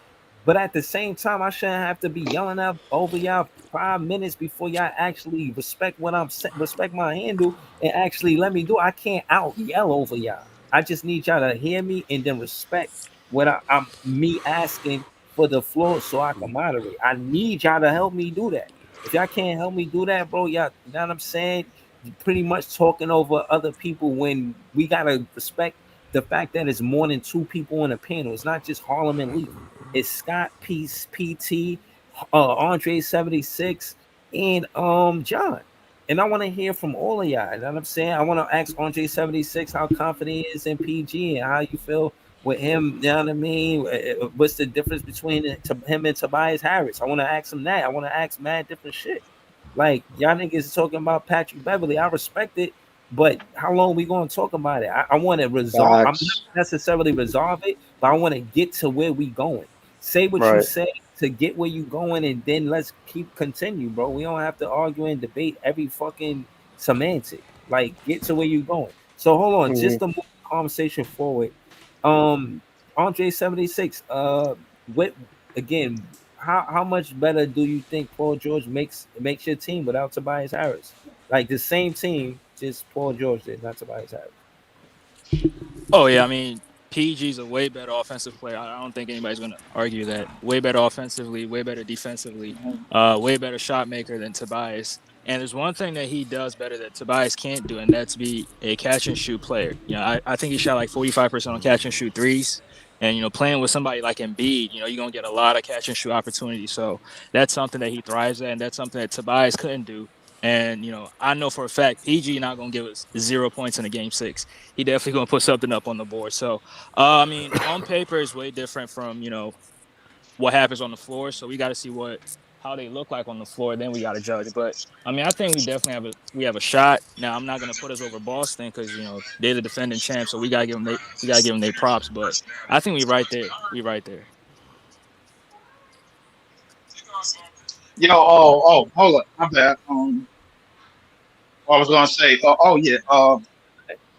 But at the same time, I shouldn't have to be yelling out over y'all 5 minutes before y'all actually respect what respect my handle and actually let me do. I can't out yell over y'all. I just need y'all to hear me and then respect what I'm me asking for the floor so I can moderate. I need y'all to help me do that. If y'all can't help me do that, bro, y'all, you know what I'm saying? You're pretty much talking over other people when we gotta respect the fact that it's more than two people on the panel. It's not just Harlem and Leaf. It's Scott Peace, PT, Andre 76, and John. And I want to hear from all of y'all. You know what I'm saying? I want to ask Andre 76 how confident he is in PG and how you feel with him. You know what I mean? What's the difference between him and Tobias Harris? I want to ask him that. I want to ask mad different shit. Like y'all niggas talking about Patrick Beverly. I respect it, but how long we gonna talk about it? I want to resolve. I'm not Facts. necessarily resolve it, but I want to get to where we going. Say what you Right. say to get where you going, and then let's continue, bro. We don't have to argue and debate every fucking semantic. Like, get to where you going. So hold on, Mhm. just to move the conversation forward. Andre 76. What again? how much better do you think Paul George makes your team without Tobias Harris? Like the same team, just Paul George did, not Tobias Harris. Oh yeah, I mean PG's a way better offensive player. I don't think anybody's going to argue that. Way better offensively, way better defensively, way better shot maker than Tobias. And there's one thing that he does better that Tobias can't do, and that's be a catch and shoot player. You know, I think he shot like 45% on catch and shoot threes. And, you know, playing with somebody like Embiid, you know, you're going to get a lot of catch and shoot opportunities. So that's something that he thrives at, and that's something that Tobias couldn't do. And, you know, I know for a fact PG not going to give us 0 points in a game 6. He definitely going to put something up on the board. So, I mean, on paper is way different from, you know, what happens on the floor. So we got to see how they look like on the floor. Then we got to judge. But I mean, I think we definitely have a shot. Now I'm not going to put us over Boston because, you know, they're the defending champs. So we got to give them their props. But I think we right there. Yo, hold up, my bad. I was gonna say, yeah.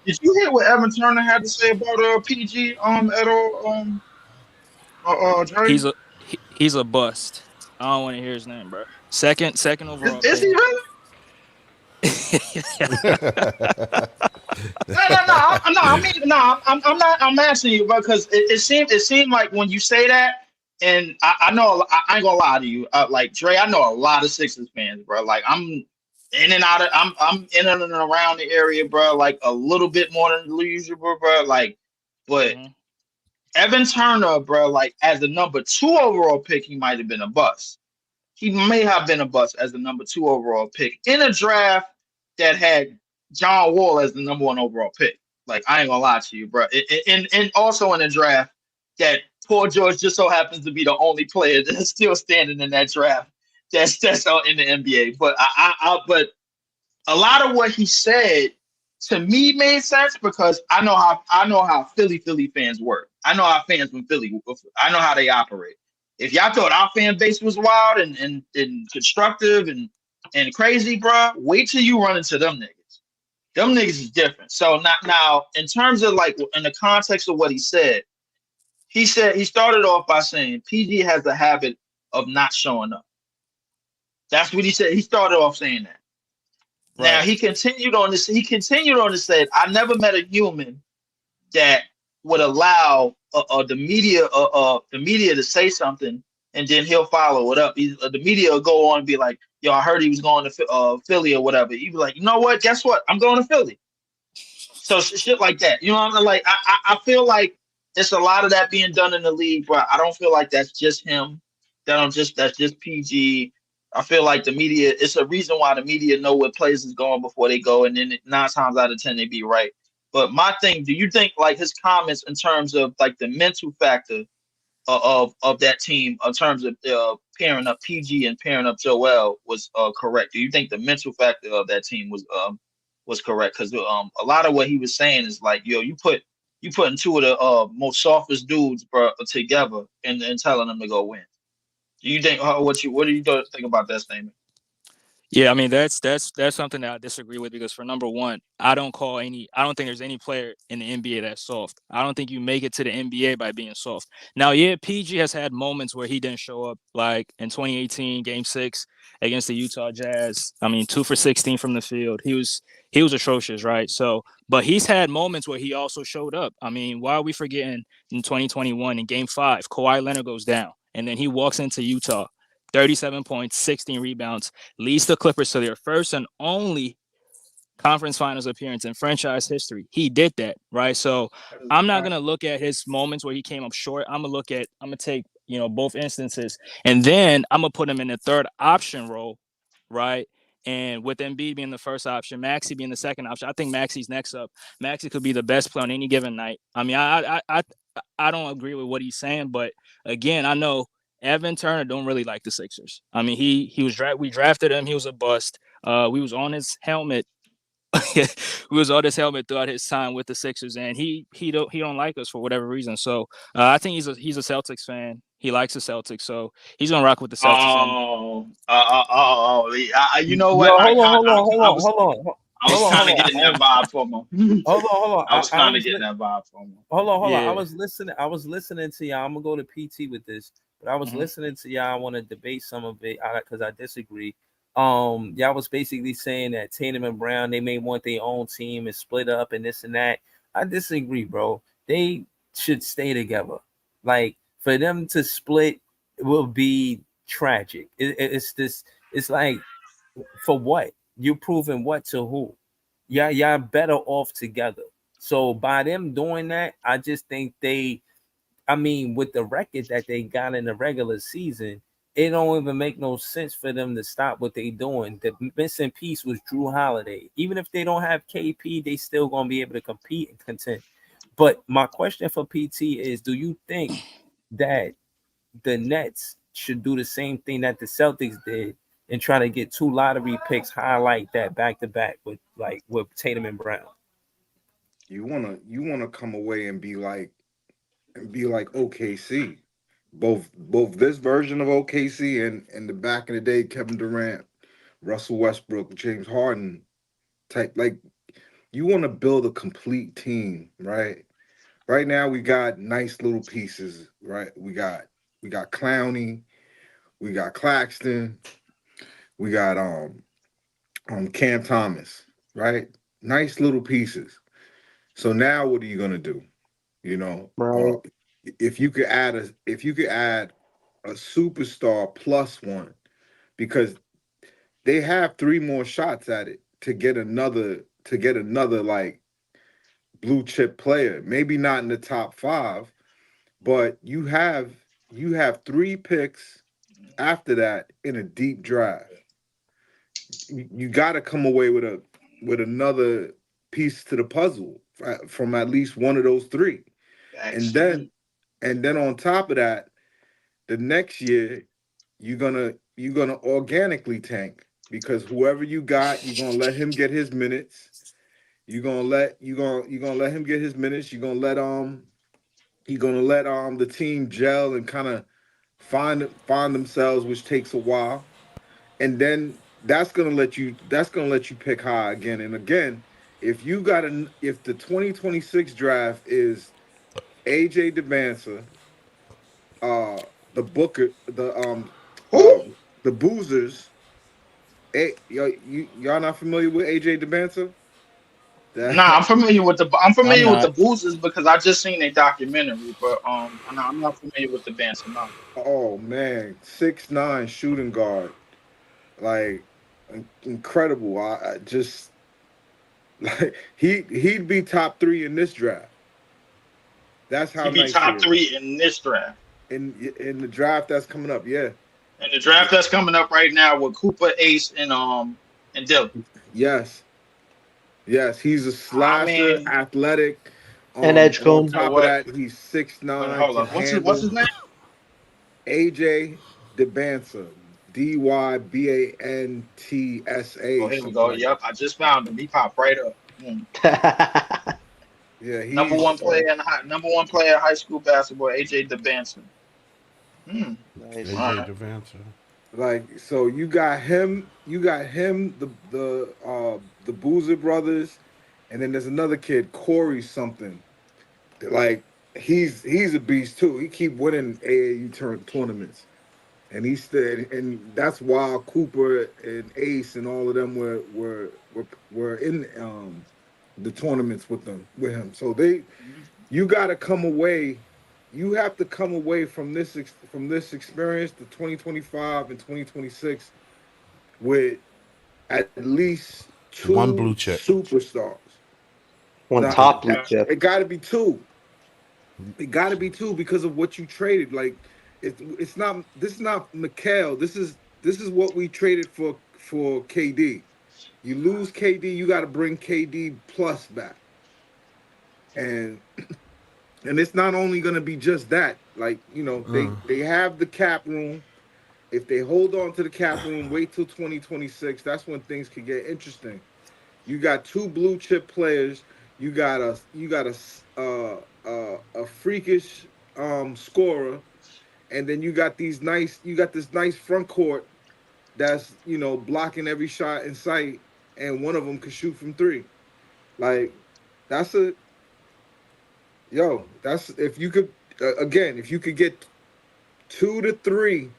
Did you hear what Evan Turner had to say about PG at all? Dre? He's a bust. I don't want to hear his name, bro. Second overall. Is he really? I'm asking you because it seemed like when you say that, and I know I ain't gonna lie to you, like Dre, I know a lot of Sixers fans, bro. Like I'm in and around the area, bro. Like a little bit more than usual, bro. Like, but Evan Turner, bro, like as the number 2 overall pick, he might have been a bust. He may have been a bust as the number 2 overall pick in a draft that had John Wall as the number 1 overall pick. Like, I ain't gonna lie to you, bro. And also in a draft that Paul George just so happens to be the only player that's still standing in that draft that's out in the NBA. But but a lot of what he said to me made sense because I know how Philly fans work. I know how fans from Philly. I know how they operate. If y'all thought our fan base was wild and constructive and crazy, bro, wait till you run into them niggas. Them niggas is different. So now in terms of like in the context of what he said he started off by saying PG has the habit of not showing up. That's what he said. He started off saying that. Right. Now he continued on this. Said, I never met a human that would allow the media to say something and then he'll follow it up. The media will go on and be like, yo, I heard he was going to Philly or whatever. He'd be like, you know what? Guess what? I'm going to Philly. So shit like that. You know what I mean? Like, I feel like it's a lot of that being done in the league, but I don't feel like that's just him. That's just PG. I feel like the media, it's a reason why the media know what plays is going before they go. And then 9 times out of 10, they be right. But my thing, do you think like his comments in terms of like the mental factor of that team in terms of pairing up PG and pairing up Joel was correct? Do you think the mental factor of that team was correct? Because a lot of what he was saying is like, yo, you putting 2 of the most softest dudes, bro, together and telling them to go win. Do you think what do you think about that statement? Yeah, I mean that's something that I disagree with because for number one, I don't think there's any player in the NBA that's soft. I don't think you make it to the NBA by being soft. Now, yeah, PG has had moments where he didn't show up, like in 2018 Game 6 against the Utah Jazz. I mean, 2 for 16 from the field. He was atrocious, right? So, but he's had moments where he also showed up. I mean, why are we forgetting in 2021 in Game 5, Kawhi Leonard goes down and then he walks into Utah. 37 points, 16 rebounds, leads the Clippers to their first and only conference finals appearance in franchise history. He did that, right? So I'm not going to look at his moments where he came up short. I'm going to take, both instances, and then I'm going to put him in the third option role, right? And with Embiid being the first option, Maxey being the second option, I think Maxey's next up. Maxey could be the best player on any given night. I mean, I don't agree with what he's saying, but again, I know Evan Turner don't really like the Sixers. I mean, we drafted him. He was a bust. We was on his helmet. We was on his helmet throughout his time with the Sixers, and he don't like us for whatever reason. So I think he's a Celtics fan. He likes the Celtics, so he's gonna rock with the Celtics. You know what? Yo, hold on. I was kind of getting that vibe from him. Hold on. I was kind of getting that vibe from him. Hold on. I was listening to y'all. I'm gonna go to PT with this. but I was listening to y'all. I want to debate some of it because I disagree. Y'all was basically saying that Tatum and Brown, they may want their own team and split up and this and that. I disagree, bro. They should stay together. Like for them to split will be tragic. It's this. It's like for what? You proving what to who? Yeah, y'all better off together. So by them doing that, I just think I mean, with the record that they got in the regular season, it don't even make no sense for them to stop what they doing. The missing piece was Drew Holiday. Even if they don't have KP, they still gonna be able to compete and contend. But my question for PT is: do you think that the Nets should do the same thing that the Celtics did and try to get 2 lottery picks, highlight that back to back with Tatum and Brown? You wanna come away and be like OKC. Both this version of OKC and the back in the day Kevin Durant, Russell Westbrook, James Harden type. Like you want to build a complete team, right? Right now we got nice little pieces, right? We got Clowney, we got Claxton, we got Cam Thomas, right? Nice little pieces. So now what are you gonna do? You know, Right. if you could add a superstar plus one, because they have 3 more shots at it to get another like blue chip player. Maybe not in the top 5, but you have 3 picks after that in a deep draft. You got to come away with another piece to the puzzle from at least one of those 3. And Facts. then on top of that, the next year you're gonna organically tank because whoever you got, you're gonna let him get his minutes. You're gonna let him get his minutes. You're gonna let the team gel and kind of find themselves, which takes a while. And then that's gonna let you pick high again and again. If the 2026 draft is AJ DeBanza, uh the Booker, Who? the Boozers. Y'all not familiar with AJ DeBanza? Nah, That I'm I'm familiar with the not. Boozers because I just seen a documentary, but I'm not familiar with the band. So no. oh man, 6'9" shooting guard, like incredible. I just like he'd be top 3 in this draft. That's how He'd be nice he top is three in this draft. in the draft that's coming up. Yeah, And the draft that's coming up right now with Cooper, Ace, and Dylan. yes, yes. He's a I slasher, mean, athletic. And And on Edgecombe. you know top of what? that, he's six Wait, nine, hold can up. What's handle. his name? AJ DeBansa, Oh, Dybantsa, here we something go. like that. Yep, I just found him. He popped right up. Yeah, Number he's one player number one player in high school basketball, AJ DeBanson. Hmm. Nice. All AJ right. Devancer. like so you got him, the Boozer brothers, and then there's another kid, Corey something. Like he's a beast too. He keep winning AAU tournaments. And he said, and that's why Cooper and Ace and all of them were in the tournaments with him. So you got to come away. You have to come away from this experience, the 2025 and 2026, with at least One 2 blue chip. superstars. One Now top blue Yeah. chip. it got to be 2. It got to be 2 because of what you traded. Like it's not. This is not McHale. This is what we traded for KD. You lose KD, you got to bring KD plus back, and it's not only going to be just that. Like they have the cap room. If they hold on to the cap room, wait till 2026. That's when things could get interesting. You got 2 blue chip players. You got a freakish scorer, and then you got this nice front court that's blocking every shot in sight, and one of them could shoot from 3. Like that's a yo. That's if you could again if you could get 2 to 3.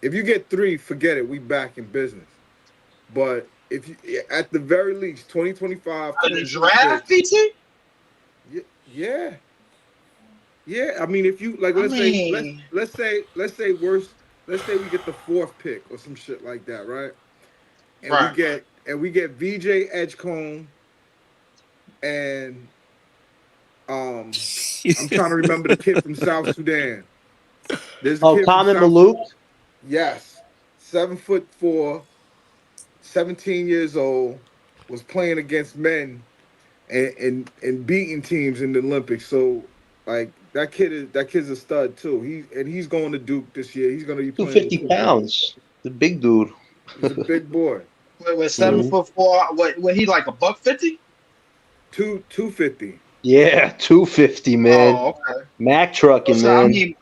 If you get 3, forget it. We back in business. But if you, at the very least, 2025, Out of the 2026. draft, PT. Yeah. Yeah. I mean, if you like, I let's say, mean, let's say we get the 4th pick or some shit like that, right? And we right. get VJ Edgecombe and I'm trying to remember the kid from South Sudan. There's a Oh, kid from Common South. Malouk. Yes, 7'4", 17 years old, was playing against men and beating teams in the Olympics. So like that kid's a stud too. He's going to Duke this year. He's going to be playing with 250 Cooper. pounds. The big dude. He's a big boy. Wait, seven Mhm. foot four. What he like a $150? 250. Yeah, 250, man. Oh, okay. Mac Oh, trucking, so I man. mean,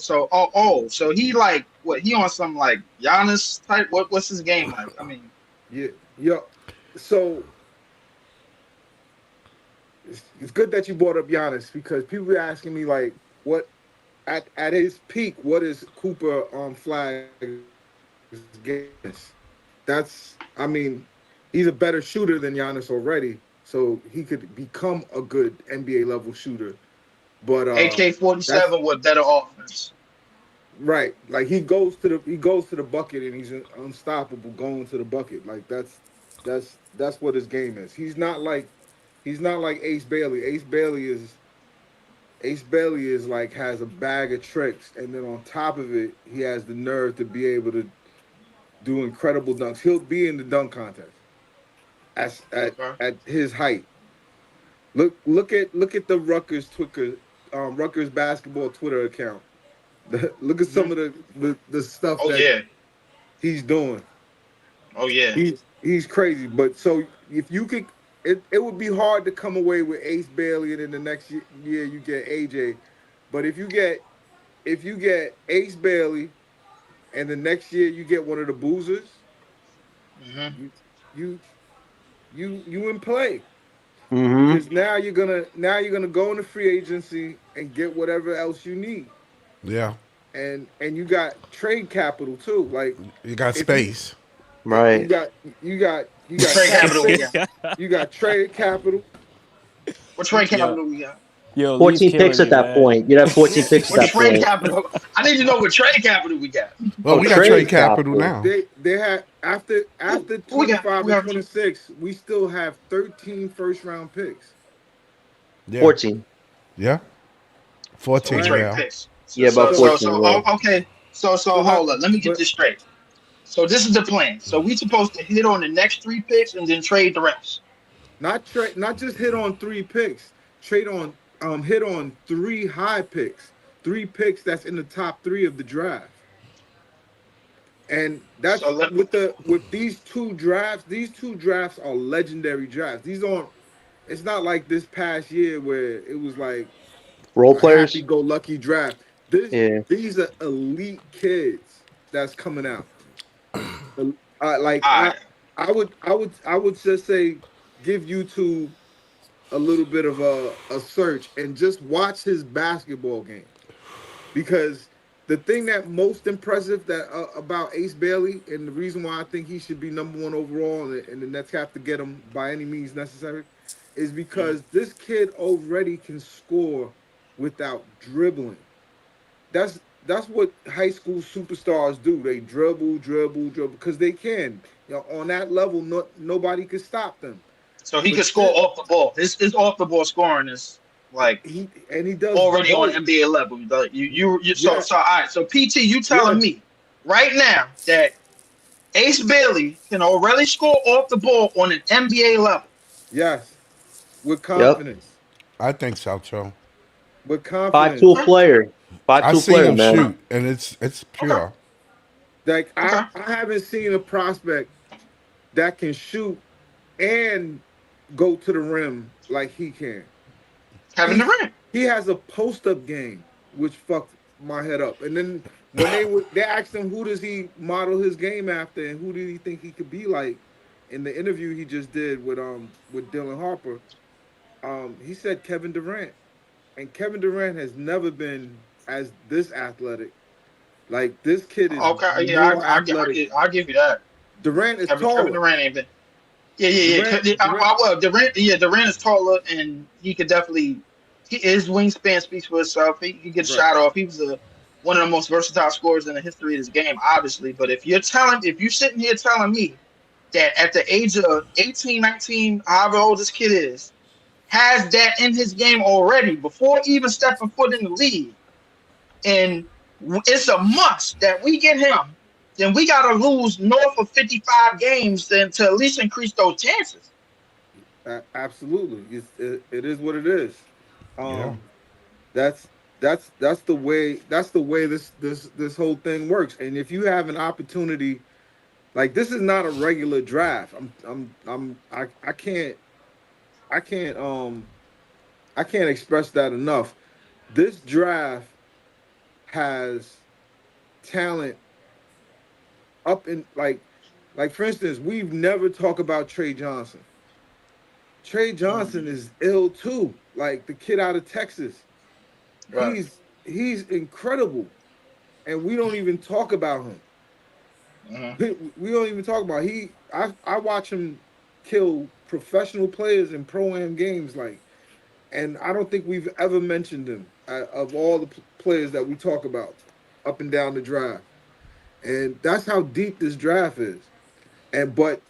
so he like what? He on some like Giannis type. What's his game like? I mean, Yeah, yeah. So it's good that you brought up Giannis because people are asking me like, what at his peak, what is Cooper Flag's game? That's I mean, he's a better shooter than Giannis already, so he could become a good NBA level shooter. But that's AK-47 with better offense. right. Like he goes to the bucket and he's unstoppable going to the bucket. Like that's what his game is. He's not like Ace Bailey. Ace Bailey is like has a bag of tricks, and then on top of it, he has the nerve to be able to do incredible dunks. He'll be in the dunk contest Okay. at his height. Look at the Rutgers basketball Twitter account. Look at Hmm. some of the stuff Oh that yeah. he's doing. Oh yeah. He's crazy. But so if you could, it would be hard to come away with Ace Bailey, and then the next year you get AJ. But if you get Ace Bailey, and the next year you get one of the boozers, Hmm. you you you in play Hmm. because now you're gonna go into free agency and get whatever else you need, Yeah, and you got trade capital too. Like you got if you space. you Right. got you What got trade cap capital we got? space, you got trade capital. What trade Yo, capital we got? yo, Lee's 14 killing picks at me, that man. point. You'd have 14 picks at What that trade point. capital? I need to know what trade capital we got. Well, Oh, we got trade trade capital capital. now. They had after Who we got? 25 We and got 26, we still have 13 first round picks. Yeah, 14. yeah, so we 14 Right. trade now. picks. Yeah, about So 14, yeah. Okay. So so let hold on. Let me get but this straight. So this is the plan. So we supposed to hit on the next 3 picks and then trade the rest. not just hit on 3 picks, trade on hit on 3 high picks, 3 picks that's in the top 3 of the draft. And So that's let with these two drafts are legendary drafts. These aren't it's not like this past year where it was like Role a happy players? go lucky draft. Yeah. These are elite kids that's coming out. Like all right. I would just say give YouTube a little bit of a search and just watch his basketball game because the thing that most impressive that about Ace Bailey and the reason why I think he should be number 1 overall and the Nets have to get him by any means necessary is Mhm. because this kid already can score without dribbling. That's what high school superstars do. They dribble because they can. You know, on that level, nobody can stop them. So he But can score shit, off the ball. His off the ball scoring is like he does already on both. NBA level. Like, Yeah. so all right. So PT, you telling Yes. me right now that Ace Bailey can already score off the ball on an NBA level? Yes. With Yep. confidence. I think so too. With 5-tool confidence. Okay. player. I 5-tool seen player, him man. Okay. shoot, and it's Okay. pure. Like Okay. I haven't seen a prospect that can shoot and go to the rim like he can. Kevin He's Durant. he has a post up game which fucked my head up. And then when they asked him who does he model his game after and who did he think he could be like in the interview he just did with Dylan Harper, he said Kevin Durant. And Kevin Durant has never been as this athletic. Like this kid is Okay, yeah, more athletic. I'll give you that. Durant is Kevin taller. Durant ain't been. Yeah. Durant. Well, Durant is taller, and he could definitely. His wingspan speaks for itself. He gets Right. shot off. He was one of the most versatile scorers in the history of this game, obviously. But if you're sitting here telling me that at the age of 18, 19, however old this kid is, has that in his game already before even stepping foot in the league, and it's a must that we get him, then we got to lose north of 55 games then to at least increase those chances. Absolutely, it is what it is. Yeah. That's the way this whole thing works. And if you have an opportunity, like this is not a regular draft. I can't express that enough. This draft has talent up in like for instance, we've never talked about Trey Johnson. Trey Johnson is ill too. Like the kid out of Texas. Right. He's incredible. And we don't even talk about him. We don't even talk about I watch him kill professional players in pro-am games, like, and I don't think we've ever mentioned him of all the players that we talk about up and down the draft. And that's how deep this draft is. But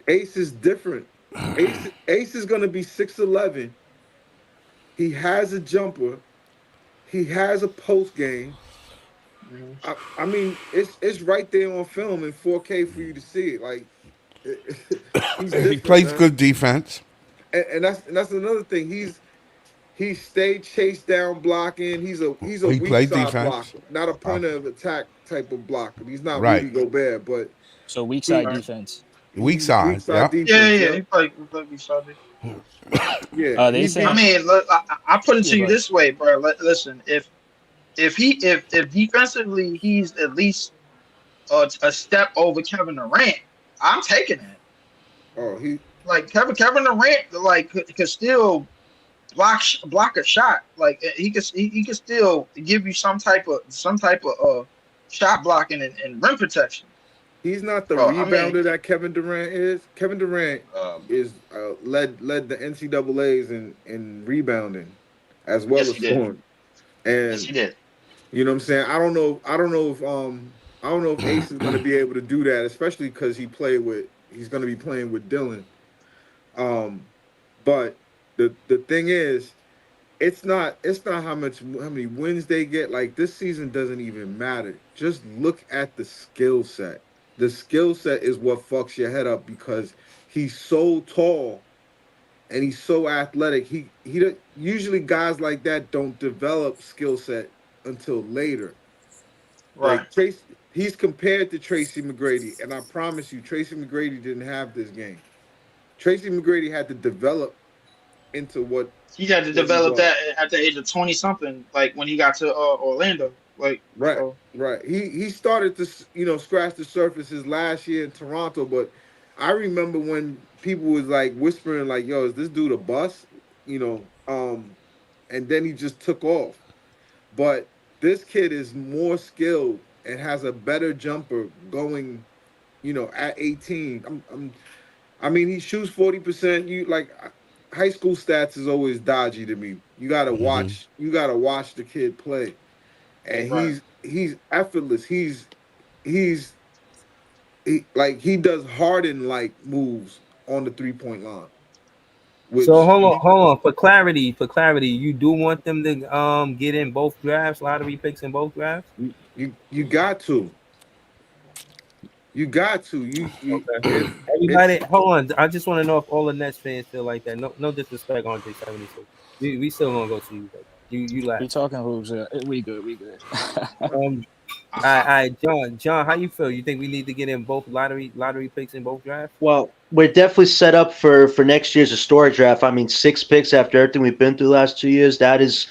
Ace is different. Ace is gonna be 6'11". He has a jumper. He has a post game. I mean, it's right there on film in 4K for you to see it. Like He plays man. good defense. And that's another thing. He stayed chase down blocking. He's a He weak played side defense. blocker, not a point of attack type of blocker. He's not Right. Rudy Gobert, but So weak side defense. Weak weak side. side Yeah. defense. Yeah. He played weak side defense. Yeah. They say. I mean, look, I put it to you this way, bro. Listen, if defensively he's at least a step over Kevin Durant, I'm taking it. Oh, like Kevin Durant like could still block a shot. Like he could still give you some type of shot blocking and rim protection. he's not the rebounder that Kevin Durant is. Kevin Durant is led the NCAA's in rebounding as well as scoring. And yes, he did. You know what I'm saying? I don't know if Ace is going to be able to do that, especially because he's going to be playing with Dylan. But the thing is, it's not how many wins they get. Like this season doesn't even matter. Just look at the skill set. The skill set is what fucks your head up because he's so tall and he's so athletic. He usually guys like that don't develop skill set until later. Right. Like he's compared to Tracy McGrady, and I promise you, Tracy McGrady didn't have this game. Tracy McGrady had to develop into what he had to develop that at the age of 20 something, like when he got to Orlando. Like right. He started to scratch the surface his last year in Toronto, but I remember when people was like whispering like, "Yo, is this dude a bust?" And then he just took off. But this kid is more skilled and has a better jumper going, at 18. I mean, he shoots 40%. High school stats is always dodgy to me. You gotta watch. You gotta watch the kid play, and he's effortless. He does Harden-like moves on the 3-point line. So hold on. For clarity, you do want them to get in both drafts, lottery picks in both drafts? You got to. You got to. Okay. Everybody, hold on. I just want to know if all the Nets fans feel like that. No disrespect on J76. We still gonna go see you. You laugh. We talking hoops. We good. All right, John, how you feel? You think we need to get in both lottery picks in both drafts? Well, we're definitely set up for next year's historic draft. I mean, 6 picks after everything we've been through the last 2 years. That is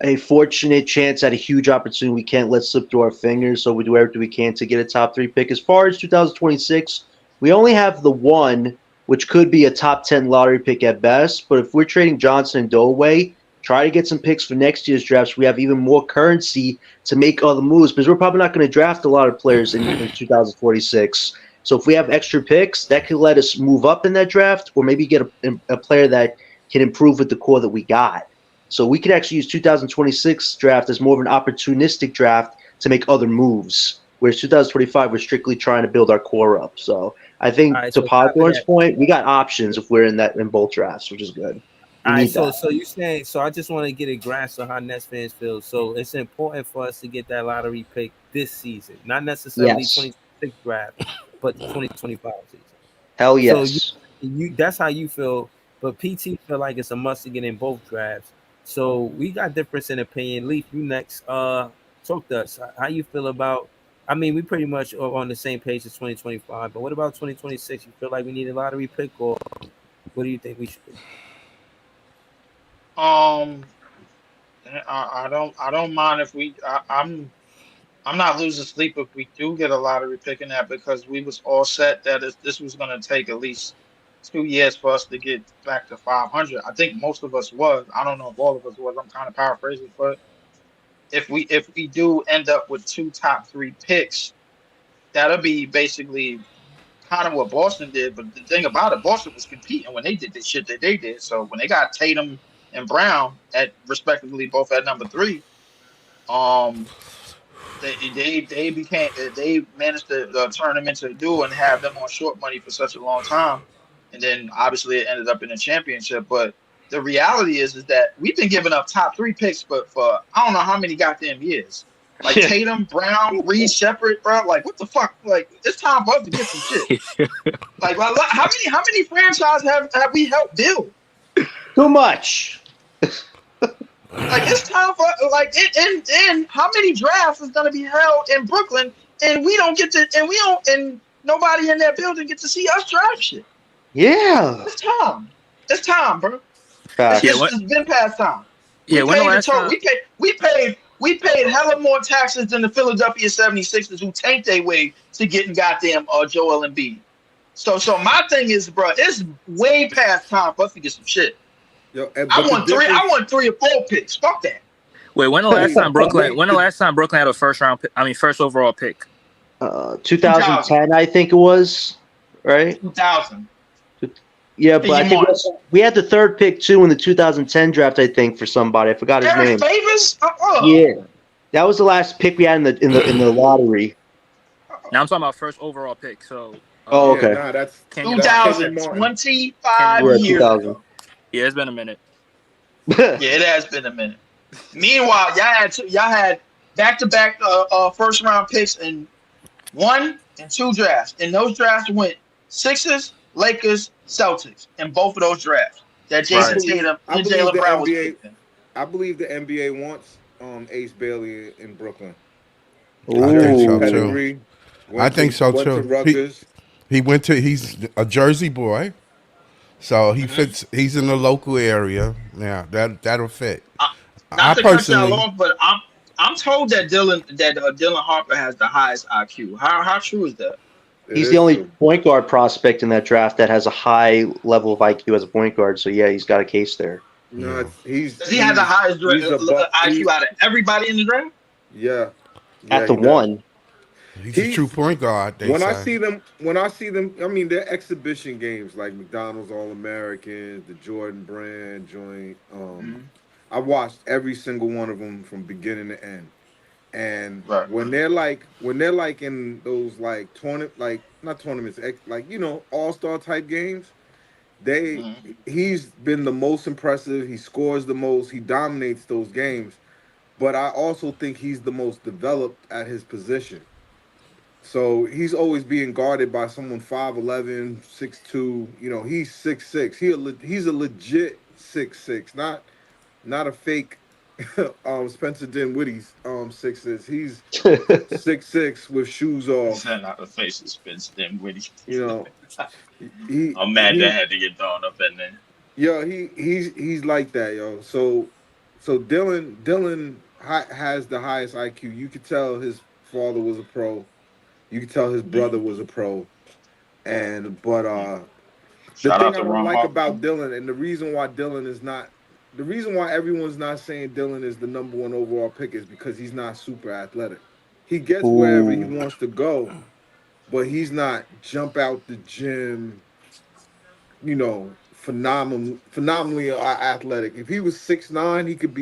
a fortunate chance at a huge opportunity we can't let slip through our fingers. So we do everything we can to get a top 3 pick. As far as 2026, we only have the one, which could be a top 10 lottery pick at best. But if we're trading Johnson and Doe away, Try to get some picks for next year's drafts. We have even more currency to make other moves because we're probably not going to draft a lot of players in 2046. So if we have extra picks, that could let us move up in that draft or maybe get a player that can improve with the core that we got. So we could actually use 2026 draft as more of an opportunistic draft to make other moves. Whereas 2025, we're strictly trying to build our core up. So I think to Podthorn's point, we got options if we're in both drafts, which is good. All right, so you saying so? I just want to get a grasp of how Nets fans feel. So it's important for us to get that lottery pick this season, not necessarily 2026 draft, but the 2025 season. Hell yes. So you that's how you feel. But PT feel like it's a must to get in both drafts. So we got difference in opinion. Leaf, you next. Talk to us. How you feel about? I mean, we pretty much are on the same page as 2025. But what about 2026? You feel like we need a lottery pick, or what do you think we should do? I don't mind if I'm not losing sleep if we do get a lottery pick in that, because we was all set that this was going to take at least 2 years for us to get back to 500. I think most of us was. I don't know if all of us was. I'm kind of paraphrasing, but if we do end up with 2 top 3 picks, that'll be basically kind of what Boston did. But the thing about it, Boston was competing when they did the shit that they did. So when they got Tatum and Brown at respectively both at number 3, they managed to turn them into a duo and have them on short money for such a long time, and then obviously it ended up in a championship. But the reality is that we've been giving up top 3 picks, but for I don't know how many goddamn years. Like Tatum, Brown, Reed, Shepard, bro. Like what the fuck? Like it's time for us to get some shit. Like how many franchises have we helped build? Too much. Like it's time for and how many drafts is gonna be held in Brooklyn, and we don't get to and nobody in that building get to see us draft shit. Yeah, it's time. It's time, bro. It's been past time. Yeah, We paid hella more taxes than the Philadelphia 76ers, who tanked their way to getting goddamn Joel Embiid. So my thing is, bro, it's way past time for us to get some shit. Yo, I want 3 or 4 picks. Fuck that. Wait, when the last time Brooklyn had a first overall pick? 2010, I think it was, right? 2000. Yeah, but I think we had the 3rd pick too in the 2010 draft. I think for somebody, I forgot his name. Favors? Yeah, that was the last pick we had in the lottery. Now I'm talking about first overall pick. So. Okay. Nah, that's 2025 years ago. Yeah, it's been a minute. Yeah, it has been a minute. Meanwhile, y'all had back-to-back first round picks in 1 and 2 drafts. And those drafts went Sixers, Lakers, Celtics in both of those drafts. That Jason Tatum and Jaylen Brown was picking. I believe the NBA wants Ace Bailey in Brooklyn. I think so too. He's a Jersey boy. So he fits. He's in the local area. Yeah, that'll fit. Not to cut y'all off, but I'm told that Dylan Harper has the highest IQ. How true is that? He's the only point guard prospect in that draft that has a high level of IQ as a point guard. So yeah, he's got a case there. No, does he have the highest IQ out of everybody in the draft? Yeah. At the 1. He's a true point guard. When I see them, I mean, they're exhibition games like McDonald's All-Americans, the Jordan Brand joint. I watched every single one of them from beginning to end. And when they're like in those like not tournaments, like all-star type games, he's been the most impressive. He scores the most. He dominates those games. But I also think he's the most developed at his position. So he's always being guarded by someone 5'11", 6'2". He's 6'6". He's a legit 6'6", not a fake Spencer Dinwiddie's 6'6". He's 6'6" with shoes off. He's not the face of Spencer Dinwiddie. I'm mad that had to get thrown up in there. Yo, he's like that, yo. So Dylan has the highest IQ. You could tell his father was a pro. You could tell his brother was a pro. The thing I don't like about Dylan, and the reason why Dylan is not the reason why everyone's not saying Dylan is the number one overall pick is because he's not super athletic. He gets wherever he Ooh. wants to go, but he's not jump out the gym, phenomenally athletic. If he was 6'9", he could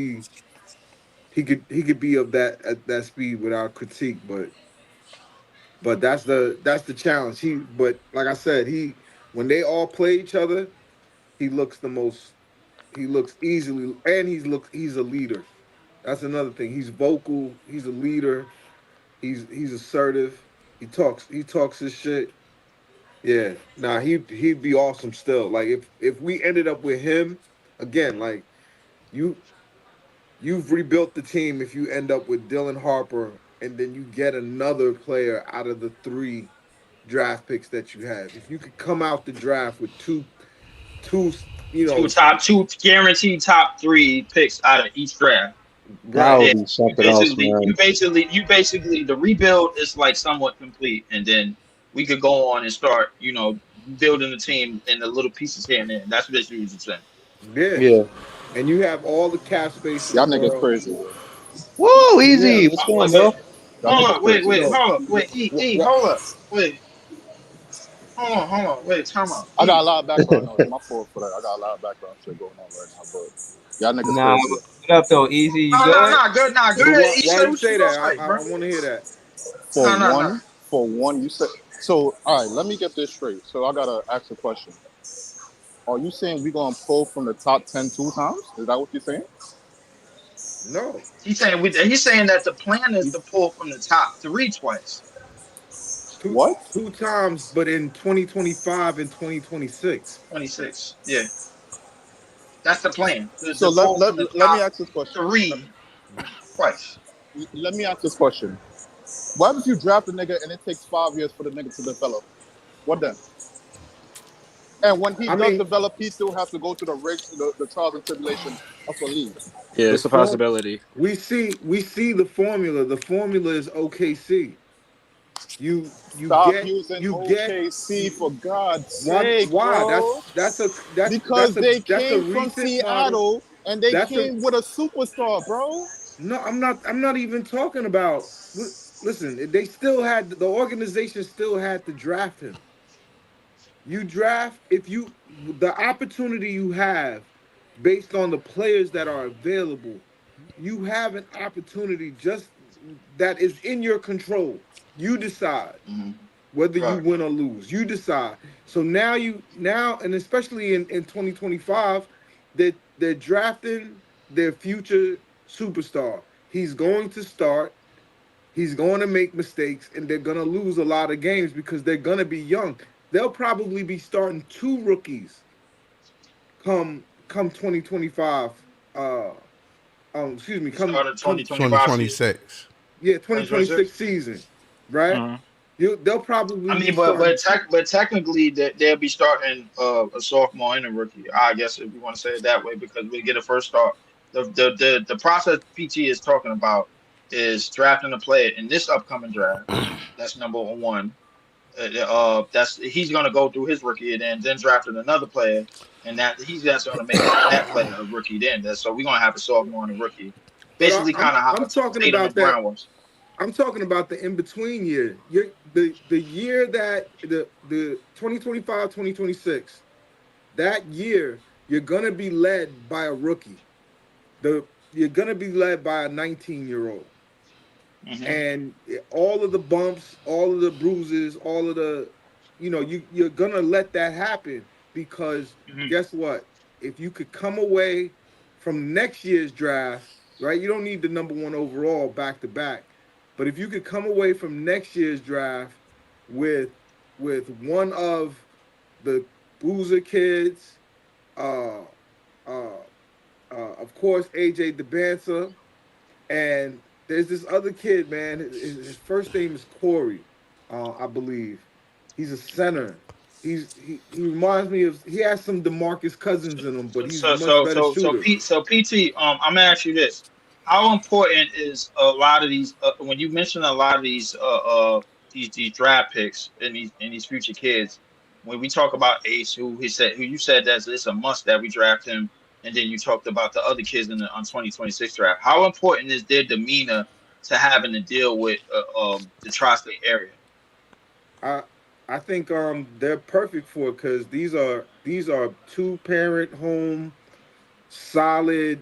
be of that at that speed without critique, but that's the challenge. But like I said, when they all play each other, he looks the most. He looks easily, and he's a leader. That's another thing. He's vocal. He's a leader. He's assertive. He talks his shit. Yeah. Nah, he'd be awesome still. Like if we ended up with him again, like you you've rebuilt the team if you end up with Dylan Harper and then you get another player out of the 3 draft picks that you have. If you could come out the draft with two, two guaranteed top 3 picks out of each draft. That right. would be something else, man. You basically the rebuild is like somewhat complete, and then we could go on and start, building the team in the little pieces here and there. That's basically what you're saying. Yeah. Yeah. And you have all the cap space in the Y'all niggas world. crazy. Whoa, easy. Yeah. What's going on, bro? Hold up, wait, So, hold up, wait, what, hold up, wait. Hold on, wait, time out. I got a lot of background noise. My fault for that. I got a lot of background shit going on right now, but y'all niggas Nah, crazy. what up though? Easy, you good? Good. why you say that? I want to hear that. For one, you said so. All right, let me get this straight. So I gotta ask a question. Are you saying we gonna pull from the top 10 2 times? Is that what you're saying? No. He's saying that the plan is to pull from the top 3 twice. What? 2 times, but in 2025 and 2026. 26, yeah. That's the plan. So let me ask this question. 3 twice. Let me ask this question. What if you draft a nigga and it takes 5 years for the nigga to develop? What then? And when he does develop, he still has to go through the trials and tribulations of the league. Yeah, it's a possibility. We see the formula. The formula is OKC. You Stop get using you OKC get for God's sake, why? bro. That's because they came from Seattle model, and they came with a superstar, bro. No, I'm not even talking about. Listen, they still had the organization still had to draft him. You draft the opportunity you have based on the players that are available. You have an opportunity just that is in your control. You decide whether you win or lose. You decide. So now and especially in 2025, they're drafting their future superstar. He's going to start. He's going to make mistakes, and they're going to lose a lot of games because they're going to be young. They'll probably be starting 2 rookies come 2025. Excuse me, come 2026. Yeah, 2026 season, right? Uh-huh. They'll probably. I mean, but technically, they'll be starting a sophomore and a rookie. I guess if you want to say it that way, because we get a first start. The process PT is talking about is drafting a player in this upcoming draft. That's number 1. He's going to go through his rookie and then drafting another player, and that's going to make that player a rookie. So we're going to have a sophomore and a rookie. Basically, kind of how I'm talking Tatum about and Brown was. I'm talking about the in between year. The year that the 2025 2026, that year you're gonna be led by a rookie. You're gonna be led by a 19-year-old. And all of the bumps, all of the bruises, all of the, you're gonna let that happen because guess what? If you could come away from next year's draft, right? You don't need the number 1 overall back to back, but if you could come away from next year's draft with one of the Boozer kids, of course AJ DeBanza, and there's this other kid, man. His first name is Corey, I believe. He's a center. He reminds me of. He has some DeMarcus Cousins in him, but he's a much better shooter. So PT, I'm gonna ask you this: how important is a lot of these? When you mention a lot of these draft picks and these future kids, when we talk about Ace, who you said that it's a must that we draft him and then you talked about the other kids in the 2026 draft. How important is their demeanor to having to deal with the tri-state area? I think they're perfect for it because these are 2-parent home solid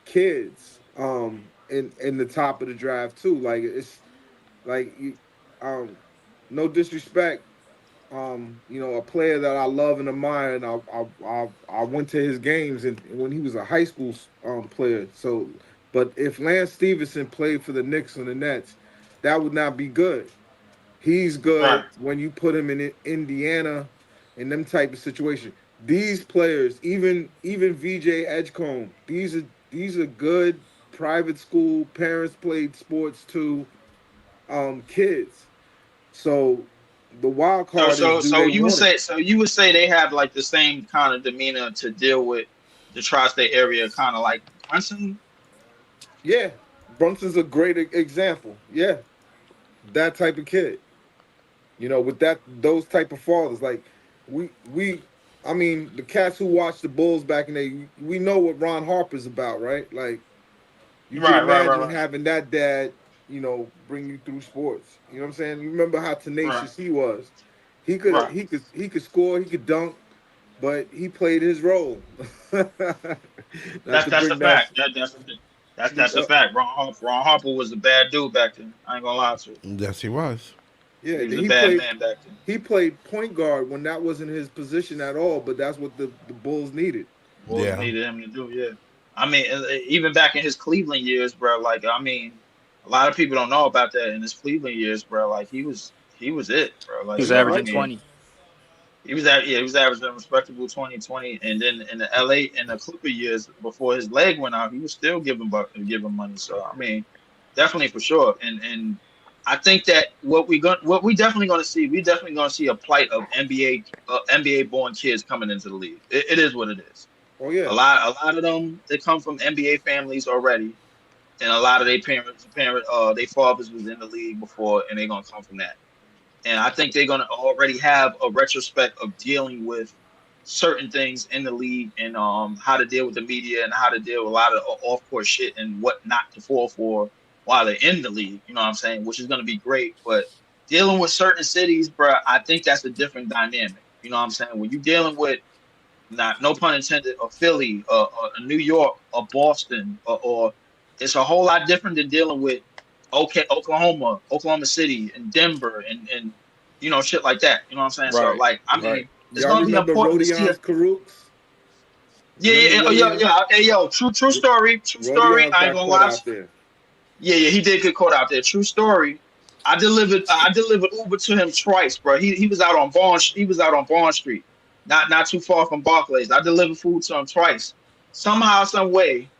kids in the top of the draft too. Like it's like no disrespect, a player that I love and admire, and I went to his games and when he was a high school player. So, but if Lance Stevenson played for the Knicks and the Nets, that would not be good. He's good Right. when you put him in Indiana in them type of situation. These players, even VJ Edgecombe, these are good private school, parents played sports too, kids. So the wild So card is, so do so they you would want it? say they have like the same kind of demeanor to deal with the tri-state area, kind of like Brunson. Yeah, Brunson's a great example. Yeah, that type of kid. With those type of fathers, like I mean, the cats who watched the Bulls back in the day, we know what Ron Harper's about, right? Like, you could imagine Right. having that dad, bring you through sports. You know what I'm saying? You remember how tenacious he was. He could Right. he could score, he could dunk, but he played his role. Not to That's a bring that. fact. That's a fact. Ron Harper was a bad dude back then. I ain't gonna lie to you. Yes, he was. Yeah, He was a bad man back then. He played point guard when that wasn't his position at all, but that's what the Bulls needed. Bulls needed him to do. Yeah. I mean, even back in his Cleveland years, bro. Like, I mean, a lot of people don't know about that in his Cleveland years, bro. Like, he was it, bro. Like, He was averaging 20. He was averaging a respectable 20, and then in the LA and the Clipper years before his leg went out, he was still giving money. So I mean, definitely for sure. And I think that what we definitely gonna see, we definitely gonna see a plight of NBA born kids coming into the league. It is what it is. Oh yeah. A lot of them, they come from NBA families already, and a lot of their their fathers was in the league before, and they're gonna come from that. And I think they're going to already have a retrospect of dealing with certain things in the league and how to deal with the media and how to deal with a lot of off-court shit and what not to fall for while they're in the league. You know what I'm saying? Which is going to be great. But dealing with certain cities, bro, I think that's a different dynamic. You know what I'm saying? When you're dealing with, no pun intended, a Philly, a New York, a Boston, or it's a whole lot different than dealing with Oklahoma City, and Denver, and shit like that. You know what I'm saying? Right, So like, I mean, it's y'all gonna be remember important to see. Karooks? Yeah. Hey, yo, true story. I ain't gonna lie. Yeah, he did get caught out there. True story. I delivered Uber to him twice, bro. He was out on Bond Street, not too far from Barclays. I delivered food to him twice. Somehow, some way,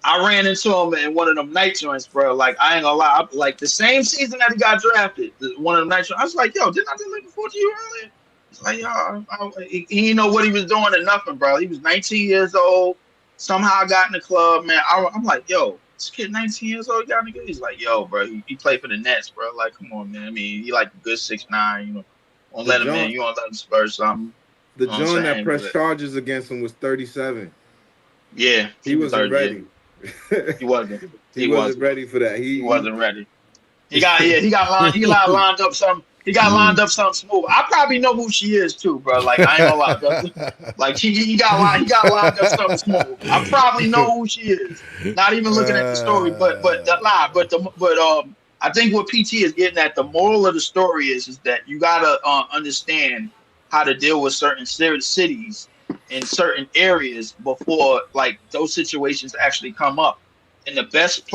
I ran into him in one of them night joints, bro. Like, I ain't gonna lie. Like, the same season that he got drafted, one of them night joints, I was like, yo, didn't I deliver food to you earlier? It's like, yo, he didn't know what he was doing or nothing, bro. He was 19 years old. Somehow I got in the club, man. I'm like, yo, this kid 19 years old, he got in the club. He's like, yo, bro, he played for the Nets, bro. Like, come on, man. I mean, he like a good 6'9", Won't let him in. You won't let him spur something. The John that pressed charges against him was 37. Yeah. He wasn't ready. He wasn't. He wasn't ready for that. He wasn't ready. He got lined up something. He got lined up something smooth. I probably know who she is too, bro. Like, I ain't gonna lie. Like, he got lined up something smooth. I probably know who she is. Not even looking at the story, but I think what PT is getting at, the moral of the story is that you gotta understand how to deal with certain cities in certain areas before like those situations actually come up. And the best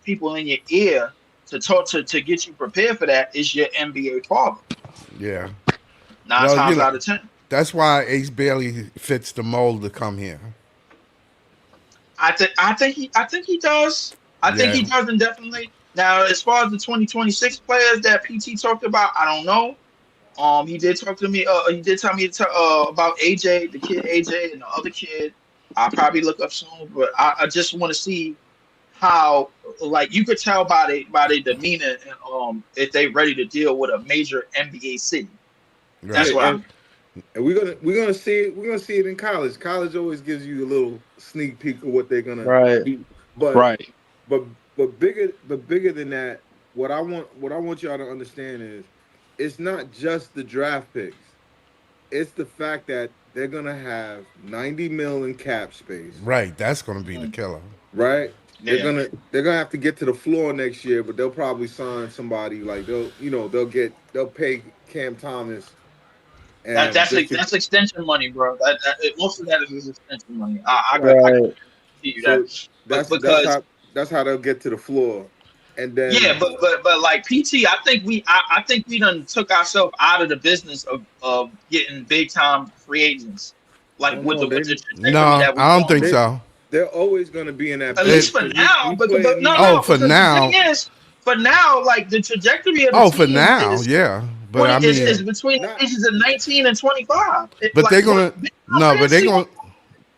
people in your ear to talk to get you prepared for that is your NBA father. Yeah. 9 times out of 10. That's why Ace Bailey fits the mold to come here. I think he does. I think he does, and definitely. Now, as far as the 2026 players that PT talked about, I don't know. He did talk to me. He did tell me about AJ, the kid AJ, and the other kid. I'll probably look up soon, but I just want to see how, like, you could tell by their demeanor and if they ready to deal with a major NBA city. Right. That's what And we're gonna see it. We're gonna see it in college. College always gives you a little sneak peek of what they're gonna Right. do. But Right. but bigger than that, what I want y'all to understand is it's not just the draft picks. It's the fact that they're gonna have 90 mil in cap space. Right, that's gonna be the killer. Right? They're Yeah. gonna have to get to the floor next year, but they'll probably sign somebody like they'll pay Cam Thomas That, and that's just to, that's extension money, bro. Most of that is extension money. I can Right. see you so that, but that's that's because how that's how they'll get to the floor. And yeah, then but like PT, I think we done took ourselves out of the business of getting big time free agents, like oh with no, the they trajectory No, that we're I don't on. think they so. they're always gonna be in that At business least for because we now, we play but in New no, Oh, no, York. for because the now. thing is, for now, like the trajectory of the Oh, for team now, is yeah. But 20 I is mean, between Not the ages of 19 and 25. but Like they're what gonna big time no, free but agency?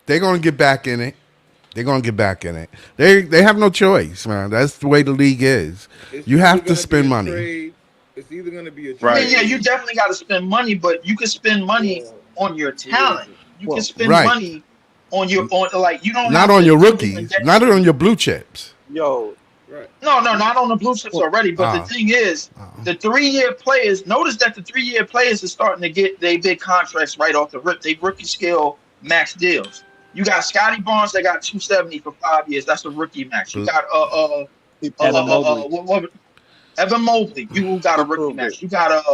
they're gonna get back in it. They're gonna get back in it. They have no choice, man. That's the way the league is. it's You either have to gonna be spend a money. trade. It's either gonna be a I mean, Right. yeah, you trade definitely got to spend money, but you can spend money or on your free talent. agent. You can Well, spend Right. money on your on like you don't Not have on to your do it rookies. Not on indefinitely. your blue chips. Yo, Right. No, no, not on the blue chips well, already. But the Ah. thing is, the 3 year players. Notice that the 3 year players are starting to get their big contracts right off the rip. They rookie scale max deals. You got Scotty Barnes that got 270 for 5 years. That's a rookie max. You Bl- got he Evan proved it. Mobley. Evan Mobley, you got He a rookie proved it. max. You got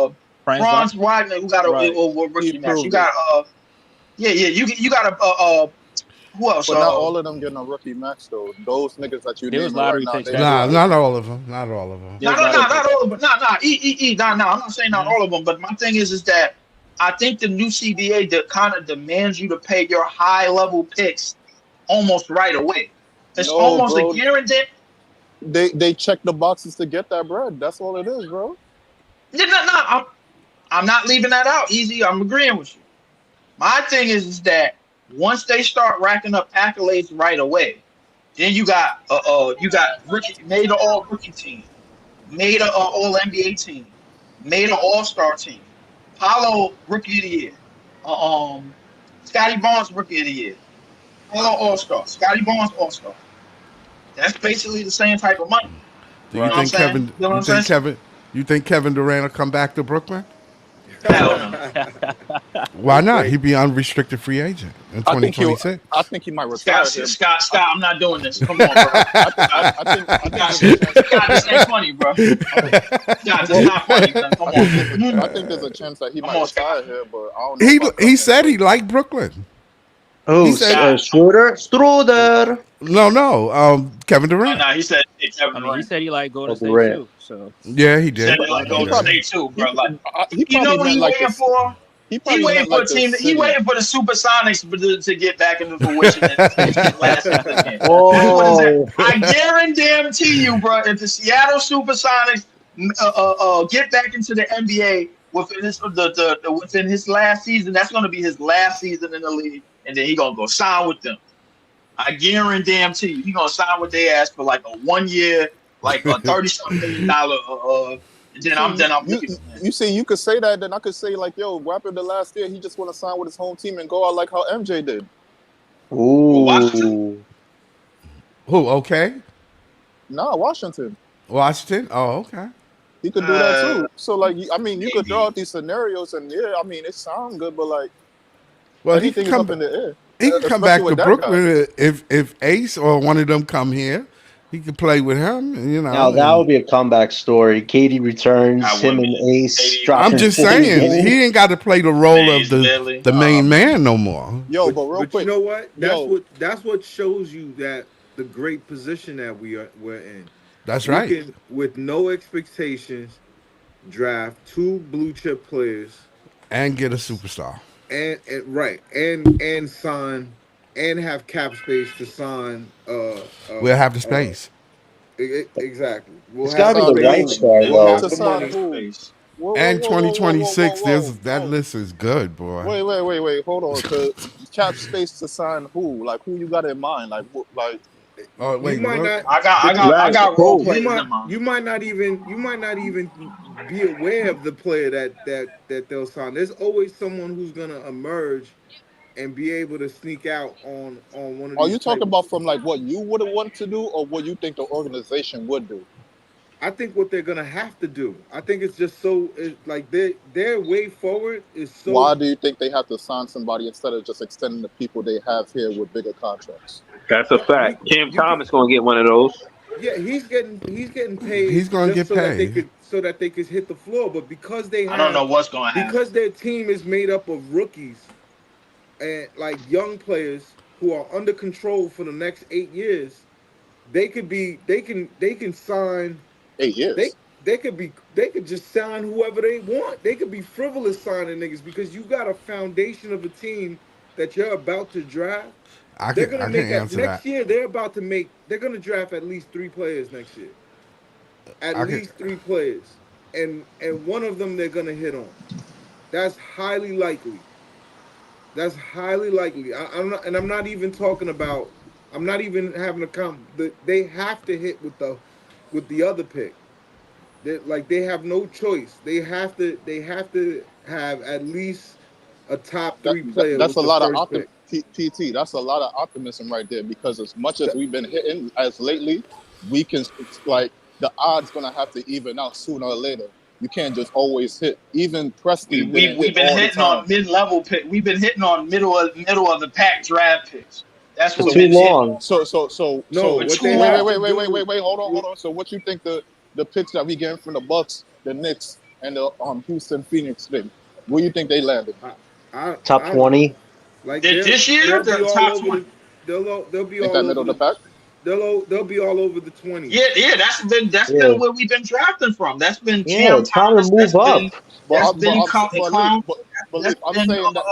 Franz Franz Wagner, who got Right. a He rookie max. You proved it. got yeah, you got who else? But not all of them getting a rookie max though. Those niggas that you There was naming right lottery now, picks they back did Nah, then. get. not all of them. Not all of them. There was No, lottery not picks. all of them. No. I'm not saying not Mhm. all of them, but my thing is that I think the new CBA that kind of demands you to pay your high level picks almost right away. It's No, almost a bro. guarantee. They check the boxes to get that bread. That's all it is, bro. No, no, no. I'm not leaving that out. Easy. I'm agreeing with you. My thing is that once they start racking up accolades right away, then you got rookie made an all rookie team, made an all NBA team, made an all star team. Paulo rookie of the year. Scotty Barnes rookie of the year. Paulo all star. Scotty Barnes all star. That's basically the same type of money. Do You know you what I'm Right. think saying? Kevin? You know what You I'm think saying? Kevin? You think Kevin Durant will come back to Brooklyn? Hell no. Why not? Wait, He'd be unrestricted free agent in I think he'll. 2026. I think he might retire here. I, Scott, I'm not doing this. Come on, bro. I think Scott, there's a chance. Scott, this ain't funny, bro. Scott, this not funny, man. Come on. I think there's a chance that he Come might on, retire Scott. here, but I don't know He about he Brooklyn. said But he liked Brooklyn. He Oh, said Scott. Struder. no. Kevin Oh, Durant. no, he said it's Kevin I mean, he Durant. said he like Oh, Golden State Durant. too. So Yeah, he He said did. they like He he Golden did. probably State too, he bro. Like he you know probably what meant he like waiting this. for? He He probably waiting meant for like a the team. He city. waiting for the Supersonics to get back into fruition and finish their last season again. What is that? Oh, I guarantee you, bro. If the Seattle Supersonics get back into the NBA within within his last season, that's going to be his last season in the league, and then he gonna go sign with them. I guarantee you, he gonna sign with their ass for like a 1 year, like a $30-something million. See, Then I'm looking, man. you see, you could say that, then I could say like, yo, what happened the last year? He just want to sign with his home team and go out like how MJ did. For Washington, ooh. Who? Okay. Nah, Washington. Washington. Oh, okay. He could do that uh, too. So like, I mean, you could throw maybe. out these scenarios, and yeah, I mean, it sounds good, but like Well, he can anything is up come. in the air, He can come especially back to with that guy. Brooklyn if Ace or one of them come here. He can play with him. You Now know. that would And be a comeback story. Katie returns, I him would and be. Ace I'm dropping just 40 saying goals. he ain't got to play the role of Mays Millie. the main Man. man no more. Yo, but real But you quick, know what? yo, That's what shows you that the great position that we're in. That's We right. can, with no expectations, draft two blue chip players And get a superstar. and right and sign and have cap space to sign. We'll have the space. Exactly. We'll It's have got to the be sign the right space. who? star, We'll have though. To the sign money. who? Space. And Whoa, 2026, whoa. that list is good, boy. Wait. Hold on. To cap space to sign who? Like who you got in mind? Like Oh You wait, might what? not. I The, got role you players might in mind. you might not even be aware of the player that they'll sign. There's always someone who's gonna emerge and be able to sneak out on one of Are these you talking type. about from like what you would want to do, or what you think the organization would do? I think what they're gonna have to do. I think it's just so like their way forward is so. Why do you think they have to sign somebody instead of just extending the people they have here with bigger contracts? That's a You fact. Cam you get Thomas gonna get one of those. yeah, he's getting paid He's gonna just get paid. so that they could hit the floor. But I don't know what's going to happen. because their team is made up of rookies and like young players who are under control for the next 8 years, they can sign 8 years. they could just sign whoever they want. They could be frivolous signing niggas because you got a foundation of a team that you're about to draft. They're gonna I can make at answer next that. year. They're gonna draft at least 3 players next year. At I can. least 3 players, and one of them they're gonna hit on. That's highly likely. That's highly likely. I'm not even talking about. I'm not even having a they have to hit with the other pick. They have no choice. They have to have at least a top That, three that player that's with a the lot of first pick. PT. That's a lot of optimism right there. Because as much as Th- we've been hitting as lately, we can it's like the odds gonna have to even out sooner or later. You can't just always hit. Even Presti didn't hit We've been all the hitting on time. mid level pick. We've been hitting on middle of the pack draft picks. That's For what So we've too been hitting long. No, for what too they wait, wait, have long. to wait, wait, wait, do. wait, wait. Hold on. So what you think the picks that we getting from the Bucks, the Knicks, and the Houston Phoenix thing? Where you think they landed? Top I don't know. 20. Like This year, they'll be the all top over 20. the they'll be Ain't all that middle over of the the pack? they'll be all over the Yeah, twenties. yeah, that's Yeah. been where we've been drafting from. That's been Yeah, Cam it's time to Thomas. move up. That's been But Leaf, Clown. but Leaf, That's I'm been saying that.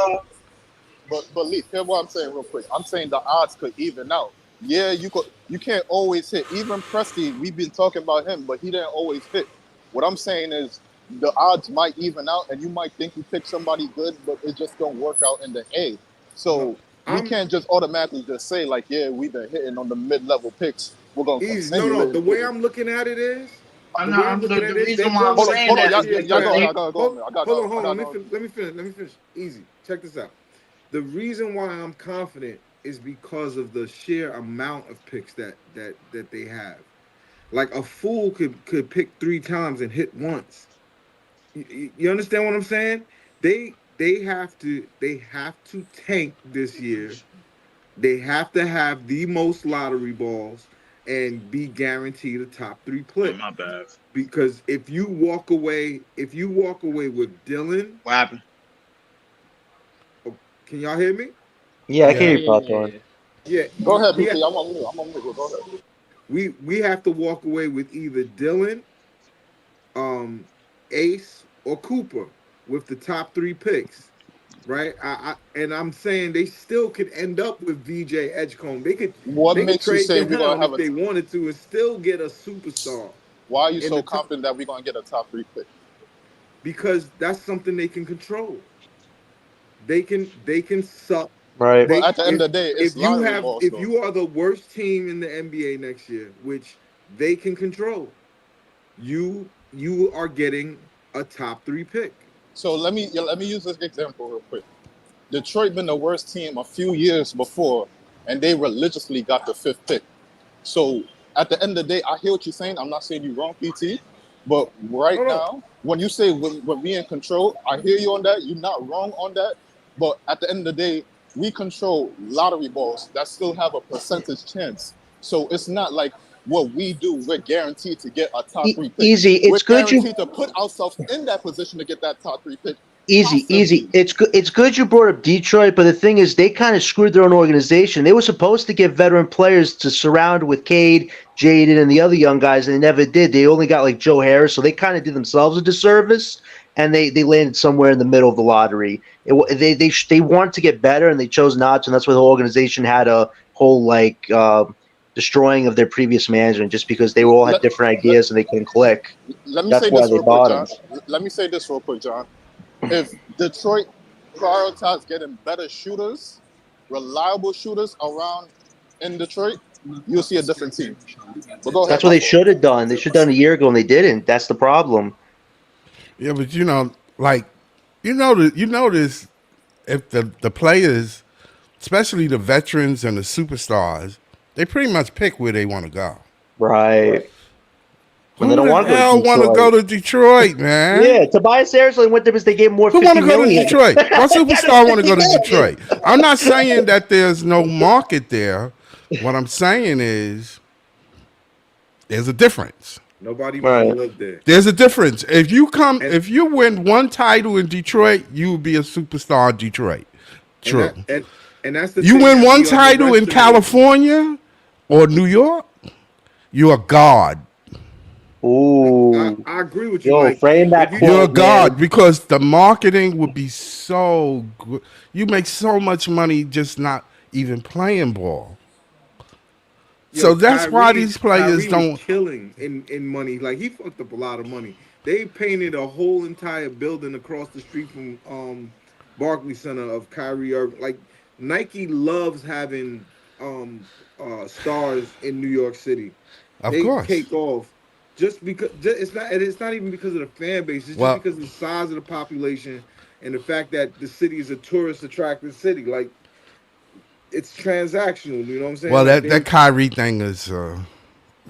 But Leaf, hear what I'm saying real quick. I'm saying the odds could even out. Yeah, you can't always hit. Even Presti, we've been talking about him, but he didn't always hit. What I'm saying is the odds might even out, and you might think you picked somebody good, but it just don't work out in the A. No, So we I'm can't just automatically just say like, yeah, we've been hitting on the mid-level picks. We're gonna easy. continue The way hitting. I'm looking at it is I'm the not. way I'm looking at The it. They're reason why I'm Hold building on, saying hold on, that y'all, is yeah, y'all go because go, ahead. they y'all go, Hold, man. hold on, I hold on. got no. Let me finish. Easy. Check this out. The reason why I'm confident is because of the sheer amount of picks that they have. Like a fool could pick 3 times and hit once. You understand what I'm saying? They have to tank this year. They have to have the most lottery balls and be guaranteed a top 3 oh, pick. my bad. Because if you walk away with Dylan, What happened? oh, can y'all hear me? Yeah, I can Yeah. hear you, Popcorn. Yeah, Go ahead, PT. I'm on mute. Go ahead. we have to walk away with either Dylan, um, Ace, or Cooper with the top 3 picks, right? And I'm saying they still could end up with VJ Edgecombe. What They could makes you trade say we're gonna down have if a? they wanted to and still get a superstar Why are you in so the top confident that we're gonna get a top 3 pick? because that's something they can control. They can suck. Right. But They at the end of the day, it's lottery balls, if though. you are the worst team in the NBA next year, which they can control, you are getting a top 3 pick. So let me use this example real quick. Detroit been the worst team a few years before, and they religiously got the 5th pick. So at the end of the day, I hear what you're saying. I'm not saying you're wrong, PT. But right No, no. now, when you say when we in control, I hear you on that. You're not wrong on that. But at the end of the day, we control lottery balls that still have a percentage chance. So it's not like what we do, we're guaranteed to get a top 3 pick. Easy. We're It's good you guaranteed to put ourselves in that position to get that top 3 pick. Easy. Possibly. It's good. It's good you brought up Detroit, but the thing is, they kind of screwed their own organization. They were supposed to get veteran players to surround with Cade, Jaden, and the other young guys, and they never did. They only got like Joe Harris, so they kind of did themselves a disservice, and they landed somewhere in the middle of the lottery. They wanted to get better, and they chose not to. And that's why the whole organization had a whole destroying of their previous management just because they all had Let, different let, ideas and they couldn't click. let me That's say why this they real quick, John. bottomed. Let me say this real quick, John. If Detroit prioritized getting better shooters, reliable shooters around in Detroit, you'll see a different team. But go ahead, That's what they Buffalo. should have done. They should have done a year ago, and they didn't. That's the problem. Yeah, but like you notice if the players, especially the veterans and the superstars, they pretty much pick where they want to go. Right. When they Who don't the want to go to hell want to Detroit. go to Detroit, man? Yeah, Tobias Harris only went there because they gave him more Who $50 want to go to million. Detroit? What superstar want to go to Detroit? I'm not saying that there's no market there. What I'm saying is there's a difference. Nobody want to live there. There's a difference. If you win one title in Detroit, you will be a superstar in Detroit. True. And that's the You thing win that one we title in underestimate. California or New York, you're a god. Ooh. I agree with you. Yo, like, frame that if quote, You're a god man. because the marketing would be so good. You make so much money just not even playing ball. So that's why these players Kyrie don't. was killing in money. Like, he fucked up a lot of money. They painted a whole entire building across the street from Barclays Center of Kyrie Irving. Like, Nike loves having stars in New York City. Of They course. take off just because it's not even because of the fan base. It's just because of the size of the population and the fact that the city is a tourist attracting city. Like, it's transactional. You know what I'm saying? Well, like that Kyrie thing is.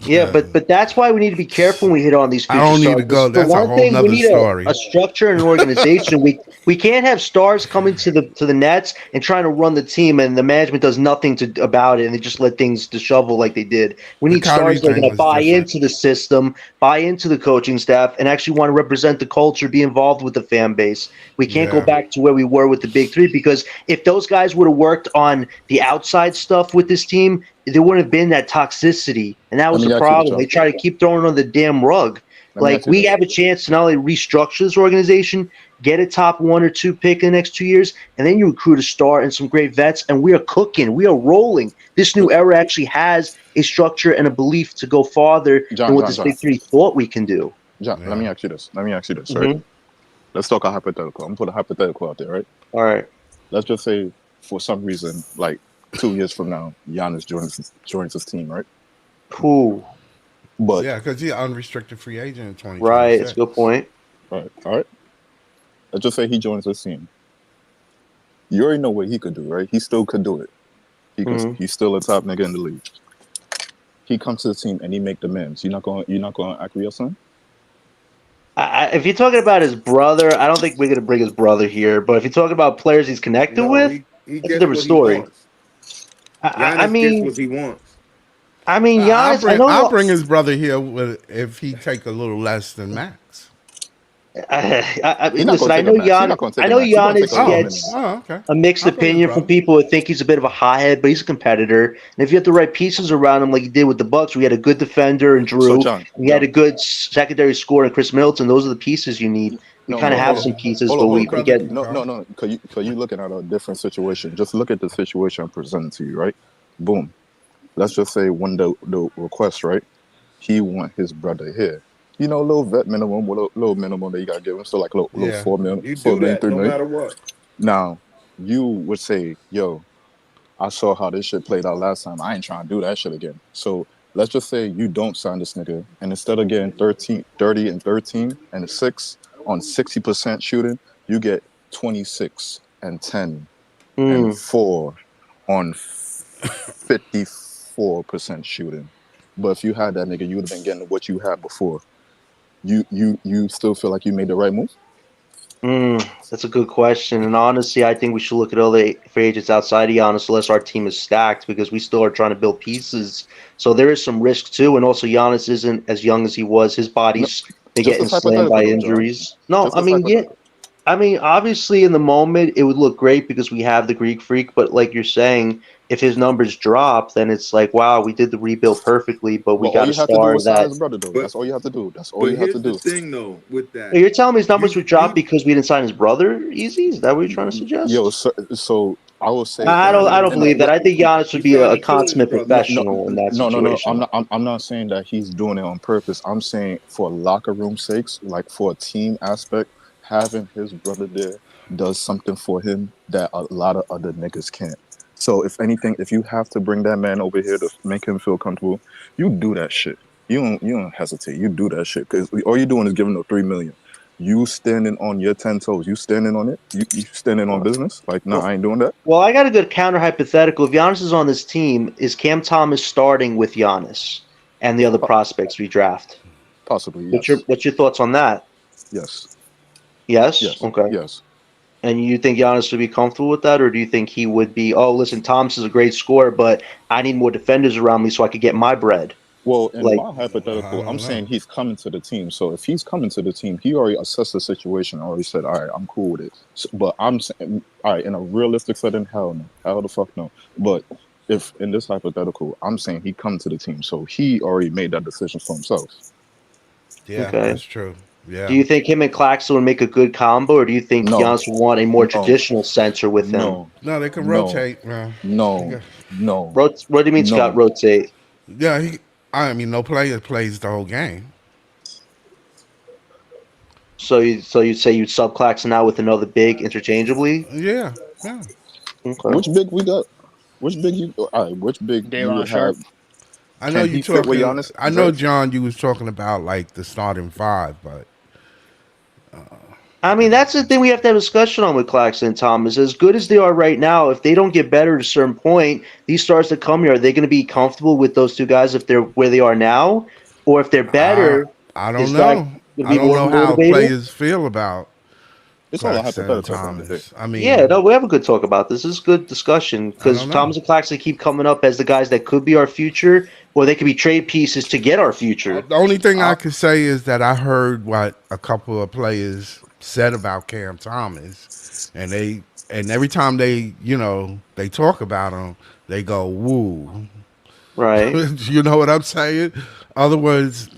Yeah, but that's why we need to be careful when we hit on these I future don't need stars. to go. For That's a one whole thing, we nother need story. a structure and an organization. We can't have stars coming to the Nets and trying to run the team, and the management does nothing about it, and they just let things dishevel like they did. We The need Kyrie stars that are thing going to was buy different. into the system, buy into the coaching staff, and actually want to represent the culture, be involved with the fan base. We can't go Yeah. back to where we were with the big three, because if those guys would have worked on the outside stuff with this team, there wouldn't have been that toxicity, and that was Let me the ask you this, problem. John. They try to keep throwing it on the damn rug. Let me Like, ask you we this. have a chance to not only restructure this organization, get a top 1 or 2 pick in the next 2 years, and then you recruit a star and some great vets, and we are cooking. We are rolling. This new era actually has a structure and a belief to go farther than what this big three thought we can do. John, let me ask you this. Let me ask you this, Mhm. right? Let's talk a hypothetical. I'm gonna put a hypothetical out there, right? All right. Let's just say for some reason, like 2 years from now, Giannis joins his team, right? Cool. But Yeah, because he's an unrestricted free agent in 2026. Right. That's a good point. all right. Let's just say he joins his team. You already know what he could do, right? He still could do it. He's still a top nigga in the league. He comes to the team and he make demands. You're not going to acquiesce on him? If you're talking about his brother, I don't think we're going to bring his brother here. But if you're talking about players he's connected with, he that's a gets different what he story. wants. I Giannis mean, gets what he wants. Giannis, I'll bring his brother here if he take a little less than max. Listen, I know Giannis gets a mixed opinion from people who think he's a bit of a hothead, but he's a competitor. And if you have the right pieces around him, like he did with the Bucks, we had a good defender in Drew, we had a good secondary scorer in Chris Middleton. Those are the pieces you need. We kind of have some pieces, but we get no. Because you looking at a different situation. Just look at the situation I'm presenting to you, right? Boom. Let's just say when the request, right? He want his brother here. You know, little vet minimum, little minimum that you gotta give him. So like little $4 million, You $4 do million, that $3 no million. matter what. Now, you would say, yo, I saw how this shit played out last time. I ain't trying to do that shit again. So let's just say you don't sign this nigga, and instead of getting 30 and 13 and 6 on 60% shooting, you get 26 and 10 and 4 on 54% shooting. But if you had that nigga, you would have been getting what you had before. You still feel like you made the right move? That's a good question. And honestly, I think we should look at other free agents outside of Giannis unless our team is stacked, because we still are trying to build pieces. So there is some risk too. And also, Giannis isn't as young as he was. His body's been getting slammed by injuries. No, I mean, yeah. I mean, obviously, in the moment, it would look great because we have the Greek Freak. But like you're saying, if his numbers drop, then it's like, wow, we did the rebuild perfectly, but we got a star that. His brother, though. That's all you have to do. That's all But you have to do. here's the thing, though, with that. You're telling me his numbers would drop because we didn't sign his brother? Easy? Is that what you're trying to suggest? Yo, so I will say. I don't believe that. I think Giannis would be a consummate professional in that situation. No. I'm not saying that he's doing it on purpose. I'm saying for locker room sakes, like for a team aspect, having his brother there does something for him that a lot of other niggas can't. So if anything, if you have to bring that man over here to make him feel comfortable, you do that shit. You don't hesitate. You do that shit because all you're doing is giving them $3 million. You standing on your 10 toes. You standing on it. You standing on business. Like, nah, I ain't doing that. Well, I got a good counter hypothetical. If Giannis is on this team, is Cam Thomas starting with Giannis and the other prospects we draft? Possibly, What's yes. your thoughts on that? Yes. Yes? Yes. Okay. Yes. And you think Giannis would be comfortable with that, or do you think he would be, oh, listen, Thomas is a great scorer, but I need more defenders around me so I could get my bread? Well, in Like, my I hypothetical, I'm don't know. saying he's coming to the team. So if he's coming to the team, he already assessed the situation. Already said, "All right, I'm cool with it." So, but I'm saying, all right, in a realistic setting, hell no, hell the fuck no. But if in this hypothetical, I'm saying he come to the team, so he already made that decision for himself. Yeah, okay. that's true. Do Yeah. you think him and Claxton would make a good combo, or do you think No, Giannis would want a more no, traditional center with him? no, No, they can no, rotate, man. They no, got, no, What do you mean, Scott, no. rotate? yeah, I mean, no player plays the whole game. So you'd say you'd sub Claxton out with another big interchangeably? Yeah, yeah. Okay. Which big we got? Which big you? All right, which big you Daron would have? Sharp. I know Can you he fit with talking. Giannis? I know, Dredge? John, you was talking about like the starting five, but I mean, that's the thing we have to have a discussion on with Claxton and Thomas. As good as they are right now, if they don't get better at a certain point, these stars that come here, are they going to be comfortable with those two guys if they're where they are now? Or if they're I better, I don't is that know. going to I be don't more know how motivated? players feel about It's all a Claxton and hypothetical at the end of the day. Thomas. I Yeah, mean, no, we have a good talk about this. This is good discussion I because don't know. Thomas and Claxton keep coming up as the guys that could be our future, or they could be trade pieces to get our future. The only thing I I, could say is that I heard what a couple of players said about Cam Thomas, and every time they talk about him, they go woo. Right. You know what I'm saying? Other words,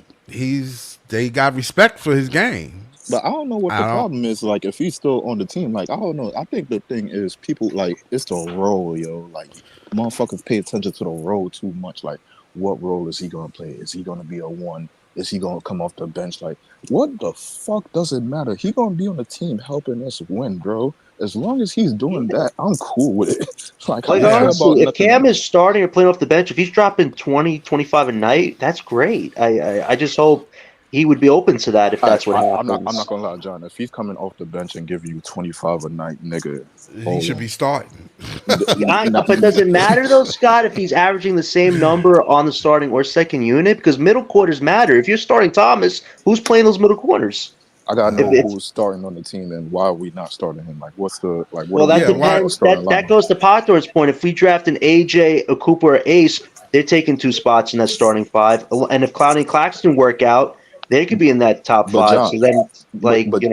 they got respect for his game. but I don't know what the I don't. problem is. Like, if he's still on the team, like, I don't know. I think the thing is people like it's the role, yo. Like, motherfuckers pay attention to the role too much. Like, what role is he gonna play? Is he gonna be a one? Is he gonna come off the bench? Like, what the fuck does it matter? He gonna be on the team helping us win, bro. As long as he's doing that, I'm cool with it. Like, I Like, don't care Yeah, about honestly, if nothing Cam else. is starting or playing off the bench, if he's dropping 20, 25 a night, that's great. I just hope he would be open to that if that's what I'm not happens. gonna lie, John. If he's coming off the bench and giving you 25 a night, nigga, he hold should be on. starting. But does it matter though, Scott, if he's averaging the same number on the starting or second unit? Because middle quarters matter. If you're starting Thomas, who's playing those middle corners? I gotta If know it's who's starting on the team and why are we not starting him. Like, what's the like? What are well, we that Yeah, doing with why? our depends. starting That lineup? goes to Potter's point. If we draft an AJ, a Cooper, or Ace, they're taking two spots in that starting five. And if Clowney and Claxton work out, they could be in that top But five. John, So then, like, but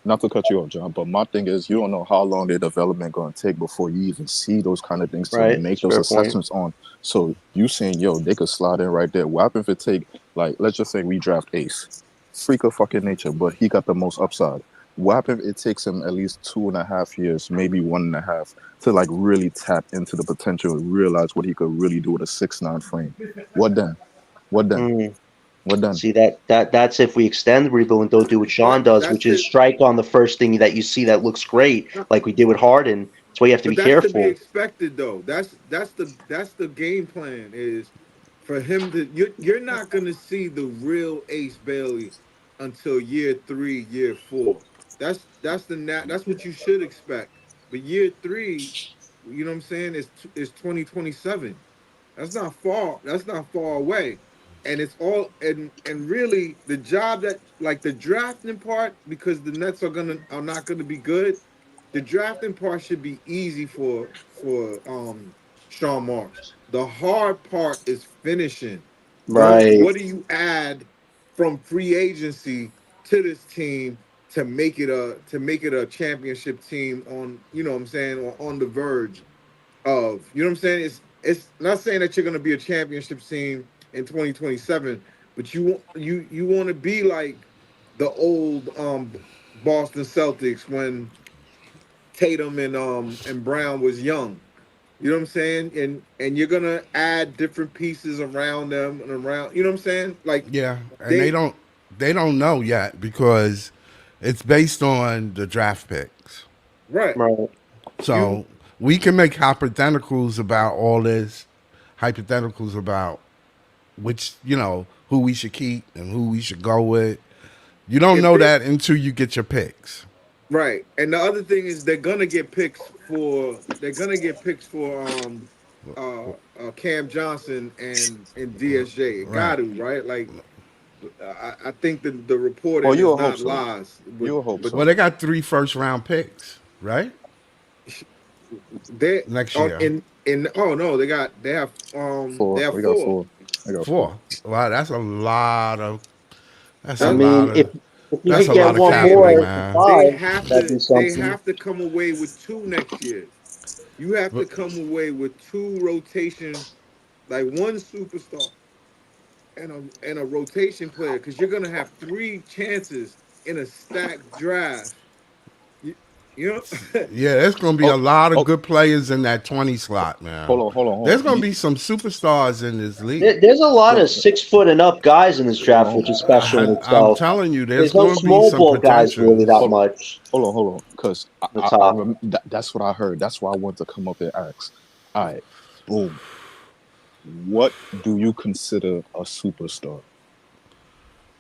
not to cut you off, John. But my thing is, you don't know how long their development going to take before you even see those kind of things to right? make That's a those fair point. assessments on. So you saying, yo, they could slide in right there. What happens if it take like, let's just say we draft Ace, freak of fucking nature, but he got the most upside. What happens if it takes him at least 2.5 years, maybe 1.5, to like really tap into the potential and realize what he could really do with a 6'9" frame? What then? What then? Mm. What then? See that's if we extend the rebuild and don't do what Sean does, That's which is it. strike on the first thing that you see that looks great, like we did with Harden. That's why you have to But be that's to be careful. expected, though. That's the game plan is for him to. You're not gonna see the real Ace Bailey until year 3, year 4. That's what you should expect. But year 3, you know what I'm saying, is 2027. That's not far. That's not far away. And it's all and really the job that like the drafting part because the Nets are not gonna be good. The drafting part should be easy for Sean Marks. The hard part is finishing. Right. What do you add from free agency to this team to make it a championship team on what I'm saying or on the verge of what I'm saying it's not saying that you're going to be a championship team in 2027, but you want to be like the old Boston Celtics when Tatum and Brown was young. You know what I'm saying? And you're gonna add different pieces around them and around. You know what I'm saying? Like Yeah, and they they don't they don't know yet because it's based on the draft picks. right. Right. So You we can make hypotheticals about all this, hypotheticals about which, who we should keep and who we should go with. You don't If know they that until you get your picks. right, and the other thing is they're gonna get picks for Cam Johnson and DSJ. It got Right. to right. Like I think the Oh, reporting you is will hope not so. lies, You will hope but Well, so. they got 3 first-round picks, right? they Next on year. in oh no they Four. have We got four. four. I got four. 4. Wow, that's a lot of. That's a I That lot mean, of. if you That's could a get lot I'm of one cap saying play, more to man. they 5, have that'd to be they something. have to come away with two next year. You have to come away with two rotation, like one superstar and a rotation player, because you're gonna have three chances in a stacked draft. You, you know, Yeah, there's going to be Oh, a lot of oh, good players in that 20 slot, man. hold There's on. going to be some superstars in this league. There's a lot Yo, of 6 foot and up guys in this draft, which is special in I'm itself. telling you, there's There's no going to be small some ball guys really that potentials. much hold on, because at the top. that's what I heard. That's why I wanted to come up and ask. All right, boom. What do you consider a superstar?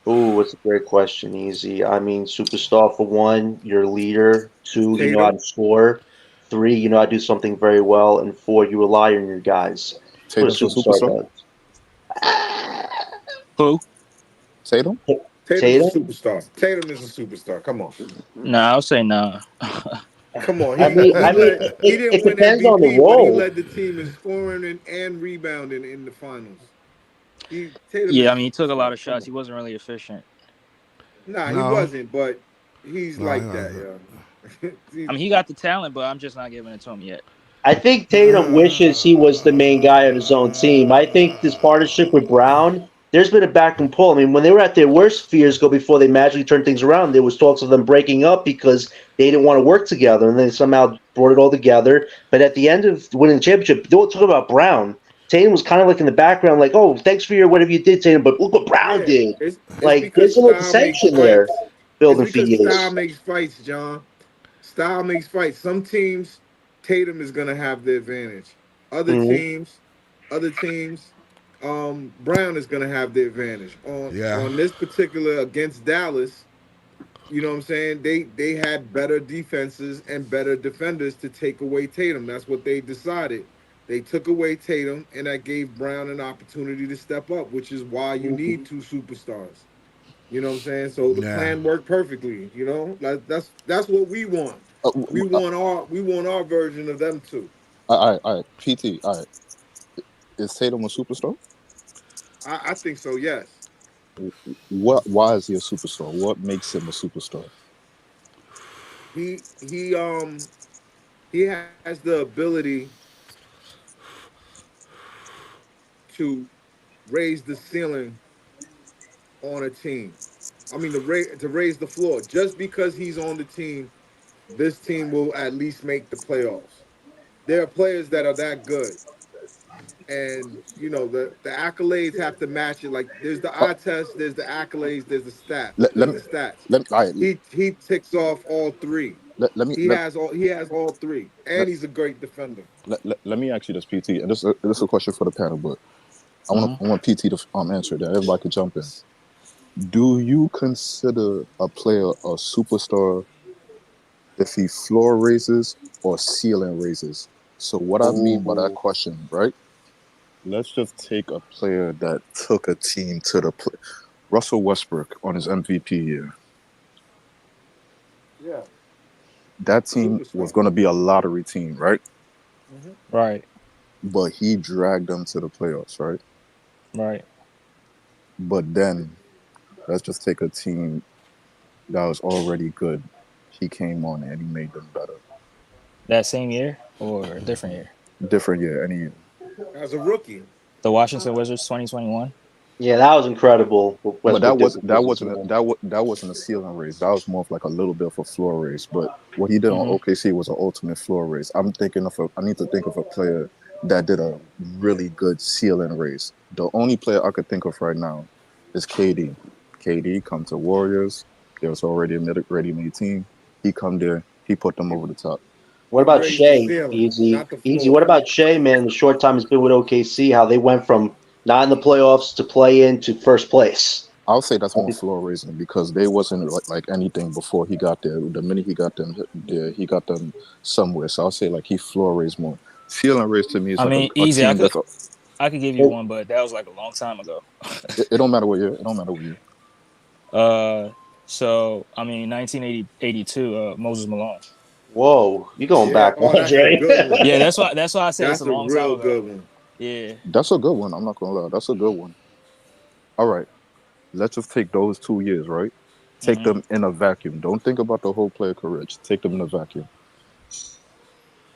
Ooh, it's a great question. Easy. I mean, superstar for one, your leader. 2, you know how to Tatum. score. 3, you know how to do something very well. And 4, you rely on your guys. That's what a Tatum's a superstar superstar. does. Who? Tatum. Tatum's a Tatum? superstar. Tatum is a superstar. Come on, Nah, I'll say nah. come on. I mean, I mean, He it, didn't it win depends on the MVP, but he role. led the team in scoring and rebounding in the finals. Tatum Yeah, is I a mean, he took a lot superstar. of Come shots. He on. wasn't really efficient. Nah, he No, wasn't, but he's no, like that, yo. I mean, he got the talent, but I'm just not giving it to him yet. I think Tatum wishes he was the main guy on his own team. I think this partnership with Brown, there's been a back and pull. I mean, when they were at their worst a few years ago before they magically turned things around, there was talks of them breaking up because they didn't want to work together, and then somehow brought it all together. But at the end of winning the championship, they were talking about Brown. Tatum was kind of like in the background, like, "Oh, thanks for your whatever you did, Tatum," but look what Brown Yeah, did. it's Like, because there's a little style makes dissension there fights. It's building for because style years. makes fights, John. Style makes fights. Some teams, Tatum is gonna have the advantage. Other Hmm. teams, other teams, Brown is gonna have the advantage. yeah, On this particular against Dallas, you know what I'm saying? They had better defenses and better defenders to take away Tatum. That's what they decided. They took away Tatum, and that gave Brown an opportunity to step up, which is why you need two superstars. You know what I'm saying? So the yeah. plan worked perfectly. You know, that's what we want. We Uh, want our version of them too. all right. PT. All right. Is Tatum a superstar? I think so. Yes, What? Why is he a superstar? What makes him a superstar? he he um he has the ability to raise the ceiling on a team. I mean, to raise the floor. Just because he's on the team, this team will at least make the playoffs. There are players that are that good, and the accolades have to match it. Like there's the Uh, eye test, there's the accolades, let, let there's me the stats. all right. He ticks off all three. Let me He has all three, let, and he's a great defender. let me ask you this, PT, and this is a question for the panel, but Hmm. I want PT to answer that. Everybody can jump in. Do you consider a player a superstar if he floor raises or ceiling raises? So what I mean by that Ooh. question, right? Let's just take a player that took a team to the Russell Westbrook on his MVP year. Yeah, That team was superstar. going to be a lottery team, right? Hmm. Right, But he dragged them to the playoffs, right? right. But then let's just take a team that was already good. He came on and he made them better. That same year or a different year? Different year, any year. As a rookie, The Washington Wizards 2021. Yeah, that was incredible. What But Westbrook did with this team. that wasn't a ceiling raise. That was more of like a little bit of a floor raise. But what he did on Hmm. OKC was an ultimate floor raise. I need to think of a player that did a really good ceiling raise. The only player I could think of right now is KD. KD come to Warriors. There was already a ready-made team. He come there. He put them over the top. What He about raised the Shea? ceiling, Easy, not the easy. floor. What about Shea, man? The short time he's been with OKC, how they went from not in the playoffs to play into first place. I'll say that's more floor raising because they wasn't like anything before he got there. The minute he got them there, he got them somewhere. So I'll say like he floor raised more. Ceiling raise to me is I like mean, a easy. team that's. I could give you one, but that was like a long time ago. It don't matter what year. It don't matter what year. So I mean, 1982, Moses Malone. Whoa, you going Yeah. back, Oh, that's a Andre? good one. Yeah, that's why I said it's That's a a long time real ago. good one. Yeah. That's a good one. I'm not gonna lie. That's a good one. All right. Let's just take those 2 years, right? Take Hmm. them in a vacuum. Don't think about the whole player career. Just take them in a vacuum.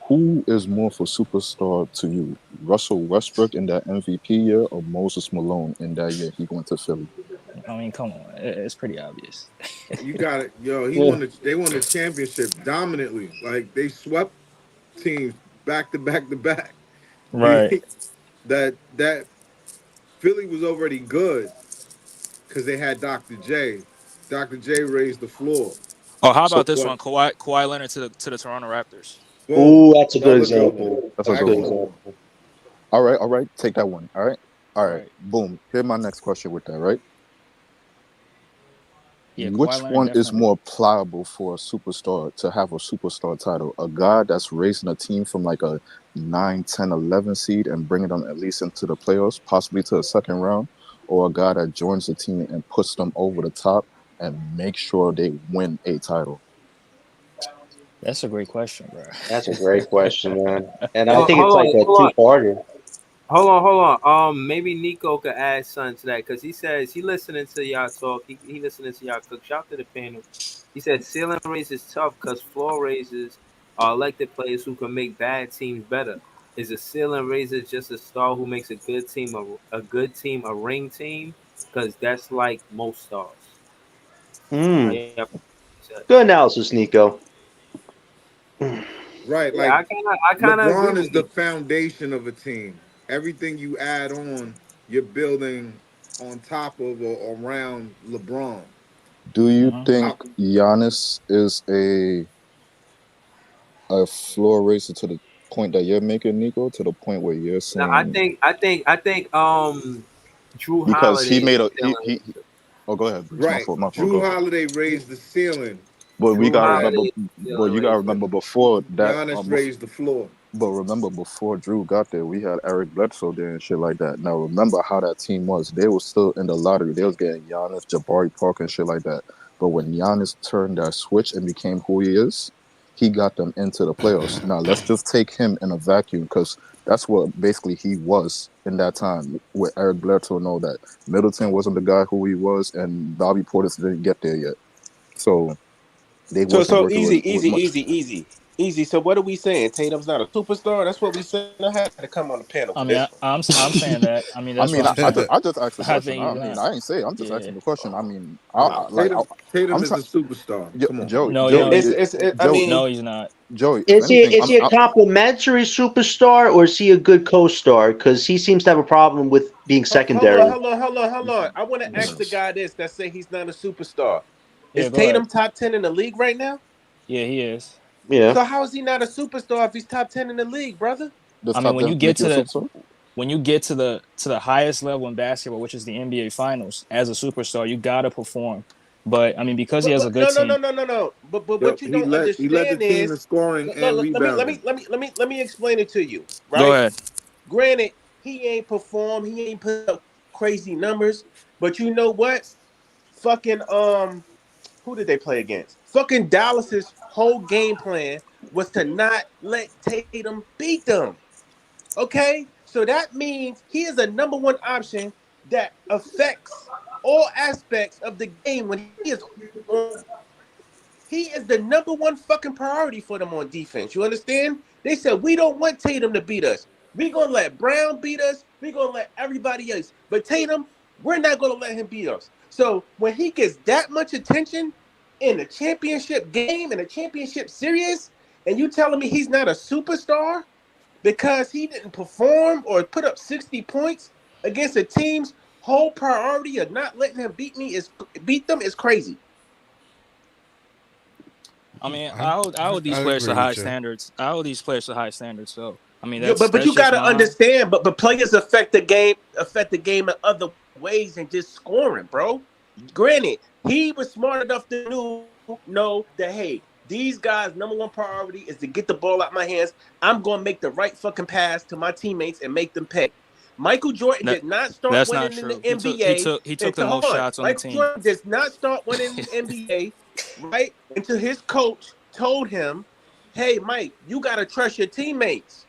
Who is more for superstar to you? Russell Westbrook in that MVP year or Moses Malone in that year he went to Philly? I mean, come on, it's pretty obvious. You got it. Yo, Yeah. they won the championship dominantly. Like they swept teams back to back to back. Right. That Philly was already good because they had Dr. J. Dr. J raised the floor. Oh, how So about this But one? Kawhi Leonard to the Toronto Raptors. boom, Ooh, that's a good another good one. example. that's a That's a good good one. Excellent one. example. All right, take that one. All right, Right. boom. Here's my next question with that, right? Yeah, Kawhi Which Leonard one is definitely. more pliable for a superstar to have a superstar title? A guy that's raising a team from like a 9, 10, 11 seed and bringing them at least into the playoffs, possibly to a second round, or a guy that joins the team and puts them over the top and make sure they win a title? That's a great question, bro. That's a great question, man. And I Hold, think it's hold like on, a hold on. two-parter. Hold on. Maybe Nico could add something to that because he says he listening to y'all talk. He listening to y'all cook. Shout out to the panel. He said ceiling raise is tough because floor raisers are elected players who can make bad teams better. Is a ceiling raiser just a star who makes a good team a ring team? Because that's like most stars. Hmm. Yeah, Good analysis, Nico. Right. yeah. Like I kind of agree LeBron with is the Nico. foundation of a team. Everything you add on, you're building on top of or around LeBron. Do you Hmm. think I, Giannis is a floor racer to the point that you're making, Nico? To the point where you're Now saying I think Drew because he Holiday made is a still oh, go ahead, Breeze. right. My fault. Drew Go ahead. Holiday raised the ceiling. But we Drew gotta That remember. Holiday is still But you gotta but remember before that. Giannis raised the floor. But remember before Drew got there, we had Eric Bledsoe there and shit like that. Now remember how that team was. They were still in the lottery. They was getting Giannis, Jabari Parker, and shit like that. But when Giannis turned that switch and became who he is, he got them into the playoffs. Now let's just take him in a vacuum because that's what basically he was in that time with Eric Bledsoe and all that. Middleton wasn't the guy who he was, and Bobby Portis didn't get there yet. So they wasn't So working easy, with easy, much. easy, easy, easy. So what are we saying? Tatum's not a superstar. That's what we saying. I had to come on the panel I for mean, this one. I'm saying that. I mean, I that's mean, what I'm saying. I just asked the I question. think I he's mean, not. I ain't say. I'm just Yeah. asking the question. I mean, Nah, like Tatum I'm is a trying. superstar. Come on. No, no, Joey, he's I Joey, mean, no, he's not. Joey. If Is he anything, is he a complimentary superstar or is he a good co-star? Because he seems to have a problem with being hold on, secondary. hold on. I want to ask the guy this that say he's not a superstar. Yeah, Is go ahead. Tatum top 10 in the league right now? Yeah, he is. Yeah. So how is he not a superstar if he's top 10 in the league, brother? does I mean, top when you ten get make you to a the superstar? when you get to the highest level in basketball, which is the NBA Finals, as a superstar, you gotta perform. But I mean, because he has a But good team. no. But Yo, what you don't he led the understand team in is scoring and rebounding. let me explain it to you, Go right? ahead. Granted, he ain't performed, he ain't put up crazy numbers, but you know what? Fucking who did they play against? Fucking Dallas's whole game plan was to not let Tatum beat them. Okay? So that means he is a number one option that affects all aspects of the game when he is on. He is the number one fucking priority for them on defense. You understand? They said we don't want Tatum to beat us. We're gonna let Brown beat us. We're gonna let everybody else. But Tatum, we're not gonna let him beat us. So when he gets that much attention in a championship game, in a championship series, and you telling me he's not a superstar because he didn't perform or put up 60 points against a team's whole priority of not letting him beat them is crazy. I mean, I hold these I players to agree high with you. standards. I hold these players to high standards. So I mean, Yeah, but that's you just gotta my. understand. But players affect the game in other ways than just scoring, bro. Granted, he was smart enough to know that hey, these guys' number one priority is to get the ball out my hands. I'm gonna make the right fucking pass to my teammates and make them pay. Michael Jordan That did not start that's not winning in the true. NBA He took the until hold most on. shots on the Michael team. Jordan does not start winning in the NBA, right? Until his coach told him, "Hey, Mike, you gotta trust your teammates.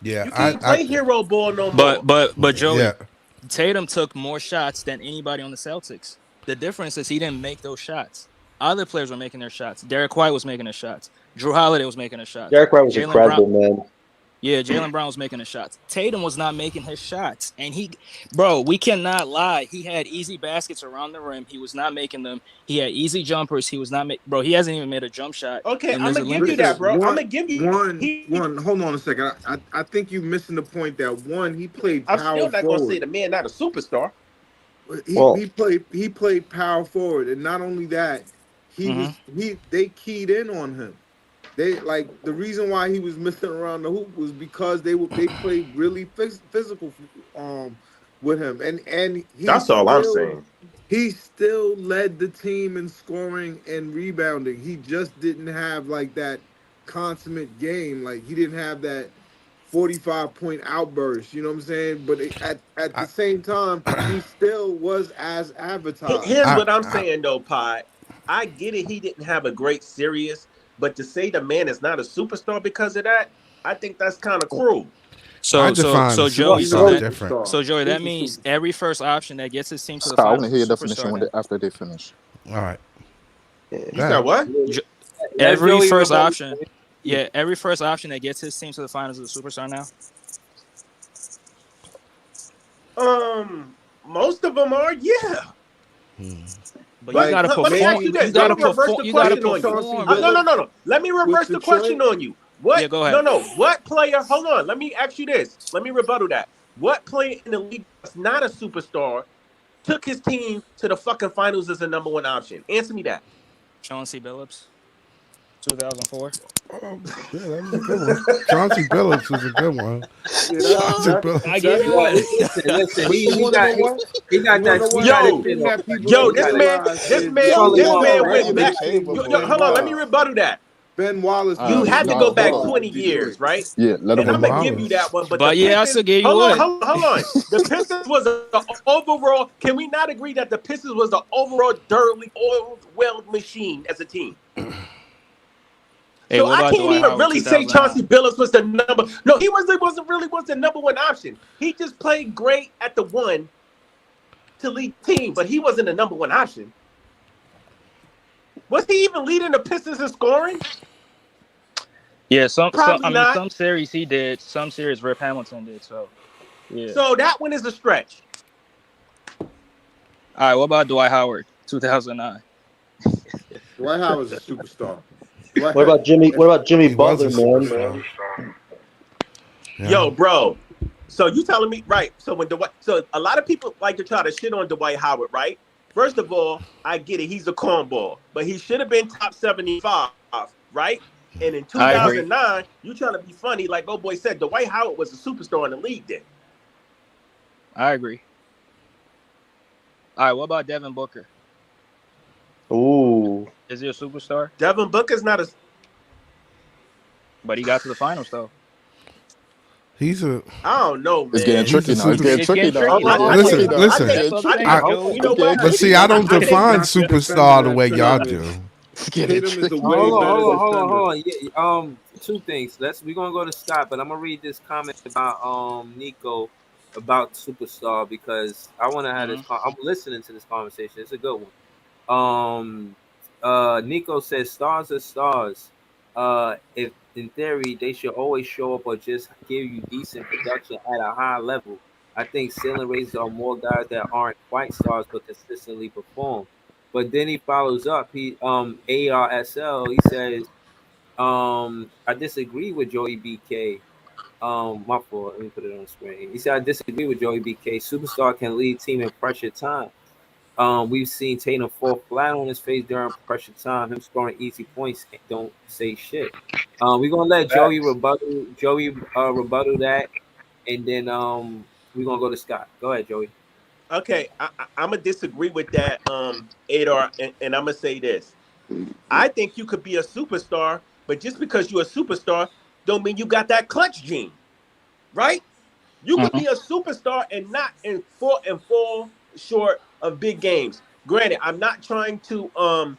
Yeah, You can't play hero ball no more." But yeah. Joey, Tatum took more shots than anybody on the Celtics. The difference is he didn't make those shots. Other players were making their shots. Derek White was making his shots. Drew Holiday was making his shots. Derek White was Jalen Brown. incredible, man. Yeah, Jalen Brown was making his shots. Tatum was not making his shots. And bro, we cannot lie. He had easy baskets around the rim. He was not making them. He had easy jumpers. He was not bro, he hasn't even made a jump shot Okay, in I'm his gonna give you Olympics. that, Listen, bro. I'm gonna give you. one. Hold on a second. I think you're missing the point that one, he played I'm power still not gonna say forward. the man not a superstar. He played power forward, and not only that, they keyed in on him. They like the reason why he was missing around the hoop was because they played really physical with him, and That's all I'm saying. he still led the team in scoring and rebounding. He just didn't have like that consummate game. Like he didn't have that 45-point outburst. You know what I'm saying? But at the same time, he still was as advertised. Here's what I'm saying though, Pod. I get it. He didn't have a great series, but to say the man is not a superstar because of that, I think that's kind of cruel. I So define Joey, superstar different. so Joey, that means every first option that gets his team to the Scott, I want to finals hear is your a definition superstar. after they finish. All right. You said what? Every first option. Yeah, every first option that gets his team to the finals is a superstar now. Most of them are, yeah. But you gotta let me ask perform. you this. You gotta Let me reverse perform. the You gotta question on you. perform. No. Let me reverse the question on you. What? Yeah, go ahead. No. What player? Hold on. Let me ask you this. Let me rebuttal that. What player in the league that's not a superstar took his team to the fucking finals as a number one option? Answer me that. Chauncey Billups, 2004. Yeah, that was a good one. Chauncey Billups was a good one. I gave you one. Listen, he got that. Yo, this man went back. Hold on, let me rebuttal that. Ben Wallace. You had to go back 20 years, right? Yeah, let him. And I'm gonna give you that one. But yeah, I still gave you one. Hold on. The Pistons was an overall. Can we not agree that the Pistons was an overall thoroughly oiled machine as a team? Hey, so I can't even really say Chauncey Billups was the number. No, he wasn't the number one option. He just played great at the one to lead team, but he wasn't the number one option. Was he even leading the Pistons in scoring? Yeah, some not. series he did. Some series Rip Hamilton did. So, yeah. So that one is a stretch. All right, what about Dwight Howard, 2009? Dwight Howard's a superstar. What about Jimmy Butler, man? Yeah. Yo, bro. So you telling me, right? So a lot of people like to try to shit on Dwight Howard, right? First of all, I get it. He's a cornball, but he should have been top 75, right? And in 2009, you trying to be funny, like old boy said, Dwight Howard was a superstar in the league then. I agree. All right, what about Devin Booker? Ooh. Is he a superstar? Devin Booker's not a... But he got to the finals, though. I don't know, man. It's getting tricky now. Listen. You know what? But see, I don't define superstar the way y'all do. Hold on. Yeah, two things. We're gonna go to Scott, but I'm gonna read this comment about Nico about superstar because I want to have this. I'm listening to this conversation. It's a good one. Nico says stars are stars. If in theory they should always show up or just give you decent production at a high level. I think ceiling races are more guys that aren't quite stars but consistently perform. But then he follows up. He ARSL. He says, I disagree with Joey BK. My fault. Let me put it on the screen. He said, I disagree with Joey BK. Superstar can lead team in pressure time. We've seen Tatum fall flat on his face during pressure time. Him scoring easy points don't say shit. We're gonna let Joey Facts. rebuttal that, and then we're gonna go to Scott. Go ahead, Joey. Okay, I'm gonna disagree with that, Adar, and I'm gonna say this. I think you could be a superstar, but just because you're a superstar, don't mean you got that clutch gene, right? You could be a superstar and not fall short of big games. Granted, I'm not trying to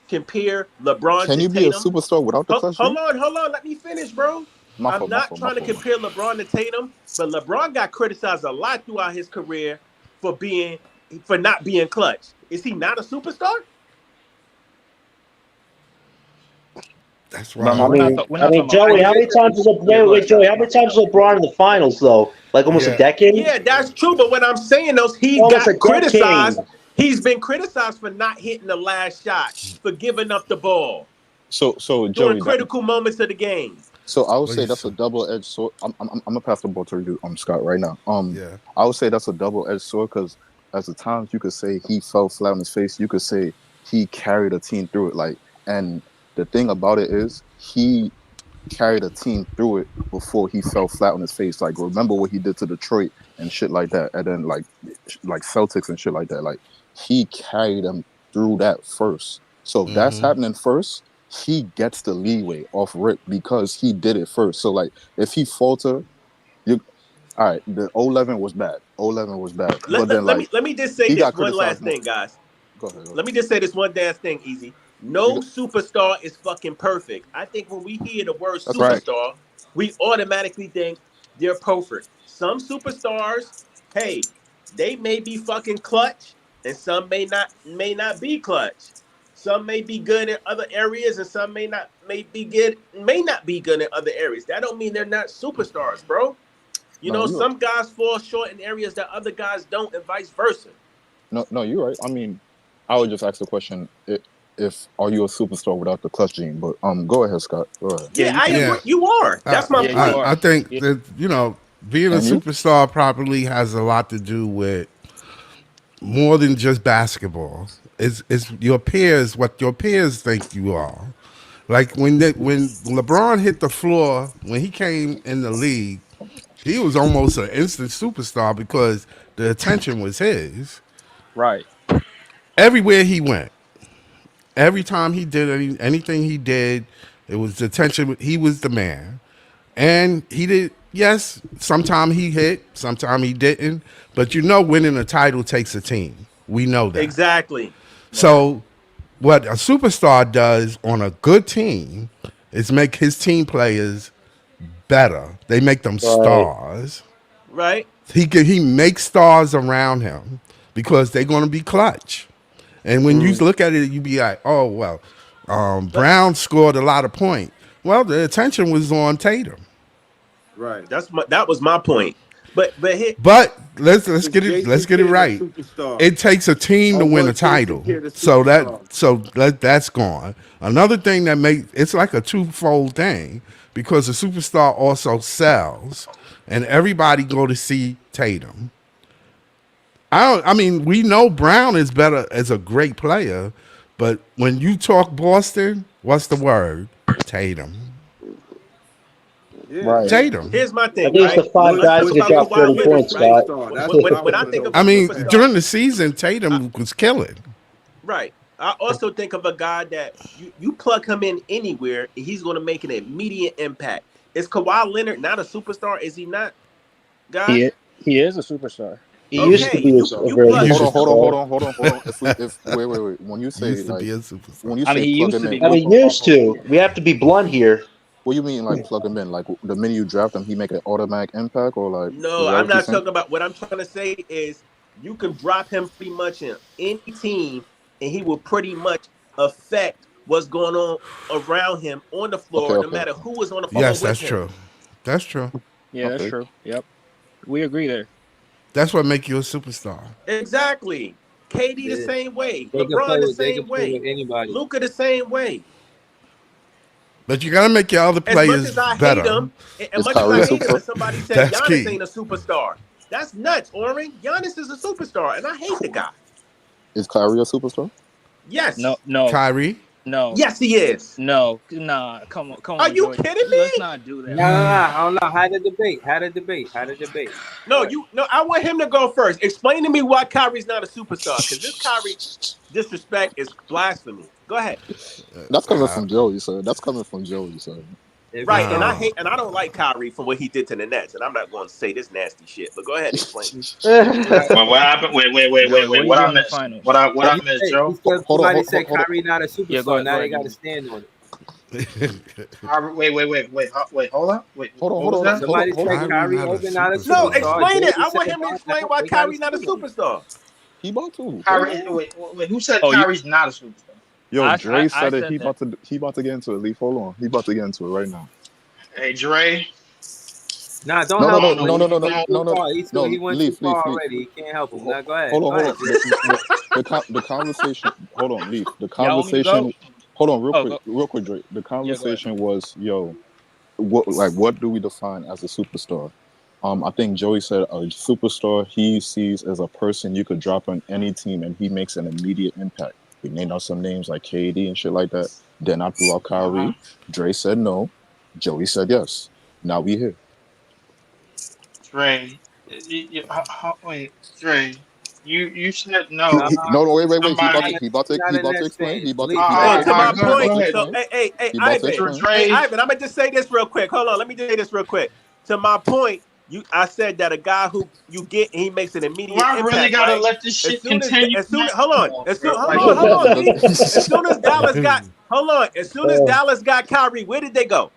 compare LeBron Can to you be a Tatum. superstar without the clutch gene? Hold on, let me finish, bro. My I'm fault, my not fault, my trying to fault. compare LeBron to Tatum, but LeBron got criticized a lot throughout his career for not being clutch. Is he not a superstar? That's But why. I we're not mean, we're not talking about Joey, how clutch. many times was Yeah, go ahead, Joey? Scott. How many times was LeBron in the finals though? Like almost a Yeah. decade. Yeah, that's true. But what I'm saying is he Almost a got criticized. decade. He's been criticized for not hitting the last shot, for giving up the ball So during Joey, that critical moments of the game. so I would What say you that's a say? double-edged sword. I'm gonna pass the ball to you, Scott, right now. Yeah. I would say that's a double-edged sword because as the times you could say he fell flat on his face, you could say he carried a team through it. Like, and the thing about it is he carried a team through it before he fell flat on his face. Like, remember what he did to Detroit and shit like that, and then like Celtics and shit like that. Like, he carried them through that first. So if that's Mm-hmm. happening first, he gets the leeway off rip because he did it first. So like, if he falter, you all right. The 011 was bad. 011 was bad, but then like Let me just say he this got one criticized last more. thing, guys. Go ahead. Go Let ahead. me just say this one last thing, Easy. You No got, superstar is fucking perfect. I think when we hear the word that's a fact. superstar, we automatically think they're perfect. Some superstars, hey, they may be fucking clutch, and some may not be clutch. Some may be good in other areas, and some may not be good in other areas. That don't mean they're not superstars, bro. You No, know, you some guys fall short in areas that other guys don't, and vice versa. no, you're right. I mean, I would just ask the question if are you a superstar without the clutch gene? But go ahead, Scott. Go ahead. Yeah, Yeah, you I can. Yeah. agree. You are. That's my I, Yeah, you point. I are. think Yeah. that being a And you? superstar properly has a lot to do with more than just basketball. It's your peers, what your peers think you are. Like when LeBron hit the floor when he came in the league, he was almost an instant superstar because the attention was his Right. everywhere he went. Every time he did anything he did, it was the attention. He was the man, and he did. Yes, sometimes he hit, sometimes he didn't. But winning a title takes a team. We know that. Exactly. Right. So what a superstar does on a good team is make his team players better. They make them Right. stars. Right. He makes stars around him because they're going to be clutch. And when you Mm. look at it, you be like, oh well, But Brown scored a lot of points. Well, the attention was on Tatum. Right. that was my point. But here, But let's It's get it let's get it JCK the right. superstar. It takes a team to Or win a was title. JCK the So superstar? that's gone. Another thing that makes it's like a twofold thing because the superstar also sells, and everybody go to see Tatum. I mean, we know Brown is better as a great player, but when you talk Boston, what's the word? Tatum. Yeah. Right. Tatum. here's my I thing, think it's right? the five Let's guys talk who could about drop Kawhi 30 He's a Leonard, points, right? Scott. superstar. That's When, what when, I when was I gonna think of I a say. mean, Yeah. superstar, during the season, I, Tatum was killing. right? I also think of a guy that you plug him in anywhere, and he's going to make an immediate impact. Is Kawhi Leonard not a superstar? Is he not, guys? He is a superstar. He used to Okay, be a you very He good plug Hold him. on, used hold to, on, hold superstar. on, hold on, hold on. If wait. When you he say used to like be a superstar. when you I mean, say he plug used to him be. in, I We mean, both used both to. agree. We have to be blunt here. what you mean like plug him in? Like the minute you draft him, he make an automatic impact, or like is No, that I'm what you're not saying? talking about. What I'm trying to say is you can drop him pretty much in any team, and he will pretty much affect what's going on around him on the Okay, floor, no okay, matter okay, who is on the floor Yes, with that's him. true. That's true. Yeah, that's okay. true. Yep. We agree there. That's what make you a superstar. Exactly. KD the They, same way. they can play LeBron the with same way. anybody. Luca the same way. But you gotta make your other As much players as I hate better. him, as Is much as Kyrie I a hate him, superstar? and somebody said That's Giannis key. ain't a superstar. That's nuts, Oren. Giannis is a superstar, and I hate the guy. Is Kyrie a superstar? Yes. No. Kyrie? No. Yes, he is. No. Nah. Come on. Are you Jordan. kidding Let's me? not do that. No. I don't know. Had a debate. No, I want him to go first. Explain to me why Kyrie's not a superstar. Because this Kyrie disrespect is blasphemy. Go ahead. That's coming from Joey, sir. Right, and I don't like Kyrie for what he did to the Nets, and I'm not going to say this nasty shit. But go ahead, explain. Well, what happened? Wait. What I missed? What I missed, Joe? Somebody said Kyrie not a superstar. Yeah, go ahead, now go they ahead, got to stand on it. Wait, hold up. Hold on. Somebody said Kyrie Irving not a superstar. No, explain it. I David want said him to explain why Kyrie not a superstar. He about to. Wait, who said Kyrie's not a superstar? Yo, Dre said it. said He about to get into it. Leaf, hold on. He about to get into it right now. Hey, Dre. Nah, don't No. He went Leaf, too far Leaf. already. He can't help him. Now go ahead. Hold on. Ahead. The conversation. Hold on, Leaf. The Y'all want me to conversation. go? Hold on, real quick, Dre. The conversation was, what do we define as a superstar? I think Joey said a superstar he sees as a person you could drop on any team and he makes an immediate impact. We named out some names like KD and shit like that. Then I threw out Kyrie. Dre said no. Joey said yes. Now we here. Dre. Wait, Dre. You said no. No, wait. He about to explain. He about to To my explain. point. So, hey, Ivan, I'm gonna just say this real quick. Hold on, let me just say this real quick. To my point, I said that a guy who you get, he makes an immediate impact. I really gotta right? let this shit continue. As soon as Dallas got Kyrie, where did they go?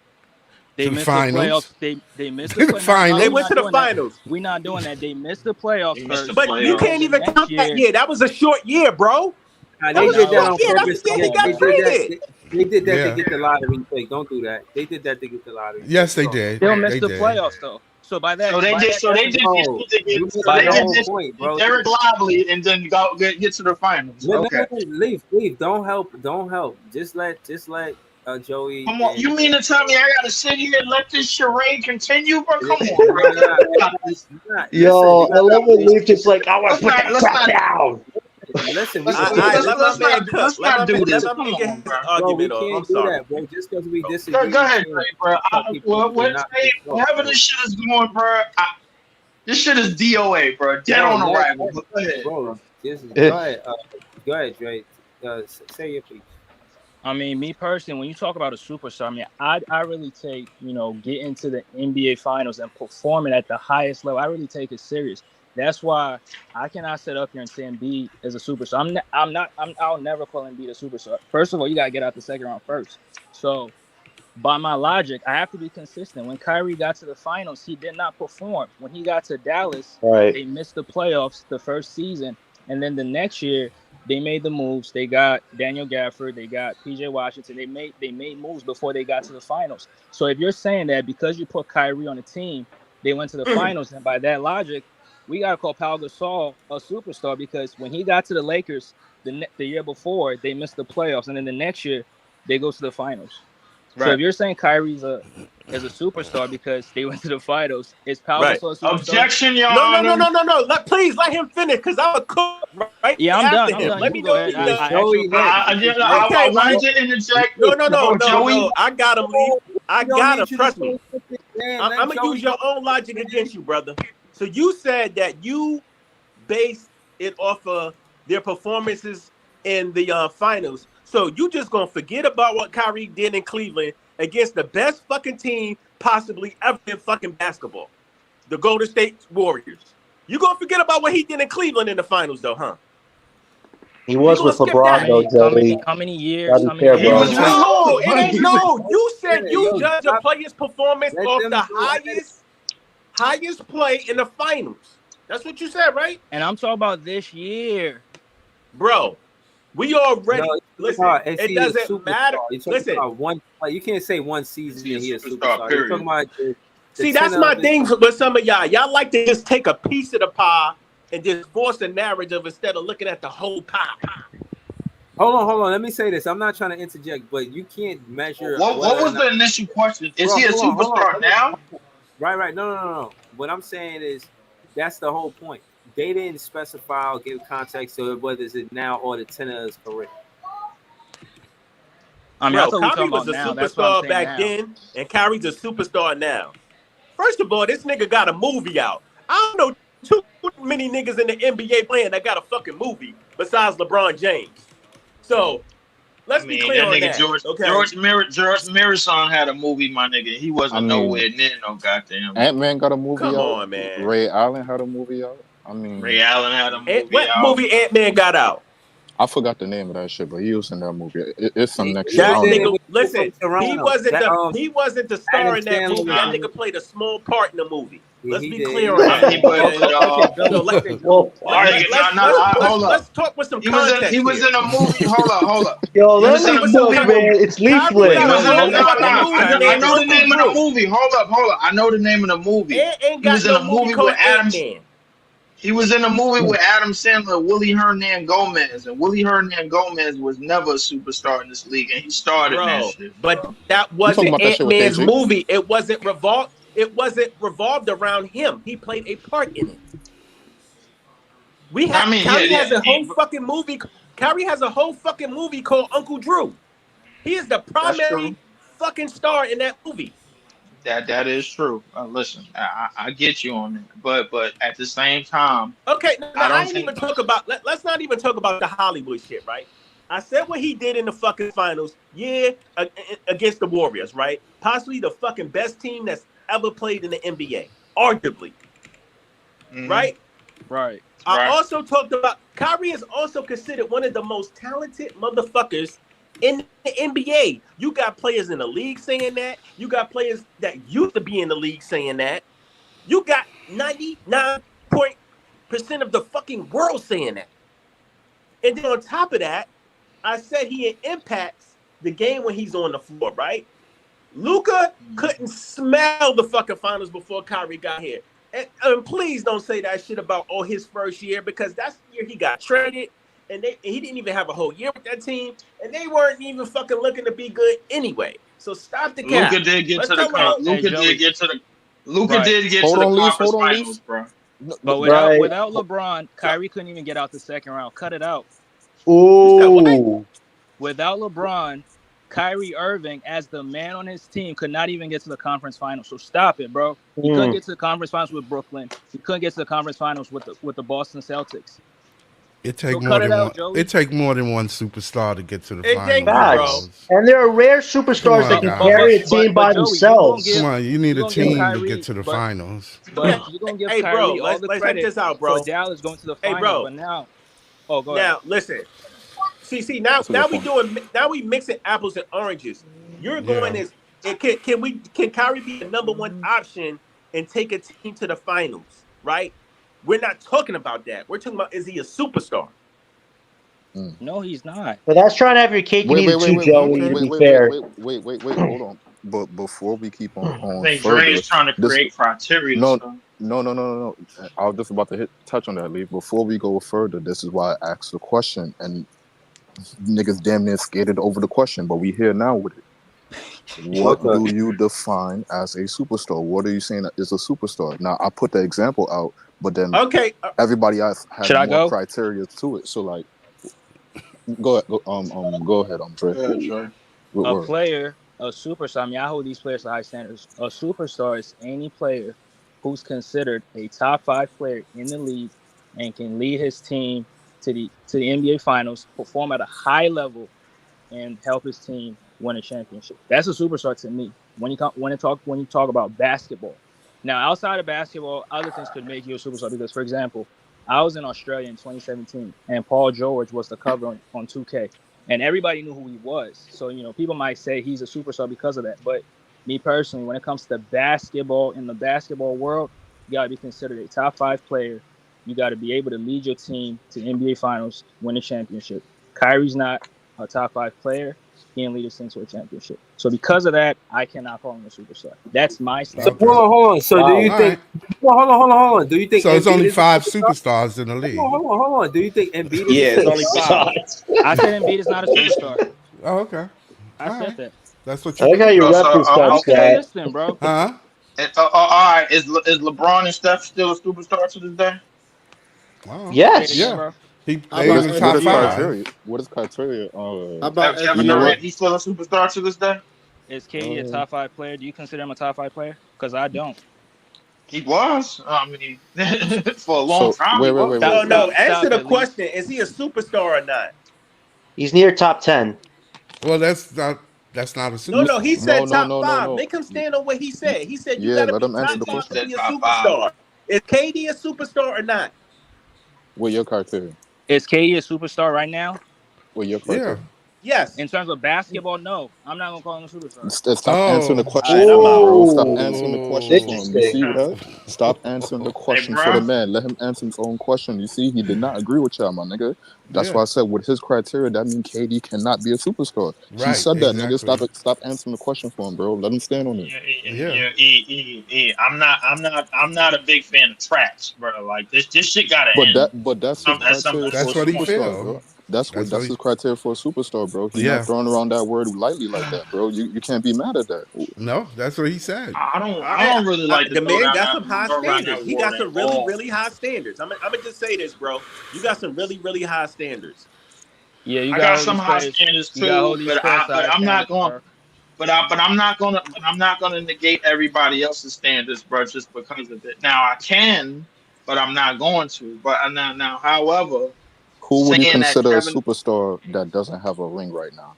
They To the missed finals. the playoffs. They missed the finals. They went to the finals. We're not doing that. They missed the playoffs first. But you can't even count that year. That was a short year, bro. They did that on purpose. That's the year he got traded. They did that to get the lottery pick. Don't do that. They did that to get the lottery. Yes, they did. They'll miss the playoffs though. So by that, Derek Lively and then get to the finals. Okay. Leave. Don't help. Just let Joey. Come on, you mean to tell me I gotta sit here and let this charade continue, bro? Come on, bro. Yo, I love when Leaf just like, I want to put that crap down. Listen, let's not do this. Come on, bro. We can't do that, bro. Just because we disagree. Go ahead, bro. Whatever this shit is going, bro. This shit is DOA, bro. Dead on arrival. Go ahead, bro. Go ahead, Dre. Say your piece. I mean, me personally, when you talk about a superstar, I mean, I really take, getting to the NBA finals and performing at the highest level. I really take it serious. That's why I cannot sit up here and say Embiid is a superstar. I'll never call Embiid a superstar. First of all, you gotta get out the second round first. So, by my logic, I have to be consistent. When Kyrie got to the finals, he did not perform. When he got to Dallas, They missed the playoffs the first season, and then the next year they made the moves. They got Daniel Gafford, they got PJ Washington. They made moves before they got to the finals. So if you're saying that because you put Kyrie on the team, they went to the finals, and by that logic, we gotta call Pau Gasol a superstar because when he got to the Lakers the year before, they missed the playoffs, and then the next year they go to the finals. Right. So if you're saying Kyrie's a superstar because they went to the finals, is Pau Gasol a superstar? Objection, y'all. No. Please let him finish because I'm a cook, right? Yeah, I'm done. Let me go ahead. I wanted to interject. No. I got him, Lee. I got him. Trust me. I'm gonna use your own logic against you, brother. So you said that you based it off of their performances in the finals. So you just gonna forget about what Kyrie did in Cleveland against the best fucking team possibly ever in fucking basketball, the Golden State Warriors. You gonna forget about what he did in Cleveland in the finals, though, huh? He was with LeBron, though, Joey. How many years? No, it ain't no. You said you judge a player's performance off the highest play in the finals. That's what you said, right? And I'm talking about this year, bro. We already listen. It doesn't matter. Listen, one play. You can't say one season and he is a superstar. You're talking about see, that's my thing with some of y'all. Y'all like to just take a piece of the pie and just force a narrative instead of looking at the whole pie. Hold on. Let me say this. I'm not trying to interject, but you can't measure. What was the initial question? Is he a superstar now? Right. No. What I'm saying is that's the whole point. they didn't specify or give context to it, whether it's now or the tenor of his career. I mean, I thought we were Kyrie talking was about a now. That's what I'm superstar saying back now. then, and Kyrie's a superstar now. First of all, this nigga got a movie out. I don't know too many niggas in the NBA playing that got a fucking movie besides LeBron James. So let's be clear that on nigga that. George Mirasan had a movie, my nigga. He wasn't nowhere near no goddamn. Ant-Man got a movie Come out. on, man. Ray Allen had a movie out. I mean, Ray Allen had a movie what out. movie Ant-Man got out? I forgot the name of that shit, but he was in that movie. It's some next shit. That I don't nigga, know. listen, he wasn't the star Adam in that Sandler movie. That nigga played a small part in the movie. Let's be did. clear on that. He played it. Let's talk with some He context. was in a movie. Hold up. Yo, He let was in him a cook, movie. man. It's leaflet. He was in whole fucking movie I know the named name of Uncle the movie. Hold up. I know the name of the movie. Ain't He was got in no a movie called with Adam. Ant-Man. He was in a movie with Adam Sandler, Willie Hernan Gomez, and Willie Hernan Gomez was never a superstar in this league, and he started that shit. But that wasn't about that shit with Ant-Man's AG? movie. It wasn't revolved around him. He played a part in it. Kyrie has a whole fucking movie. Kyrie has a whole fucking movie called Uncle Drew. He is the primary fucking star in that movie. That is true. Listen, I get you on that, but at the same time, okay. Let's not even talk about the Hollywood shit, right? I said what he did in the fucking finals, against the Warriors, right? Possibly the fucking best team that's ever played in the NBA, arguably, right? Right. I also talked about Kyrie is also considered one of the most talented motherfuckers in the NBA. You got players in the league saying that. You got players that used to be in the league saying that. You got 99% of the fucking world saying that. And then on top of that, I said he impacts the game when he's on the floor, right? Luka couldn't smell the fucking finals before Kyrie got here. And please don't say that shit about his first year, because that's the year he got traded. And he didn't even have a whole year with that team, and they weren't even fucking looking to be good anyway. So stop the cap. Luka did get to the finals, bro. But without LeBron, Kyrie couldn't even get out the second round. Cut it out. Ooh. Without LeBron, Kyrie Irving, as the man on his team, could not even get to the conference finals. So stop it, bro. He couldn't get to the conference finals with Brooklyn. He couldn't get to the conference finals with the Boston Celtics. It take more than one superstar to get to the finals. And there are rare superstars that can carry a team by themselves. Come on, you need a team to get to the finals. But you're gonna give Kyrie all the credit this out, bro. for Dallas going to the finals. Bro. But now, go ahead. Now listen. See, now we mixing apples and oranges. You're going can Kyrie be the number one option and take a team to the finals, right? We're not talking about that. We're talking about, is he a superstar? No, he's not. But that's trying to have your cake and eat it too, Joey, to be fair. Wait, hold on. But before we keep on I think Dre is trying to create criteria. No. I was just about to touch on that, Lee. Before we go further, this is why I asked the question, and niggas damn near skated over the question, but we here now with it. What do you define as a superstar? What are you saying is a superstar? Now, I put the example out, but then everybody else has more criteria to it. So, like, go ahead, Dre. A player, a superstar. I mean, I hold these players to high standards. A superstar is any player who's considered a top 5 player in the league and can lead his team to the NBA Finals, perform at a high level, and help his team win a championship. That's a superstar to me. When you talk about basketball. Now, outside of basketball, other things could make you a superstar, because, for example, I was in Australia in 2017, and Paul George was the cover on 2K, and everybody knew who he was. So, people might say he's a superstar because of that. But me personally, when it comes to basketball, in the basketball world, you got to be considered a top 5 player. You got to be able to lead your team to NBA Finals, win a championship. Kyrie's not a top 5 player. He can lead his team to a championship. So because of that, I cannot call him a superstar. That's my stance. So hold on. So do you think? Hold on. Do you think? So it's only 5 superstars in the league. Hold on. Do you think Embiid? It's only 5. I said Embiid is not a superstar. Oh, okay. I said that. That's what you. I like how you rep this stuff, listen, bro. All right. Is LeBron and Steph still a superstar to this day? Wow. Yes. Again, Yeah. bro. How They What in about is the what top is MVP? five. criteria? What is criteria? How about Kevin You know MVP? what? Durant, he's still a superstar to this day. Is KD a top 5 player? Do you consider him a top 5 player? Because I don't. He was. I mean, for a long So time he wait, wait, wait, was. wait. No, So no. Stop, Answer stop the at least. question. Is he a superstar or not? He's near top 10. Well, that's not a No, no. He superstar. no, said no, top no, no, five. no. Make him stand on what he said. He said you Yeah, got to let be him answer top the He five to question. said be a top five. superstar. Is KD a superstar or not? What your criteria? Is KD a superstar right now? What your Yeah. criteria? Yes. In terms of basketball, no. I'm not gonna call him a superstar. Stop answering the Oh. All question right, for I'm him, out. bro. Stop Oh, answering the question for him. You interesting. see Huh. that? Stop answering the Hey, question for the bro. man. Let him answer his own question. You see, he did not agree with y'all, my nigga. That's Yeah. why I said with his criteria, that means KD cannot be a superstar. He Right. said that, nigga. Exactly. Stop answering the question for him, bro. Let him stand on it. Yeah. I'm not a big fan of traps, bro. Like this shit gotta end. But that's his At some criteria for a That's what he superstar, feel. bro. That's what That's what that's he. his criteria for a superstar, bro. He not Yeah. throwing around that word lightly like that, bro. You can't be mad at that. No, that's what he said. I don't really like to The throw man down got that some high throw around standards. that He word got at some really, all. really high standards. I'm gonna just say this, bro. You got some really, really high standards. Yeah, you I gotta got hold some these high players. standards You gotta too, hold these players to but high I'm not standards, going. bro. But I'm not gonna negate everybody else's standards, bro, just because of it. Now I can, but I'm not going to. But however, Who would you saying that consider a Kevin superstar that doesn't have a ring right now?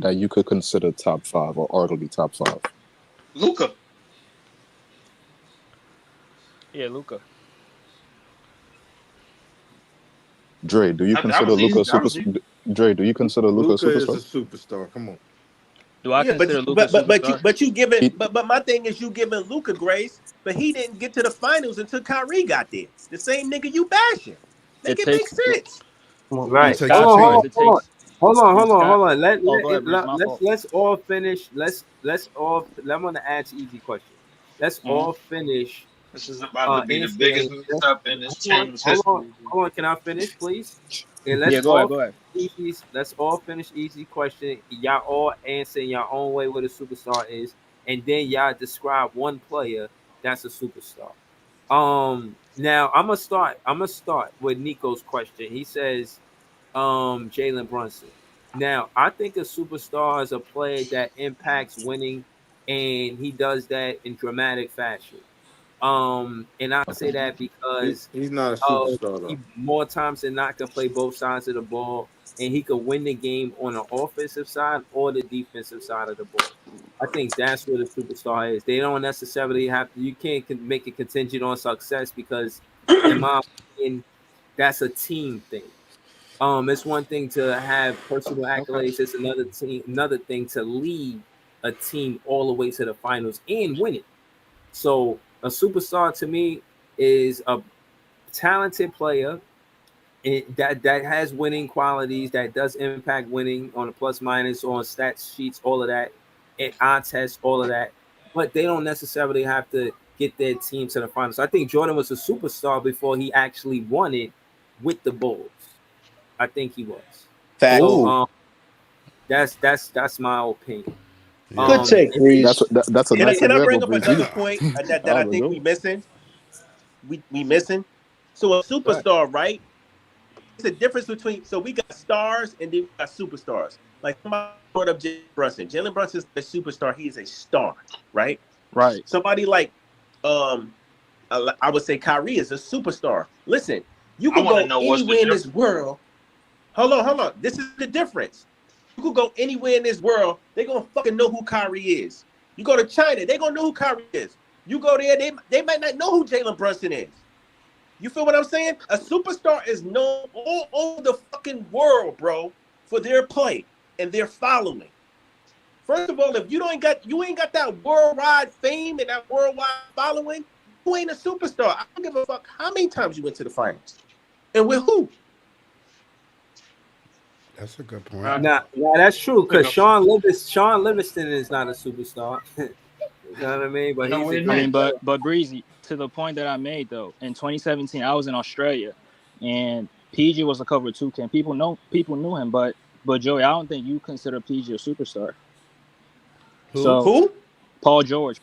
That you could consider top five or arguably top five. Luca, Yeah, Luca. Dre, do you that consider was Luca easy. a That super? was easy. Dre, do you consider Luca a Luca is a superstar? superstar. Come on. Do I Yeah, but consider Luca a but superstar? you giving He but my thing is you giving Luca grace, but he didn't get to the finals until Kyrie got there. The same nigga you bashing. Make It it make takes sense. It Right. takes a Scott Hold Summers. team. It takes on, Scott. hold on. Oh, go ahead, Breeze. My fault. Let's all finish. Let's all. I'm gonna ask easy question. Let's Mhm. all finish This is about to be the biggest answering. mix up in this Hold on, team's history. hold on. Can I finish, please? Okay, Yeah, let's go ahead. all Go ahead. easy. Let's all finish easy question. Y'all all answer in your own way what a superstar is, and then y'all describe one player that's a superstar. Now I'm gonna start. I'm gonna start with Nico's question. He says, Jalen Brunson. Now I think a superstar is a player that impacts winning, and he does that in dramatic fashion. And I say that because He's not a superstar he though. more times than not can play both sides of the ball, and he can win the game on the offensive side or the defensive side of the ball. I think that's what a superstar is. They don't necessarily have to. You can't make it contingent on success because, in my opinion, that's a team thing. It's one thing to have personal Okay. accolades. It's another thing to lead a team all the way to the finals and win it. So a superstar to me is a talented player that has winning qualities, that does impact winning on a plus minus, on stats sheets, all of that, and eye test, all of that. But they don't necessarily have to get their team to the finals. So I think Jordan was a superstar before he actually won it with the Bulls. I think he was. So Facts. Ooh, that's my opinion. Yeah. good take, If Breeze. That's a Can I nice can I example, bring up Breeze. another point that I I'll think go. we missing? We missing. So a but superstar, right? It's a difference between so we got stars and then we got superstars. Like somebody brought up Jalen Brunson. Jalen Brunson is a superstar. He is a star, right? Right. Somebody like um I would say Kyrie is a superstar. Listen, you I could want to go know what's the anywhere in this difference. world. Hold on. This is the difference. You could go anywhere in this world, they're gonna fucking know who Kyrie is. You go to China, they're gonna know who Kyrie is. You go there, they might not know who Jalen Brunson is. You feel what I'm saying? A superstar is known all over the fucking world, bro, for their play and their following. First of all, if you ain't got that worldwide fame and that worldwide following, you ain't a superstar. I don't give a fuck how many times you went to the finals and with who. That's a good point. Uh, nah, that's true you because know, Sean Livingston is not a superstar. You know what I mean? But no, he's a we're I not. mean, great player. but Breezy, to the point that I made though, in 2017, I was in Australia, and PG was a cover 2K. People knew him, but Joey, I don't think you consider PG a superstar. Who? So Who? Paul George.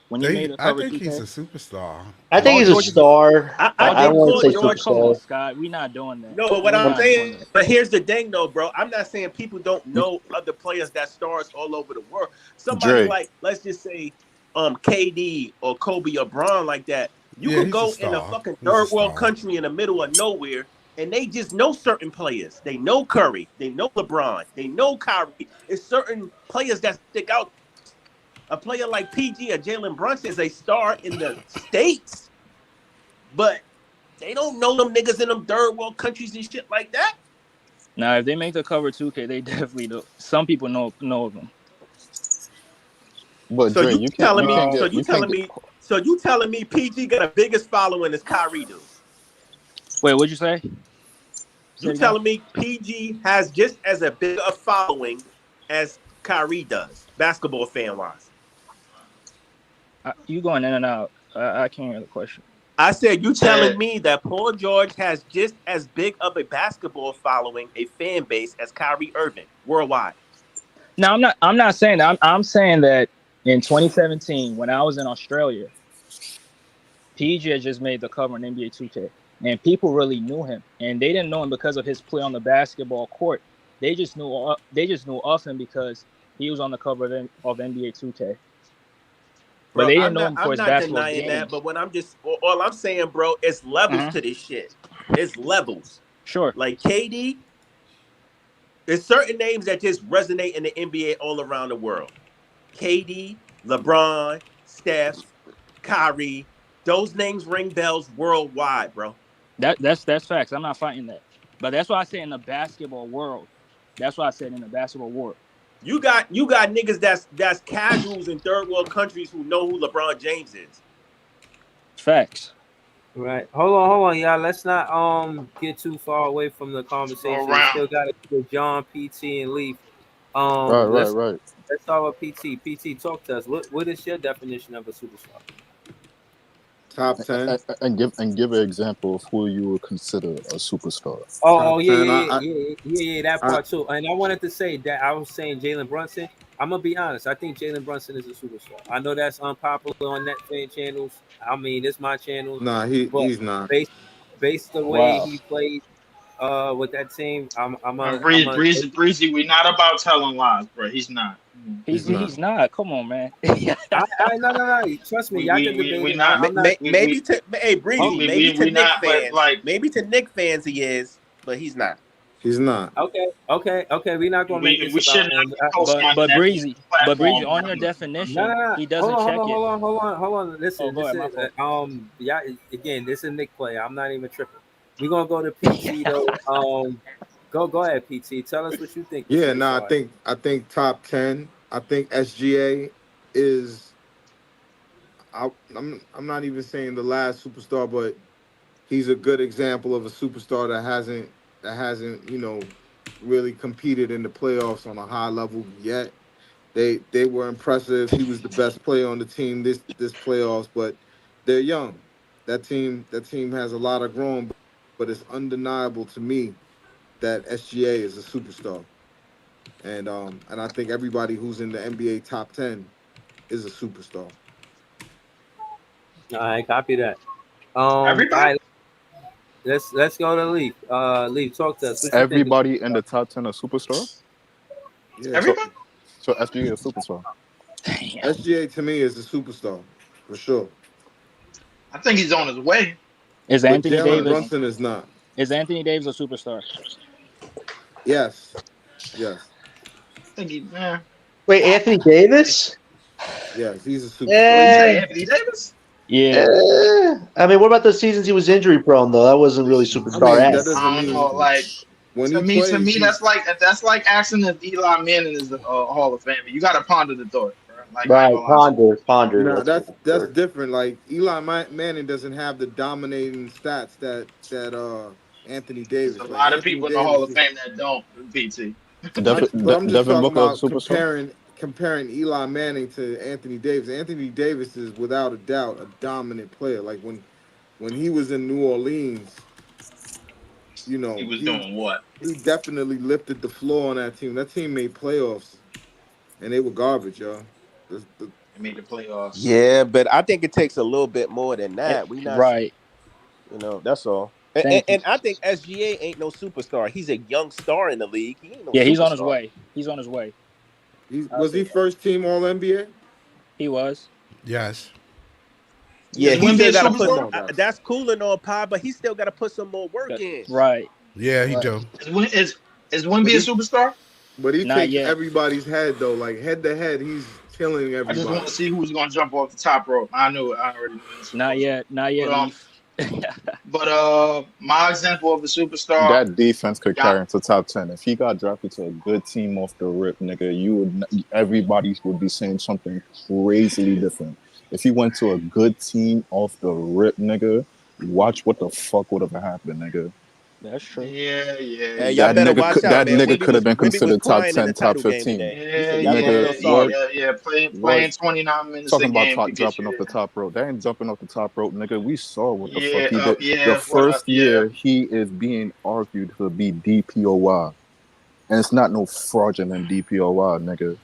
when he made a I cover think he's 2K? a superstar. I think he's a star. I I think don't want to Paul say George. Come on, superstar. Scott. We not doing that. No, but what We I'm not doing saying, that. but here's the thing, though, bro. I'm not saying people don't know other players that stars all over the world. Somebody Dre. like, let's just say, KD or Kobe or Bron like that. You Yeah, could he's a go in a star. fucking He's a third world star. country in the middle of nowhere, and they just know certain players. They know Curry, they know LeBron, they know Kyrie. It's certain players that stick out. A player like PG or Jalen Brunson is a star in the States, but they don't know them niggas in them third world countries and shit like that. Now, if they make the cover 2K, they definitely do. Some people know of them. But So Dre, you you can't telling you me? can't So get you you can't telling get me? So you telling me PG got the biggest following as Kyrie do? Wait, what'd you say? Say You it again. telling me PG has just as a big a following as Kyrie does, basketball fan wise? You going in and out. I can't hear the question. I said you telling Said me that Paul George has just as big of a basketball following, a fan base as Kyrie Irving worldwide. No, I'm not saying that. I'm saying that in 2017, when I was in Australia, PG had just made the cover in NBA 2K, and people really knew him, and they didn't know him because of his play on the basketball court. They just knew of him because he was on the cover of NBA 2K, but Bro, they didn't I'm know not him for I'm his not basketball denying that, games. but when all I'm saying, bro, it's levels Uh-huh. to this shit. It's levels. Sure. Like KD, there's certain names that just resonate in the NBA all around the world. KD, LeBron, Steph, Kyrie, those names ring bells worldwide, bro. That's facts. I'm not fighting that, but that's why I say in the basketball world. That's why I said in the basketball world. You got niggas that's casuals in third world countries who know who LeBron James is. Facts. Right. Hold on, y'all. Let's not get too far away from the go conversation. We around. still got to get John, PT, and Leaf. right, right, Let's right. start with PT. PT, talk to us. What is your definition of a superstar? Top 10. And give an example of who you would consider a superstar. Oh, Top yeah, 10. yeah, yeah, yeah, yeah, yeah, that I part too. And I wanted to say that I was saying Jalen Brunson. I'm gonna be honest. I think Jalen Brunson is a superstar. I know that's unpopular on net fan channels. I mean, it's my channel, Nah, but he's not. based the way Wow. he played with that team, And Breezy, we not about telling lies, bro. He's not. He's not. He's not. Come on, man. no. Trust me, y'all can debate We it. not. I'm not. Maybe to Oh, Breezy, maybe to We Nick not. But fans, like maybe to Nick fans he is, but he's not. He's not. okay. We're not gonna make this we should about not him. be co-signing but that Breezy, platform. on your definition, he doesn't check it. Hold on. Oh, Listen, go this ahead. My is fault. yeah. Again, this is Nick play. I'm not even tripping. We're gonna go to PT though. Go ahead, PT. Tell us what you think the Yeah, no, superstar is. I think top 10. I think SGA is I'm not even saying the last superstar, but he's a good example of a superstar that hasn't, really competed in the playoffs on a high level yet. They were impressive. He was the best player on the team this playoffs, but they're young. That team has a lot of growing, but it's undeniable to me that SGA is a superstar. And I think everybody who's in the NBA top 10 is a superstar. All right, copy that. All Everybody. right. Let's go to Leaf. Leaf, talk to us. What you think? Everybody in the top 10 are superstar. Yeah. So Everybody. so SGA is a superstar. SGA to me is a superstar for sure. I think he's on his way. Is But Anthony Jalen Davis? Brunson is not. Is Anthony Davis a superstar? Yes. Yes. I think he. Yeah. Wait, Anthony Davis? Yes, he's a What do you superstar. say, Anthony Davis? Yeah. I mean, what about the seasons he was injury prone though? That wasn't really I mean, superstar. that doesn't I don't know. mean Like when to he me, to plays, me, he's that's like asking if Eli Manning is a Hall of Famer. You got to ponder the thought, bro. Like I ain't Right, gonna lie to you. ponder. no, That's a good that's word. different. Like Manning doesn't have the dominating stats that Anthony There's Davis. a Like lot of Anthony people in the Hall Davis of is Fame that don't. PT. but I'm just Devin talking Booker a about superstar. comparing Eli Manning to Anthony Davis. Anthony Davis is without a doubt a dominant player. Like when he was in New Orleans, He was he doing what? he definitely lifted the floor on that team. That team made playoffs and they were garbage, y'all. and made the playoffs. Yeah, but I think it takes a little bit more than that. We not, Right. that's all. And, Thank and, you. and I think SGA ain't no superstar. He's a young star in the league. He ain't no Yeah, he's on his superstar. way. He's on his way. I'll Was say he that. first team All NBA? He was. Yes. Yeah, Is he Wemby still a got to put Come some. superstar? on, guys. That's cool and all, pie, but he still got to put some more work in. Right. Yeah, he Right. do. Is But Wemby a he superstar? Not takes yet. everybody's head though. Like head to head, he's killing I just want everybody. to see who's gonna jump off the top rope. I knew it. I already knew this was Not gonna say. yet. Not yet, But Leaf. my example of a superstar, That defense could yeah, carry him to top 10. If he got drafted to a good team off the rip, nigga, everybody would be saying something crazily different. If he went to a good team off the rip, nigga, watch what the fuck would have happened, nigga. That's true. yeah, Hey, y'all That better nigga, watch out, that man. nigga could have been Wimby was considered top crying in the 10, top title game 15. today. He said, "Y'all gonna Nigga, feel sorry." what? Playing 29 minutes a Talking about game to get jumping you off the there. top rope. That ain't jumping off the top rope, nigga. We saw what the fuck Yeah, he did. The what up? first Yeah, year, he is being argued to be DPOY. And it's not no fraudulent DPOY, nigga.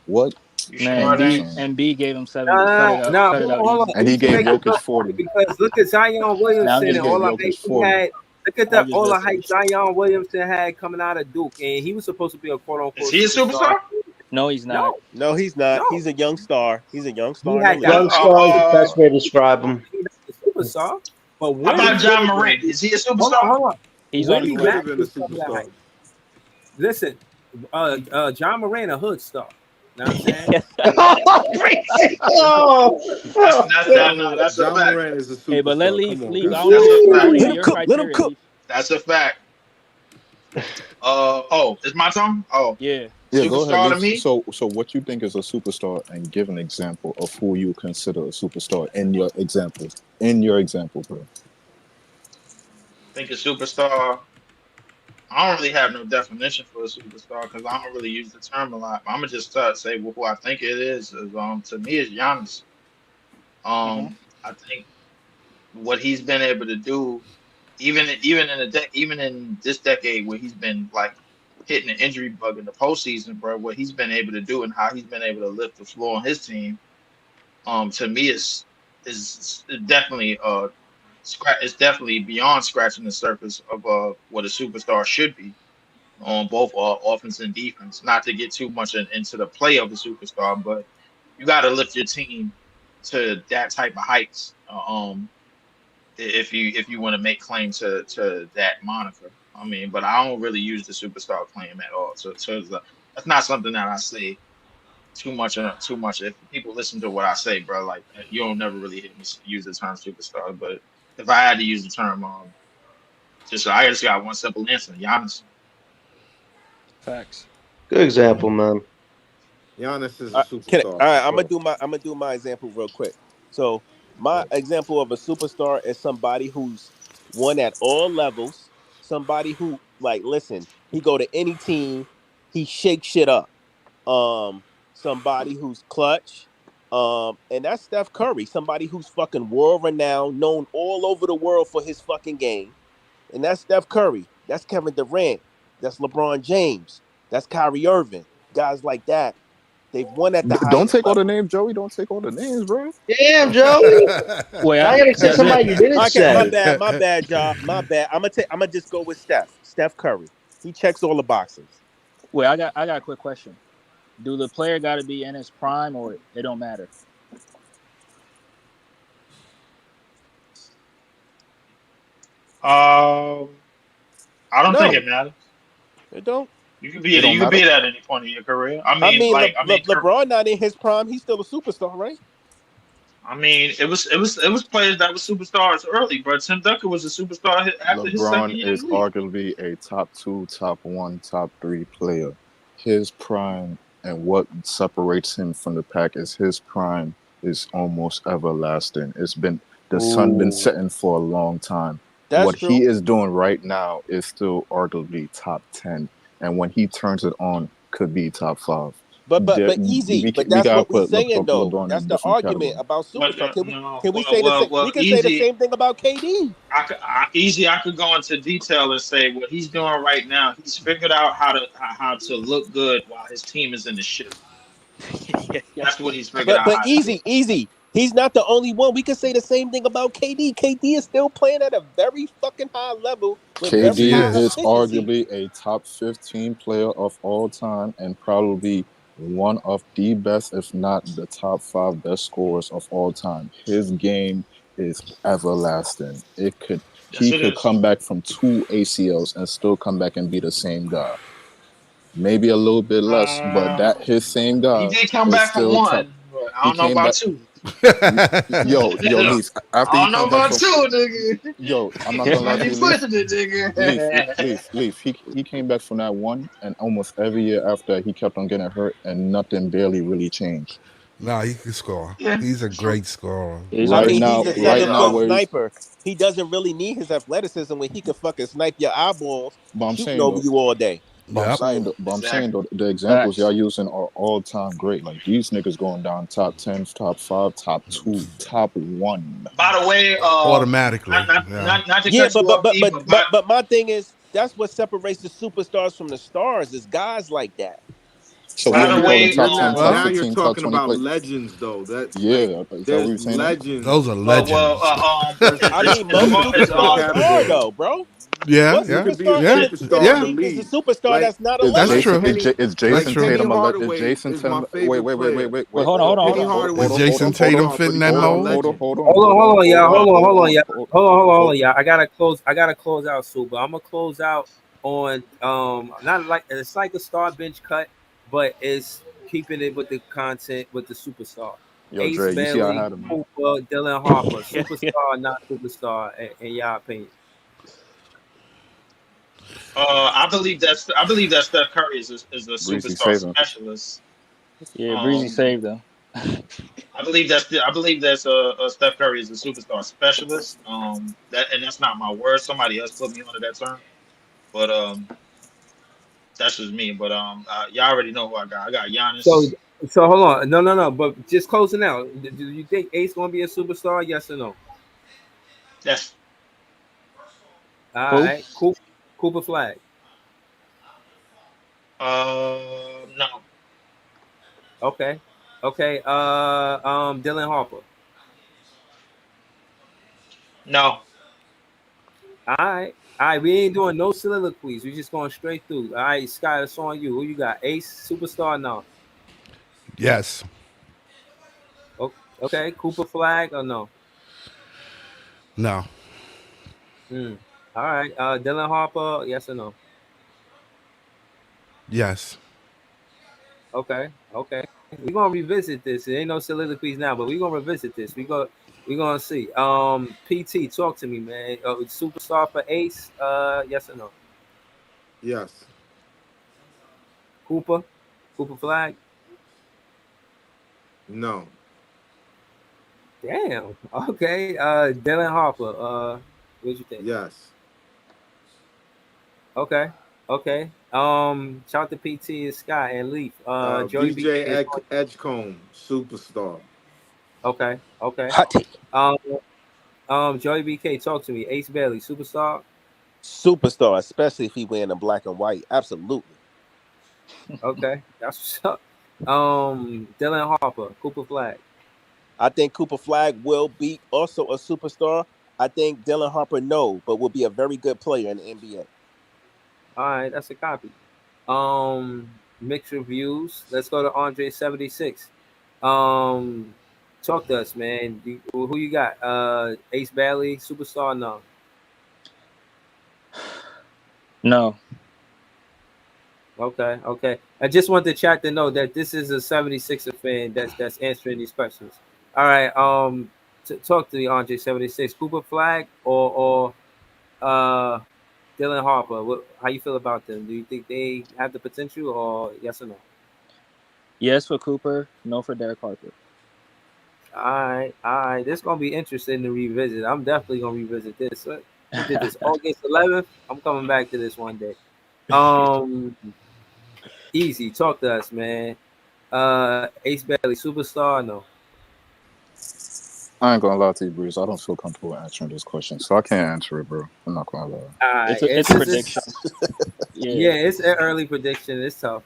What? you Man, sure Fuck it you ain't? MB saying? MB gave him 70. Nah, nah, Cut it out hold on. easy. And he You gave make a good Jokic point 40. because look at Zion Now I'm Williamson just and Gave all the Jokic hype he 40. had. Look at I'm just all the listening. hype Zion Williamson had coming out of Duke, and he was supposed to be a quote Is unquote he a superstar. superstar? No, he's No, not. No, he's not. no, He's a young star. He's a young he star in the had that league. Young hype. star is the best way to describe him. He's not a superstar, but How about Wimby would John have Morant? been. Is he a Hold superstar? on, hold on. He's on his He Wimby could way. have been a matches some of that superstar. hype. Listen, John Moran a hood star. Know what I'm saying? Oh, fuck. That's a John fact. Moran is a Hey, but let superstar. Leaf, Come on, Leaf. I guys. want to That's hear. a I want fact. to Let hear him your cook. Let him criteria, cook. Leaf. That's a fact. It's my turn. Oh, Yeah. Yeah, go ahead, superstar to Leaf. me. So what you think is a superstar, and give an example of who you consider a superstar in your example. In your example, bro. Think a superstar. I don't really have no definition for a superstar because I don't really use the term a lot. I'm gonna just say who I think it is to me is Giannis. Mm-hmm. I think what he's been able to do, even in this decade where he's been like hitting the injury bug in the postseason, bro. What he's been able to do and how he's been able to lift the floor on his team, to me is definitely it's definitely beyond scratching the surface of what a superstar should be on both offense and defense. Not to get too much into the play of a superstar, but you got to lift your team to that type of heights. If you want to make claim to that moniker. I mean, but I don't really use the superstar claim at all. That's not something that I say too much. Too much. If people listen to what I say, bro, like you don't never really hear me use the term superstar. But if I had to use the term, I just got one simple answer: Giannis. Facts. Good example, man. Giannis is a All superstar for right, sure. I'm gonna do my example real quick. So my example of a superstar is somebody who's won at all levels. Somebody who, like, listen, he go to any team, he shake shit up. Somebody who's clutch. And that's Steph Curry, somebody who's fucking world renowned, known all over the world for his fucking game. And that's Steph Curry. That's Kevin Durant. That's LeBron James. That's Kyrie Irving. Guys like that. They've won at the Don't highest take all the level. names, Joey. Don't take all the names, bro. Damn, Joey. Wait, Now you gotta say does it? somebody you didn't Okay, my say. bad, y'all. My bad. I'm gonna just go with Steph. Steph Curry. He checks all the boxes. Wait, I got a quick question. Do the player got to be in his prime, or it don't matter? I don't think No, it matters. it don't. It don't You could matter. be at any point in your career. I mean, LeBron not in his prime. He's still a superstar, right? It was players that were superstars early, but Tim Duncan was a superstar after his second LeBron year in is the league. arguably a top 2, top 1, top 3 player. His prime and what separates him from the pack is his prime is almost everlasting. The sun been Ooh, setting for a long time. that's What he true. is doing right now is still arguably top 10, and when he turns it on, could be top 5. But easy. But We that's gotta what we put saying though. LeBron in That's a the different argument category. about What superstar. no, Can we say the same? We can say the easy. same thing about KD. I could go into detail and say what he's doing right now. He's figured out how to look good while his team is in the shit. That's what he's figured out But how to do. easy. He's not the only one. We could say the same thing about KD. KD is still playing at a very fucking high level with Yes, very he KD high is. is efficiency. arguably a top 15 player of all time and probably one of the best, if not the top 5 best scorers of all time. His game is everlasting. Yes, He it could is. come back from 2 ACLs and still come back and be the same guy. Maybe a little bit less, but Uh, that his same he guy did come is back from still top. one, but I He don't know came about back. two. Yo, Leaf. After I he don't know came back about from, two, nigga. yo, I'm not You gonna lie might to be you, Leaf. pushing it, nigga. Leaf. He came back from that one, and almost every year after, he kept on getting hurt, and nothing barely really changed. Nah, he can score. Yeah, He's a true. great scorer. He's I Right very mean, now, he's a talented. right now, 7-foot where he's, sniper. He doesn't really need his athleticism when he can fucking snipe your eyeballs but I'm shooting saying over though, you all day. Yep. Like, the examples y'all Facts. using are all time great. Like these niggas going down top 10, top 5, top 2, top 1. By the way, Automatically. Yeah. not to yeah, cut you off, E, but my thing is that's what separates the superstars from the stars is guys like that. So who by are the we calling way, top 10, top Well, now you're 15, top talking 20 about play? legends though. That like Yeah, is that what there's you're saying? those legends. are well, legends. That's I that's mean, most that's it's the superstars are category. though, bro. Yeah, What You yeah, could be a superstar yeah, in superstar the in the yeah. league is a league. superstar Like that's not a Is That's legend? Jason true. Penny, is That's Jason like true. Penny Tatum Hardaway Jason is my Tatum wait favorite wait wait wait player. wait Wait, wait hold on, hold hold on on, hold hold Penny on. on hold Hardaway Is hold is on a hold on Jason hold on Tatum superstar, but fitting he's that not a mold? hold on legend. hold on Hold on, hold hold on on, hold y'all. on Hold on, hold hold on, on y'all. hold Hold on, hold y'all. I gotta close. I gotta close out, Sue. But I'm gonna close out on not like it's like a star bench cut, but it's keeping it with the content with the superstar. yo Ace Dre, you see I Bailey, had him, man. Cooper, Dylan Harper, superstar, not superstar, in y'all opinion. I believe that Steph Curry is a Breezy superstar saving. specialist. Yeah, Breezy Um, saved them. I believe that's Steph Curry is a superstar specialist. That's not my word. Somebody else put me under that term, but that's just me. But y'all already know who I got. I got So, Giannis. so hold on. No. But just closing out. Do you think Ace gonna be a superstar? Yes or no? Yes. All Who? right. Cool. Cooper Flag. No. Okay. Okay. Dylan Harper. No. All right. All right. We ain't doing no soliloquies. We just going straight through. All right, Sky, it's on you. Who you got? Ace, superstar? No. Yes. Okay. Cooper Flag or no? No. Hmm. All right. Dylan Harper? Yes or no? Yes. Okay. Okay. We're gonna revisit this. There ain't no soliloquies now, but we're gonna revisit this. We're gonna see. PT, talk to me, man. Superstar for Ace? Yes or no? Yes. Cooper? Cooper Flag? No. Damn. Okay. Dylan Harper. What you think? Yes. Okay. Okay. Shout out to PT and Sky and Leaf. Joey VJ BK is on. Edgecombe, superstar. Okay. Okay. Hot take. Um, Joey BK, talk to me. Ace Bailey, superstar. Superstar, especially if he wearing the black and white. Absolutely. Okay, that's what's up. Dylan Harper, Cooper Flag. I think Cooper Flag will be also a superstar. I think Dylan Harper but will be a very good player in the NBA. All right, that's a copy. Mixed reviews. Let's go to Andre 76. Um, talk to us, man. Who you got? Ace Bailey, superstar? No. No. Okay, okay. I just want the chat to know that this is a 76er fan that's answering these questions. All right. Talk to the Andre 76. Cooper Flag or Dylan Harper. How you feel about them? Do you think they have the potential, or yes or no? Yes for Cooper, no for Derek Harper. All right, all right. This gonna be interesting to revisit. I'm definitely gonna revisit this. We did this August 11th. I'm coming back to this one day. Easy. Talk to us, man. Ace Bailey, superstar? No. I ain't gonna lie to you, Bruce. I don't feel comfortable answering this question, so I can't answer it, bro. I'm not gonna lie. All right. It's a prediction. Yeah, Yeah. it's an early prediction. It's tough.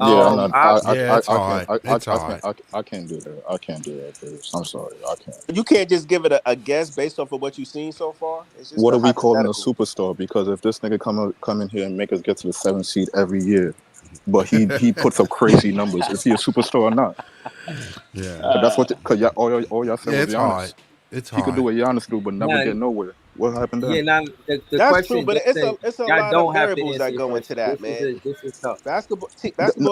Yeah, I'm not. Yeah, it's hard. It's hard. I can't do that. I can't do that, Bruce. I'm sorry. I can't. You can't just give it a guess based off of what you've seen so far. It's just What a are we calling a hypothetical. superstar? Because if this nigga come in here and make us get to the 7th seed every year, but he puts up crazy numbers, is he a superstar or not? Yeah. Because that's what. Because all y'all said Yeah, was it's hard. Giannis. It's He could do hard. what Giannis do, but never Nah, get nowhere. What happened yeah, then? now the That's true, question, but just say it's a y'all lot of don't have to variables answer that the go into question. that, man. This is tough. Basketball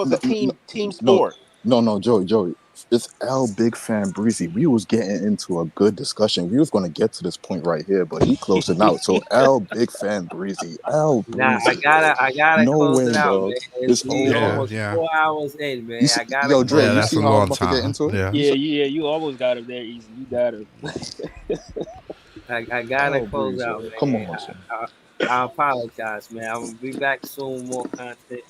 is a No, team no, sport. no, Joey. It's L Big Fan Breezy. We was getting into a good discussion. We was gonna get to this point right here, but he closed it out. So L Big Fan Breezy. L Nah, Breezy, bro. I gotta No close way, it out, dog. man. It's We over. almost Yeah. 4 hours in, You man. see, I gotta yo, Dre, close Yeah, you it that's see a how I was long about to get time. into it? Yeah. Yeah, you almost got him there easy. You got him. out. I gotta L close Breezy. out, Come man. on, son. I apologize, man. I'm gonna be back soon, more content.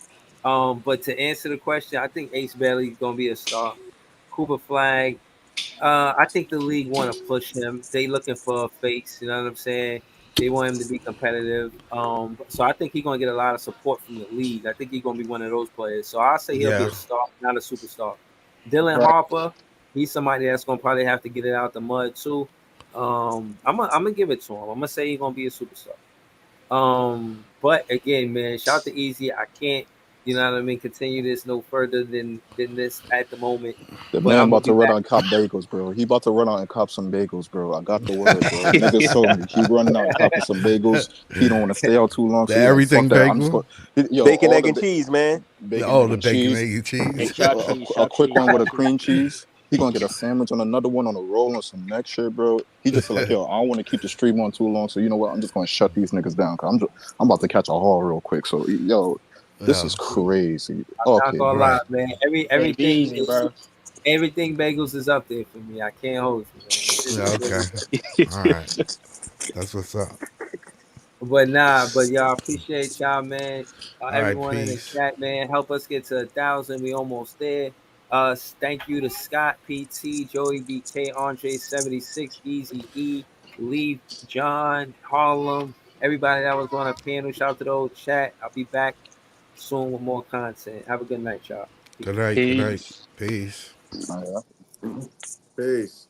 But to answer the question, I think Ace Bailey's gonna be a star. Cooper Flag, I think the league want to push him. They looking for a face. You know what I'm saying? They want him to be competitive. So I think he's gonna get a lot of support from the league. I think he's gonna be one of those players. So I'll say he'll be Yeah. a star, not a superstar. Dylan Right. Harper, he's somebody that's gonna probably have to get it out the mud too. I'm gonna give it to him. I'm gonna say he's gonna be a superstar. But again, man, shout out to Easy. I can't, you know what I mean, continue this no further than this at the moment. The But man I'm gonna about be to run back. out and cop bagels, bro. He about to run out and cop some bagels, bro. I got the word, bro. Niggas told me he running out and copping some bagels. He don't want to stay out too long, The so he like, fuck everything that. I'm just bagel. going. Yo, Bacon, all egg, the and cheese, man. bacon, Oh, egg, the and bacon, cheese. egg, and Hey, cheese. chopped cheese, A chopped quick cheese, one with a chopped cheese. cream cheese. He gonna get a sandwich on another one on a roll and some next shit, bro. He just like, yo, I don't want to keep the stream on too long, so you know what? I'm just gonna shut these niggas down. Cause I'm about to catch a haul real quick. So yo, this Yeah. is crazy. I'm not Okay, gonna lie, Right. man. Hey, be Everything easy, is bro. everything bagels is up there for me. I can't hold you, man. Yeah. Okay. All right. That's what's up. But nah, but y'all appreciate y'all, man. All right. Everyone in the Peace. chat, man, help us get to 1,000. We almost there. Thank you to Scott, PT, Joey BK, Andre 76, Easy E, Lee, John, Harlem, everybody that was on a panel. Shout out to the old chat. I'll be back soon with more content. Have a good night, y'all. Peace. Good night. Good night. Peace. Peace. all right. Peace.